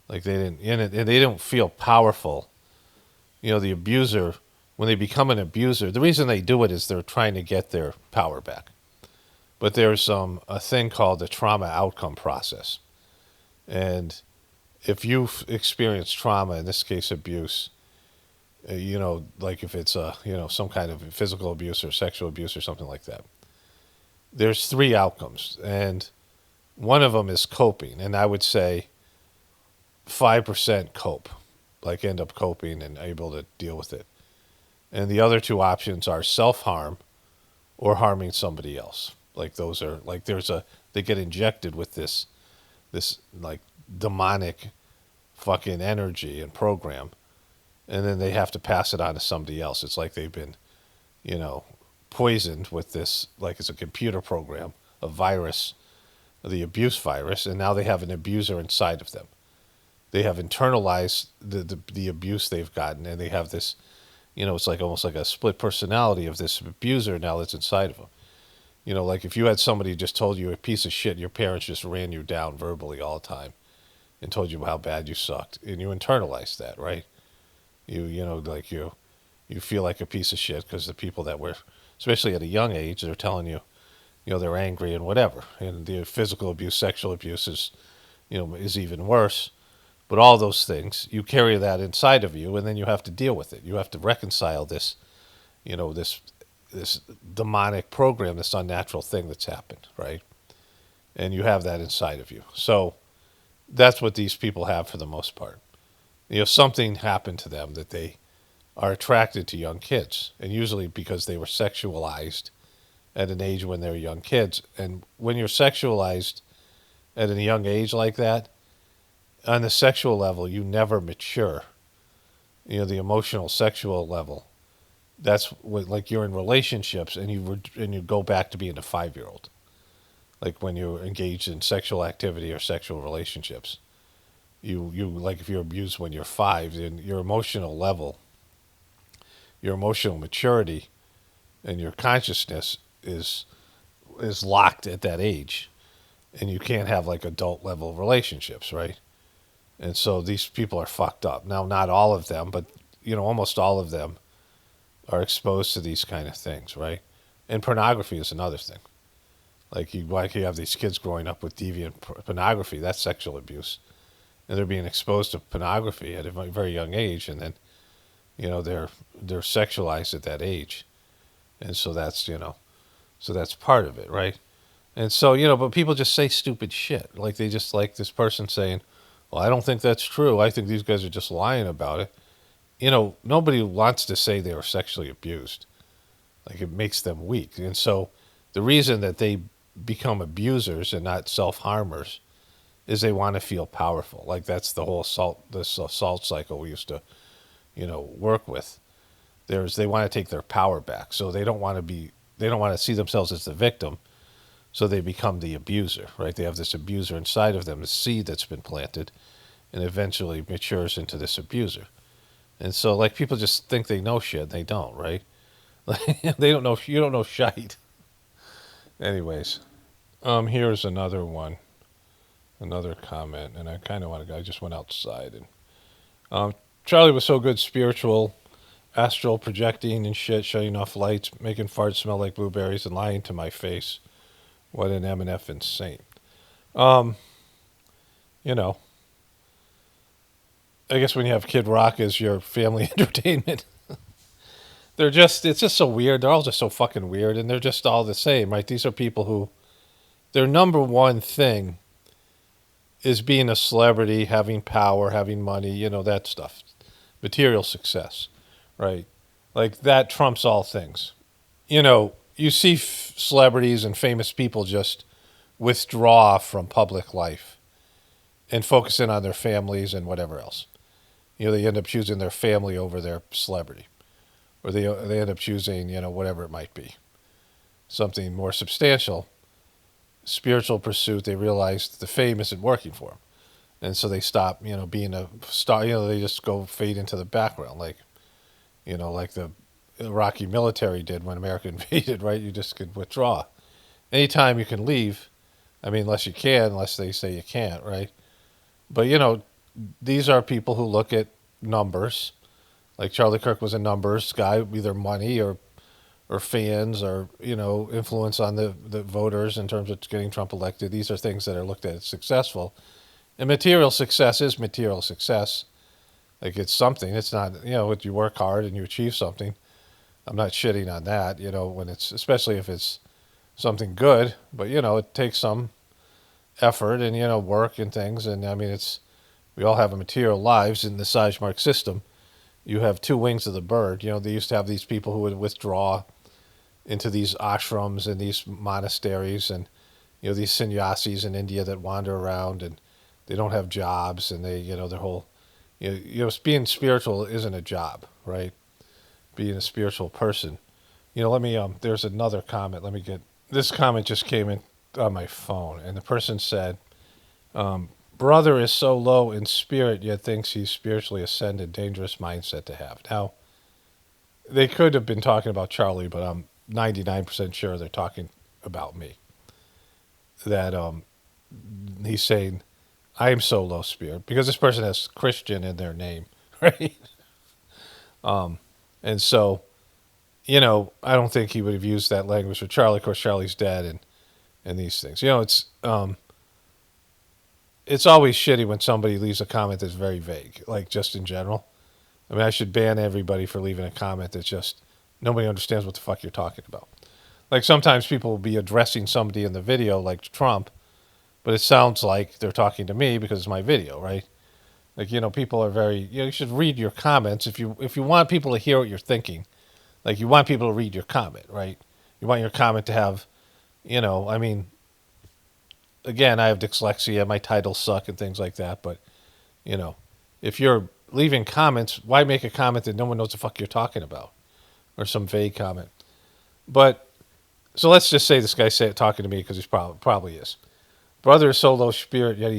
Like, they didn't, and they don't feel powerful. You know, the abuser, when they become an abuser, the reason they do it is they're trying to get their power back. But there's a thing called the trauma outcome process. And if you've experienced trauma, in this case abuse, you know, like if it's you know, some kind of physical abuse or sexual abuse or something like that, there's 3 outcomes, and one of them is coping, and I would say 5% cope, like end up coping and able to deal with it, and the other 2 options are self-harm or harming somebody else. Like those are like they get injected with this like demonic fucking energy and program, and then they have to pass it on to somebody else. It's like they've been, poisoned with this, like it's a computer program, a virus, the abuse virus, and now they have an abuser inside of them. They have internalized the abuse they've gotten, and they have this, it's like almost like a split personality of this abuser now that's inside of them. Like if you had somebody who just told you a piece of shit, your parents just ran you down verbally all the time and told you how bad you sucked, and you internalized that, right? Like you feel like a piece of shit because the people that were, especially at a young age, they're telling you, they're angry and whatever. And the physical abuse, sexual abuse is even worse. But all those things, you carry that inside of you, and then you have to deal with it. You have to reconcile this, this demonic program, this unnatural thing that's happened, right? And you have that inside of you. So that's what these people have for the most part. Something happened to them that they are attracted to young kids, and usually because they were sexualized at an age when they're young kids. And when you're sexualized at a young age like that, on the sexual level, you never mature. The emotional, sexual level. That's what, like you're in relationships, and you go back to being a 5-year-old. Like when you're engaged in sexual activity or sexual relationships, you like if you're abused when you're 5, then your emotional level, your emotional maturity, and your consciousness is locked at that age, and you can't have like adult level relationships, right? And so these people are fucked up. Now, not all of them, but almost all of them are exposed to these kind of things, right? And pornography is another thing. Like you have these kids growing up with deviant pornography. That's sexual abuse, and they're being exposed to pornography at a very young age, and then they're sexualized at that age, and so that's that's part of it, right? And so but people just say stupid shit. Like they just like this person saying, well, I don't think that's true. I think these guys are just lying about it. Nobody wants to say they were sexually abused. Like it makes them weak. And so the reason that they become abusers and not self-harmers is they want to feel powerful. Like that's the whole assault cycle we used to, work with. They want to take their power back. So they don't want to see themselves as the victim. So they become the abuser, right? They have this abuser inside of them, the seed that's been planted, and eventually matures into this abuser. And so, like, people just think they know shit, and they don't, right? They don't know. You don't know shite. Anyways, here's another one, another comment, and I kind of want to. I just went outside, and Charlie was so good, spiritual, astral projecting and shit, shutting off lights, making farts smell like blueberries, and lying to my face. What an M&F insane. I guess when you have Kid Rock as your family entertainment, it's just so weird. They're all just so fucking weird, and they're just all the same, right? These are people who, their number one thing is being a celebrity, having power, having money, that stuff. Material success, right? Like that trumps all things. You see celebrities and famous people just withdraw from public life and focus in on their families and whatever else. They end up choosing their family over their celebrity, or they end up choosing, whatever it might be, something more substantial, spiritual pursuit. They realize the fame isn't working for them, and so they stop, being a star. They just go fade into the background, like the Iraqi military did when America invaded, right? You just could withdraw. Anytime you can leave, unless they say you can't, right? But, these are people who look at numbers. Like Charlie Kirk was a numbers guy, either money or fans or, influence on the voters in terms of getting Trump elected. These are things that are looked at as successful. And material success is material success. Like it's something. It's not, if you work hard and you achieve something. I'm not shitting on that, when it's, especially if it's something good, but, it takes some effort and, work and things. And we all have a material lives in the Sage-Mark system. You have two wings of the bird. They used to have these people who would withdraw into these ashrams and these monasteries, and these sannyasis in India that wander around and they don't have jobs, and they their whole being spiritual isn't a job, right? Being a spiritual person. Let me there's another comment. Let me get this comment just came in on my phone, and the person said, brother is so low in spirit yet thinks he's spiritually ascended. Dangerous mindset to have. Now, they could have been talking about Charlie, but I'm 99% sure they're talking about me. That he's saying, I am so low spirit, because this person has Christian in their name, right? And so, I don't think he would have used that language for Charlie. Of course, Charlie's dead, and these things. It's always shitty when somebody leaves a comment that's very vague, like just in general. I mean, I should ban everybody for leaving a comment that's just nobody understands what the fuck you're talking about. Like sometimes people will be addressing somebody in the video, like Trump, but it sounds like they're talking to me because it's my video, right? Like, people are very, you should read your comments if you want people to hear what you're thinking. Like, you want people to read your comment, right? You want your comment to have, I mean, again, I have dyslexia, my titles suck and things like that, but, if you're leaving comments, why make a comment that no one knows the fuck you're talking about? Or some vague comment. But, so let's just say this guy talking to me because he's probably is. Brother is so low spirit, yet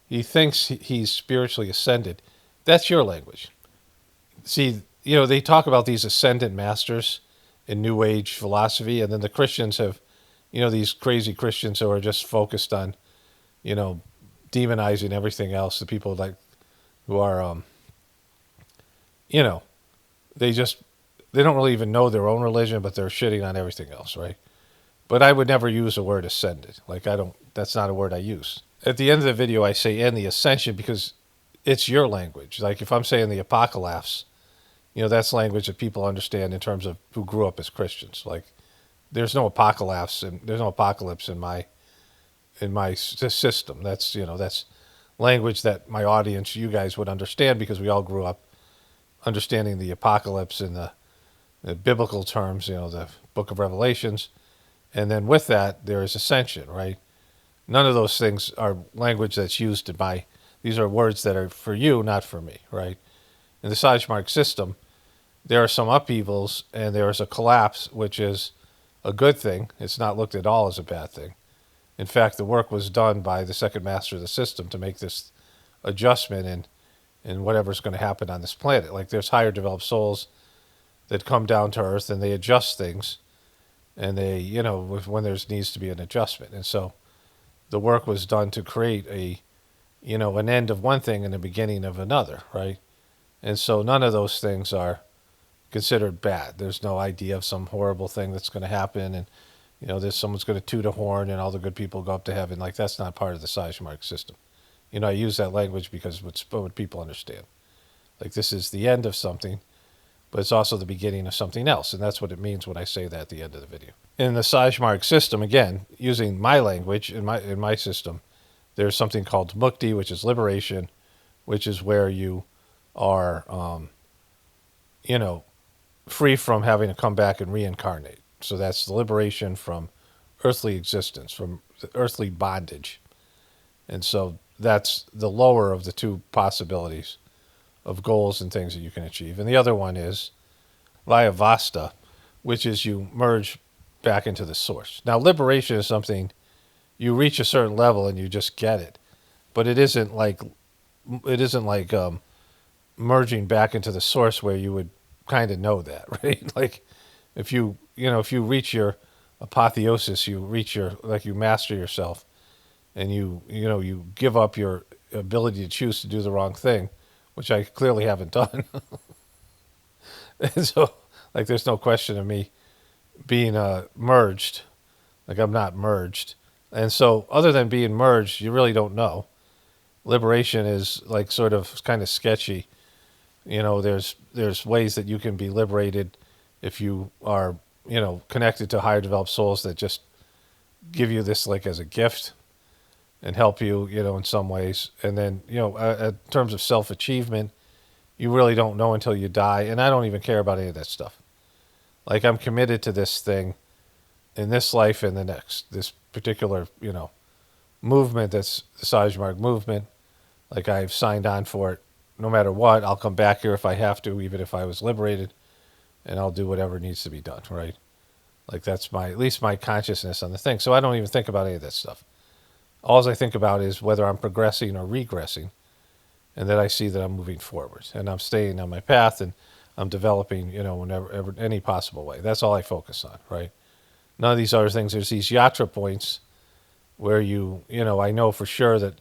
he thinks he's spiritually ascended. That's your language. See, they talk about these ascendant masters in New Age philosophy, and then the Christians have, these crazy Christians who are just focused on, demonizing everything else. The people who are, they don't really even know their own religion, but they're shitting on everything else, right? But I would never use the word ascended. That's not a word I use. At the end of the video, I say "and the ascension" because it's your language. Like if I'm saying the apocalypse, that's language that people understand in terms of who grew up as Christians. Like there's no apocalypse and there's no apocalypse in my system. That's language that my audience, you guys, would understand because we all grew up understanding the apocalypse in the biblical terms. The Book of Revelations. And then with that, there is ascension, right? None of those things are language that's used these are words that are for you, not for me, right? In the Sajmark system, there are some upheavals and there is a collapse, which is a good thing. It's not looked at all as a bad thing. In fact, the work was done by the second master of the system to make this adjustment in whatever's going to happen on this planet. Like there's higher developed souls that come down to Earth and they adjust things. And they, when there's needs to be an adjustment. And so the work was done to create an end of one thing and the beginning of another, right? And so none of those things are considered bad. There's no idea of some horrible thing that's going to happen and, there's someone's going to toot a horn and all the good people go up to heaven. Like that's not part of the Sajmark system. I use that language because it's what people understand. Like this is the end of something, but it's also the beginning of something else. And that's what it means when I say that at the end of the video. In the Sajmark system, again, using my language in my system, there's something called mukti, which is liberation, which is where you are, free from having to come back and reincarnate. So that's the liberation from earthly existence, from earthly bondage. And so that's the lower of the two possibilities of goals and things that you can achieve. And the other one is Vyavasta, which is you merge back into the source. Now, liberation is something you reach a certain level and you just get it, but it isn't like merging back into the source where you would kind of know that, right? Like if you reach your apotheosis, you master yourself, and you give up your ability to choose to do the wrong thing, which I clearly haven't done. And so, there's no question of me being merged. Like, I'm not merged. And so, other than being merged, you really don't know. Liberation is, sort of kind of sketchy. There's ways that you can be liberated if you are, connected to higher developed souls that just give you this, as a gift and help you, in some ways. And then, in terms of self-achievement, you really don't know until you die. And I don't even care about any of that stuff. Like I'm committed to this thing in this life and the next. This particular, movement that's the Sagemark movement. Like I've signed on for it. No matter what, I'll come back here if I have to, even if I was liberated, and I'll do whatever needs to be done, right? Like that's at least my consciousness on the thing. So I don't even think about any of that stuff. All I think about is whether I'm progressing or regressing, and that I see that I'm moving forward and I'm staying on my path and I'm developing, whenever any possible way. That's all I focus on, right? None of these other things. There's these yatra points where I know for sure that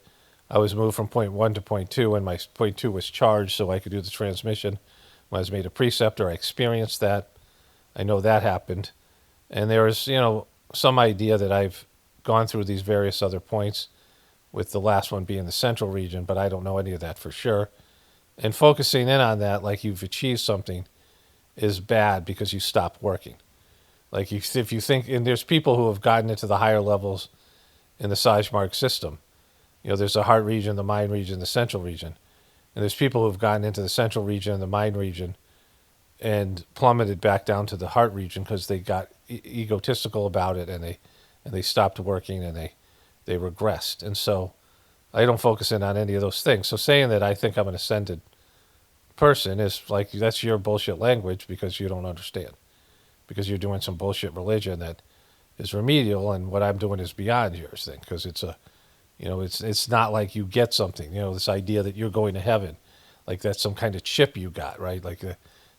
I was moved from point 1 to point 2, and my point 2 was charged so I could do the transmission. When I was made a preceptor, I experienced that. I know that happened. And there was, some idea that I've gone through these various other points, with the last one being the central region, but I don't know any of that for sure. And focusing in on that like you've achieved something is bad because you stop working. Like if you think, and there's people who have gotten into the higher levels in the Sagemark system. There's the heart region, the mind region, the central region. And there's people who have gotten into the central region and the mind region and plummeted back down to the heart region because they got egotistical about it, and they stopped working, and they regressed. And so I don't focus in on any of those things. So saying that I think I'm an ascended person is like, that's your bullshit language because you don't understand. Because you're doing some bullshit religion that is remedial, and what I'm doing is beyond yours thing. Because it's it's not like you get something, this idea that you're going to heaven. Like that's some kind of chip you got, right? Like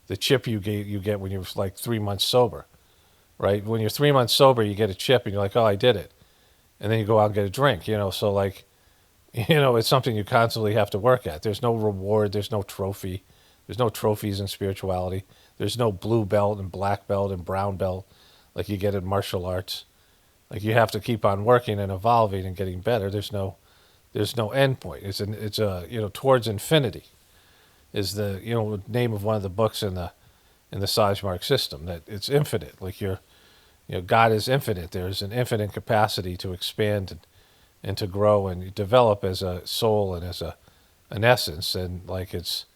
the chip you get when you're like 3 months sober, right? When you're 3 months sober, you get a chip and you're like, oh, I did it. And then you go out and get a drink, so like, it's something you constantly have to work at. There's no reward. There's no trophy. There's no trophies in spirituality. There's no blue belt and black belt and brown belt like you get in martial arts. Like you have to keep on working and evolving and getting better. There's no end point. It's towards infinity is the name of one of the books in the Sagemark system, that it's infinite. Like God is infinite. There's an infinite capacity to expand and to grow and develop as a soul and as an essence. And like it's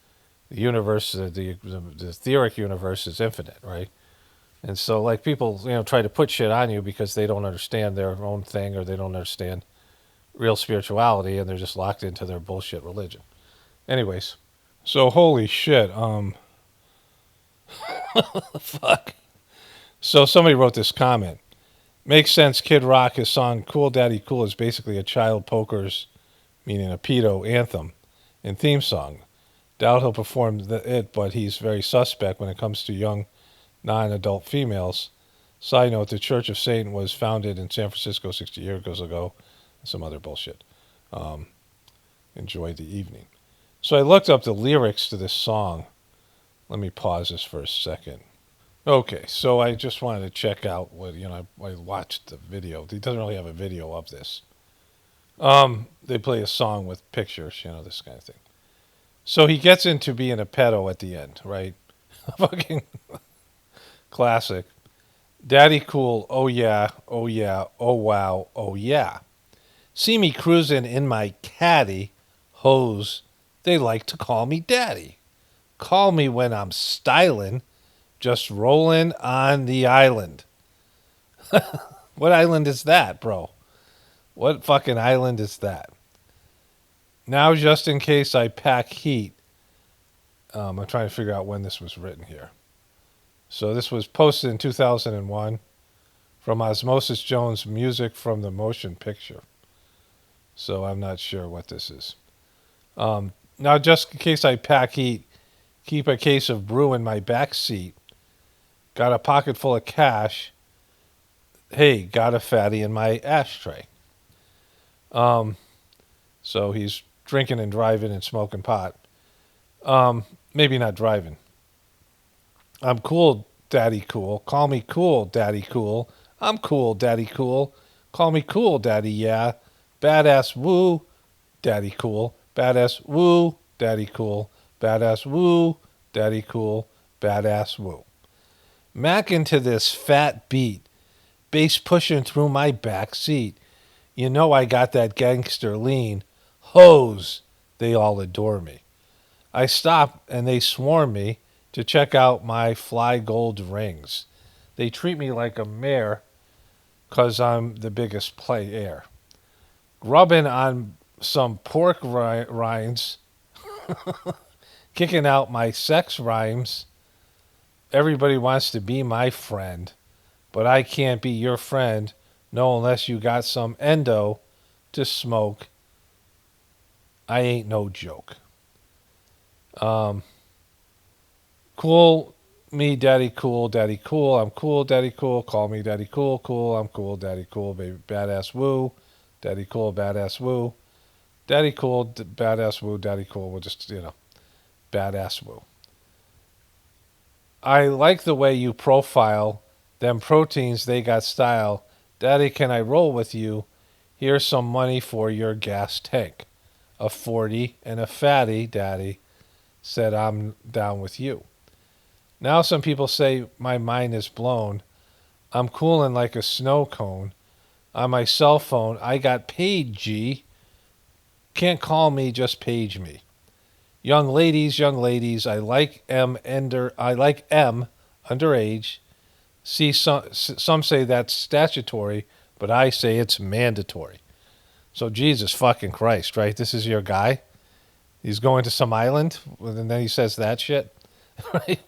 the universe, the etheric universe is infinite, right? And so like people, try to put shit on you because they don't understand their own thing, or they don't understand real spirituality, and they're just locked into their bullshit religion. Anyways, so holy shit, fuck. So somebody wrote this comment. Makes sense, Kid Rock, his song Cool Daddy Cool is basically a child poker's, meaning a pedo, anthem and theme song. Doubt he'll perform it, but he's very suspect when it comes to young, non-adult females. Side note, the Church of Satan was founded in San Francisco 60 years ago. Some other bullshit. Enjoy the evening. So I looked up the lyrics to this song. Let me pause this for a second. Okay, so I just wanted to check out what, I watched the video. He doesn't really have a video of this. They play a song with pictures, this kind of thing. So he gets into being a pedo at the end, right? Fucking classic. Daddy cool, oh yeah, oh wow, oh yeah. See me cruising in my caddy, hoes, they like to call me daddy. Call me when I'm styling, just rolling on the island. What island is that, bro? What fucking island is that? Now, just in case I pack heat, I'm trying to figure out when this was written here. So this was posted in 2001 from Osmosis Jones, Music from the Motion Picture. So I'm not sure what this is. Now, just in case I pack heat, keep a case of brew in my back seat. Got a pocket full of cash. Hey, got a fatty in my ashtray. So he's drinking and driving and smoking pot. Maybe not driving. I'm cool, daddy cool. Call me cool, daddy cool. I'm cool, daddy cool. Call me cool, daddy, yeah. Badass woo, daddy cool. Badass woo, daddy cool. Badass woo, daddy cool. Badass woo. Mac into this fat beat. Bass pushing through my back seat. I got that gangster lean. Hoes, they all adore me. I stop and they swarm me to check out my fly gold rings. They treat me like a mare 'cause I'm the biggest player. Grubbing on some pork rinds, kicking out my sex rhymes. Everybody wants to be my friend, but I can't be your friend, no, unless you got some endo to smoke. I ain't no joke. Cool me, daddy cool, daddy cool. I'm cool, daddy cool. Call me daddy cool, cool. I'm cool, daddy cool, baby badass woo. Daddy cool, badass woo. Daddy cool, badass woo, daddy cool. We'll just, badass woo. I like the way you profile them proteins, they got style. Daddy, can I roll with you? Here's some money for your gas tank. A 40 and a fatty, daddy, said I'm down with you. Now some people say my mind is blown. I'm cooling like a snow cone. On my cell phone, I got paid, G. Can't call me, just page me. Young ladies, I like M underage. See, some say that's statutory, but I say it's mandatory. So Jesus fucking Christ, right? This is your guy. He's going to some island, and then he says that shit, right?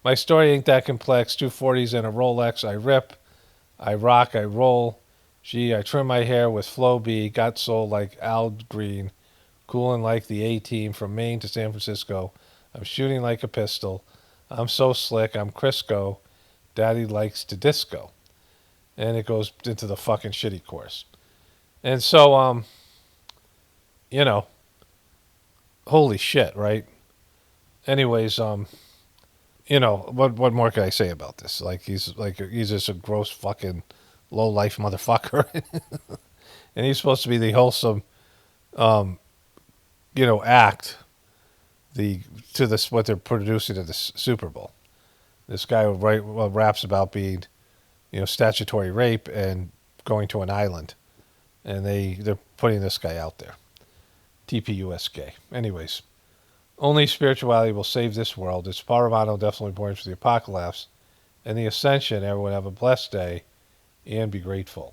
My story ain't that complex. 240s and a Rolex. I rip, I rock, I roll. Gee, I trim my hair with Flow B. Got soul like Al Green. Coolin' like the A-Team from Maine to San Francisco. I'm shooting like a pistol. I'm so slick. I'm Crisco. Daddy likes to disco. And it goes into the fucking shitty chorus. And so, holy shit, right? Anyways, what more can I say about this? He's just a gross fucking low life motherfucker. And he's supposed to be the wholesome act what they're producing at the Super Bowl. This guy raps about being, statutory rape and going to an island, and they're putting this guy out there. TPUSK. Anyways, only spirituality will save this world. It's Paravano definitely born for the apocalypse and the ascension. Everyone have a blessed day and be grateful.